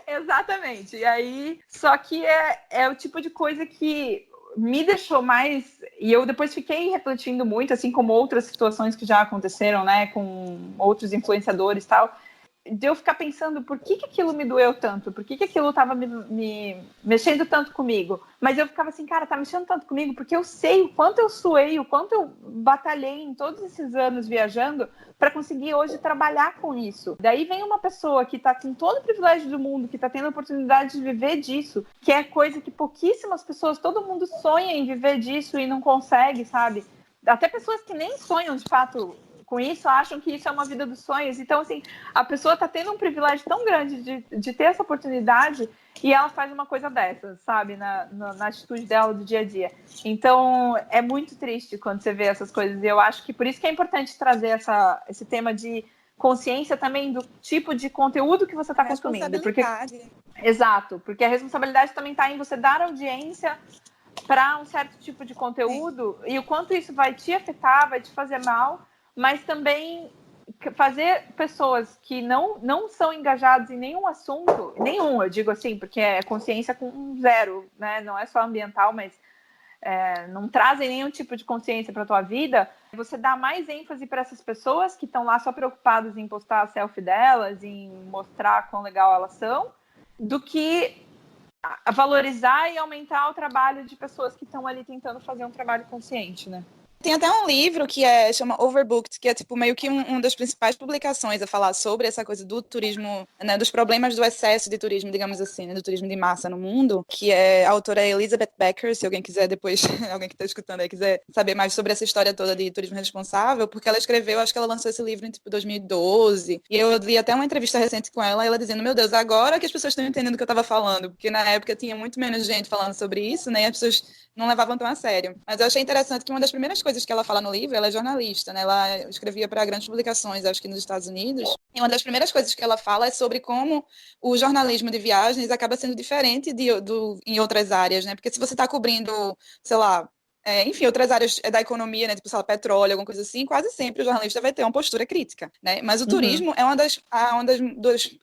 Exatamente, e aí, só que é o tipo de coisa que me deixou mais... E eu depois fiquei refletindo muito, assim como outras situações que já aconteceram, né, com outros influenciadores e tal, de eu ficar pensando por que aquilo me doeu tanto, por que aquilo estava me mexendo tanto comigo. Mas eu ficava assim, cara, tá mexendo tanto comigo porque eu sei o quanto eu suei, o quanto eu batalhei em todos esses anos viajando para conseguir hoje trabalhar com isso. Daí vem uma pessoa que tá com todo o privilégio do mundo, que tá tendo a oportunidade de viver disso, que é coisa que pouquíssimas pessoas, todo mundo sonha em viver disso e não consegue, sabe? Até pessoas que nem sonham de fato com isso, acham que isso é uma vida dos sonhos. Então, assim, a pessoa está tendo um privilégio tão grande de ter essa oportunidade e ela faz uma coisa dessas, sabe? Na atitude dela do dia a dia. Então, é muito triste quando você vê essas coisas. E eu acho que por isso que é importante trazer esse tema de consciência também do tipo de conteúdo que você está consumindo. Porque, exato, porque a responsabilidade também está em você dar audiência para um certo tipo de conteúdo. Sim. E o quanto isso vai te afetar, vai te fazer mal, mas também fazer pessoas que não são engajadas em nenhum assunto, eu digo assim, porque é consciência com zero, né? Não é só ambiental, mas não trazem nenhum tipo de consciência para a tua vida, você dá mais ênfase para essas pessoas que estão lá só preocupadas em postar a selfie delas, em mostrar quão legal elas são, do que valorizar e aumentar o trabalho de pessoas que estão ali tentando fazer um trabalho consciente, né? Tem até um livro que chama Overbooked, que é tipo meio que uma das principais publicações a falar sobre essa coisa do turismo, né, dos problemas do excesso de turismo, digamos assim, né, do turismo de massa no mundo, que a autora é Elizabeth Becker, se alguém quiser depois, alguém que está escutando aí quiser saber mais sobre essa história toda de turismo responsável, porque ela escreveu, acho que ela lançou esse livro em tipo 2012, e eu li até uma entrevista recente com ela dizendo, meu Deus, agora que as pessoas estão entendendo o que eu estava falando, porque na época tinha muito menos gente falando sobre isso, né, e as pessoas não levavam tão a sério. Mas eu achei interessante que uma das primeiras coisas que ela fala no livro, ela é jornalista, né? Ela escrevia para grandes publicações, acho que nos Estados Unidos. E uma das primeiras coisas que ela fala é sobre como o jornalismo de viagens acaba sendo diferente em outras áreas, né? Porque se você está cobrindo, sei lá, enfim, outras áreas da economia, né, tipo, sei lá, petróleo, alguma coisa assim, quase sempre o jornalista vai ter uma postura crítica, né? Mas o turismo é uma das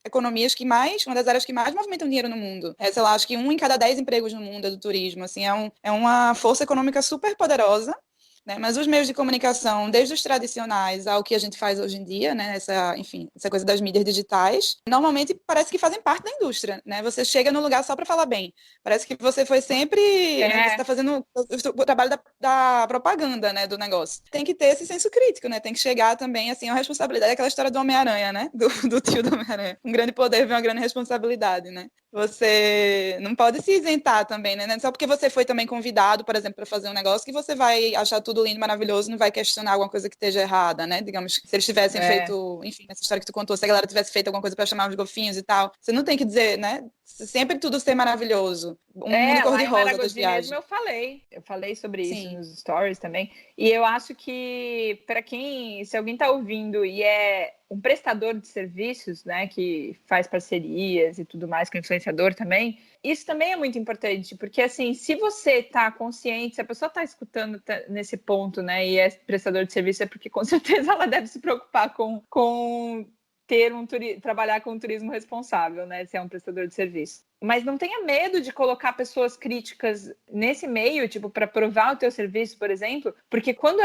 economias que mais, uma das áreas que mais movimentam dinheiro no mundo. Sei lá, acho que 1 em cada 10 empregos no mundo é do turismo, assim, é uma força econômica super poderosa, né? Mas os meios de comunicação, desde os tradicionais ao que a gente faz hoje em dia, né? Essa coisa das mídias digitais, normalmente parece que fazem parte da indústria, né? Você chega no lugar só para falar bem. Parece que você foi sempre... Né? Você está fazendo o trabalho da propaganda, né? Do negócio. Tem que ter esse senso crítico, né? Tem que chegar também, assim, a responsabilidade. Aquela história do Homem-Aranha, né? Do tio do Homem-Aranha. Um grande poder vem uma grande responsabilidade, né? Você não pode se isentar também, né? Só porque você foi também convidado, por exemplo, para fazer um negócio que você vai achar tudo lindo, maravilhoso, não vai questionar alguma coisa que esteja errada, né? Digamos que se eles tivessem feito, enfim, essa história que tu contou, se a galera tivesse feito alguma coisa para chamar os golfinhos e tal, você não tem que dizer, né? Sempre tudo ser maravilhoso. Mundo cor-de-rosa das viagens. Mesmo eu falei sobre isso nos stories também. E eu acho que se alguém está ouvindo e é um prestador de serviços, né, que faz parcerias e tudo mais com influenciador também, isso também é muito importante, porque assim, se você está consciente, se a pessoa está escutando nesse ponto, né, e é prestador de serviço, é porque com certeza ela deve se preocupar com trabalhar com turismo responsável, né? Se é um prestador de serviço. Mas não tenha medo de colocar pessoas críticas nesse meio, tipo, para provar o teu serviço, por exemplo, porque quando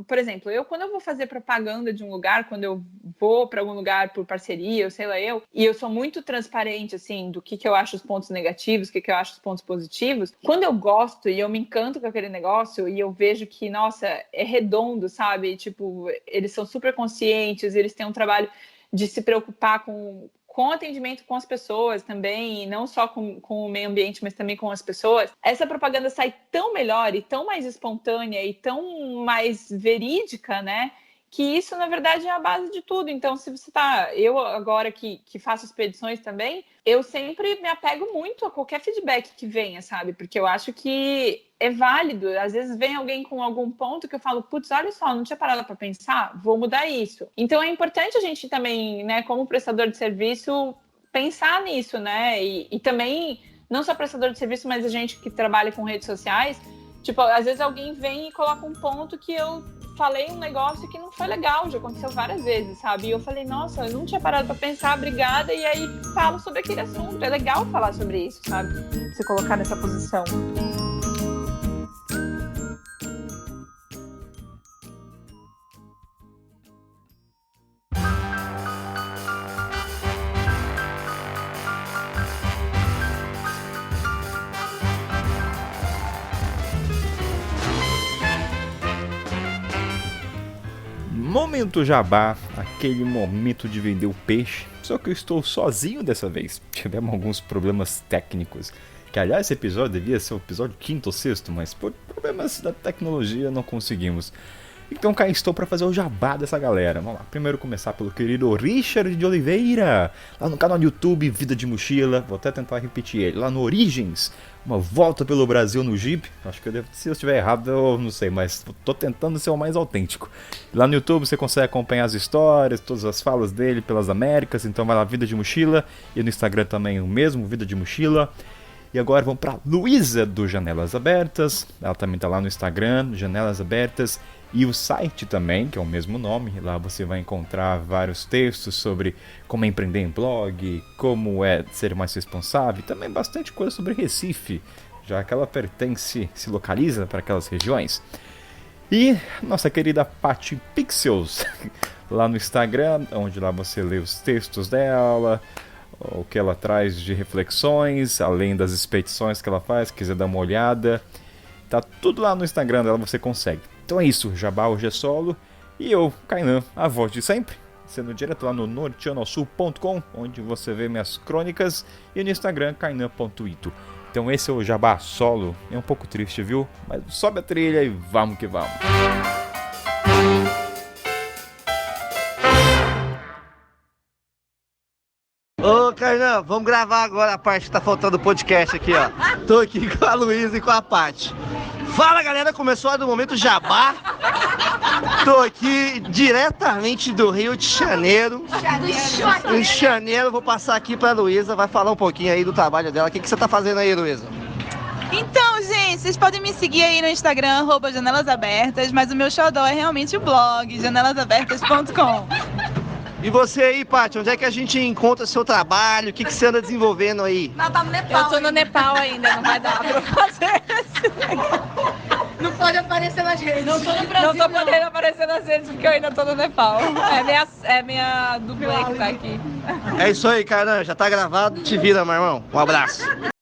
por exemplo, quando eu vou fazer propaganda de um lugar, quando eu vou para algum lugar por parceria, ou sei lá e eu sou muito transparente, assim, do que eu acho os pontos negativos, o que eu acho os pontos positivos, quando eu gosto e eu me encanto com aquele negócio e eu vejo que, nossa, é redondo, sabe? Tipo, eles são super conscientes, eles têm um trabalho de se preocupar com o atendimento com as pessoas também, e não só com o meio ambiente, mas também com as pessoas, essa propaganda sai tão melhor e tão mais espontânea e tão mais verídica, né? Que isso, na verdade, é a base de tudo. Então, se você eu agora que faço expedições também, eu sempre me apego muito a qualquer feedback que venha, sabe? Porque eu acho que é válido. Às vezes vem alguém com algum ponto que eu falo, putz, olha só, não tinha parado para pensar, vou mudar isso. Então, é importante a gente também, né, como prestador de serviço, pensar nisso, né? E também, não só prestador de serviço, mas a gente que trabalha com redes sociais, tipo, às vezes alguém vem e coloca um ponto que eu falei um negócio que não foi legal, já aconteceu várias vezes, sabe? E eu falei, nossa, eu não tinha parado pra pensar, obrigada, e aí falo sobre aquele assunto. É legal falar sobre isso, sabe? Se colocar nessa posição. Momento jabá, aquele momento de vender o peixe. Só que eu estou sozinho dessa vez. Tivemos alguns problemas técnicos. Que, aliás, esse episódio devia ser o episódio 5º ou 6º, mas por problemas da tecnologia não conseguimos. Então cá estou para fazer o jabá dessa galera. Vamos lá, primeiro começar pelo querido Richard de Oliveira, lá no canal do YouTube Vida de Mochila. Vou até tentar repetir ele, lá no Origens, uma volta pelo Brasil no Jeep. Acho que se eu estiver errado eu não sei, mas estou tentando ser o mais autêntico. Lá no YouTube você consegue acompanhar as histórias, todas as falas dele pelas Américas, então vai lá Vida de Mochila. E no Instagram também o mesmo, Vida de Mochila. E agora vamos para Luísa do Janelas Abertas, ela também está lá no Instagram, Janelas Abertas. E o site também, que é o mesmo nome, lá você vai encontrar vários textos sobre como empreender em blog, como é ser mais responsável, e também bastante coisa sobre Recife, já que ela se localiza para aquelas regiões. E nossa querida Paty Pixels, lá no Instagram, onde lá você lê os textos dela, o que ela traz de reflexões, além das expedições que ela faz, se quiser dar uma olhada, tá tudo lá no Instagram dela, você consegue. Então é isso, Jabá hoje é solo, e eu, Kainan, a voz de sempre, sendo direto lá no norteanosul.com, onde você vê minhas crônicas, e no Instagram, kainan.ito. Então esse é o Jabá solo, é um pouco triste, viu? Mas sobe a trilha e vamos que vamos. Ô, Kainan, vamos gravar agora a parte que tá faltando do podcast aqui, ó. Tô aqui com a Luísa e com a Paty. Fala, galera, começou a do Momento Jabá. Tô aqui diretamente do Rio de Janeiro. Rio de Janeiro, vou passar aqui pra Luísa, vai falar um pouquinho aí do trabalho dela. O que você tá fazendo aí, Luísa? Então, gente, vocês podem me seguir aí no Instagram, @janelasabertas, mas o meu xodó é realmente o blog, janelasabertas.com. E você aí, Paty, onde é que a gente encontra seu trabalho? O que você anda desenvolvendo aí? Ela tá no Nepal. Eu tô no Nepal ainda, não vai dar pra fazer isso. Não pode aparecer nas redes. Não tô no Brasil, não tô podendo aparecer nas redes porque eu ainda tô no Nepal. É minha dublê que tá aqui. É isso aí, cara. Já tá gravado. Te vira, meu irmão. Um abraço.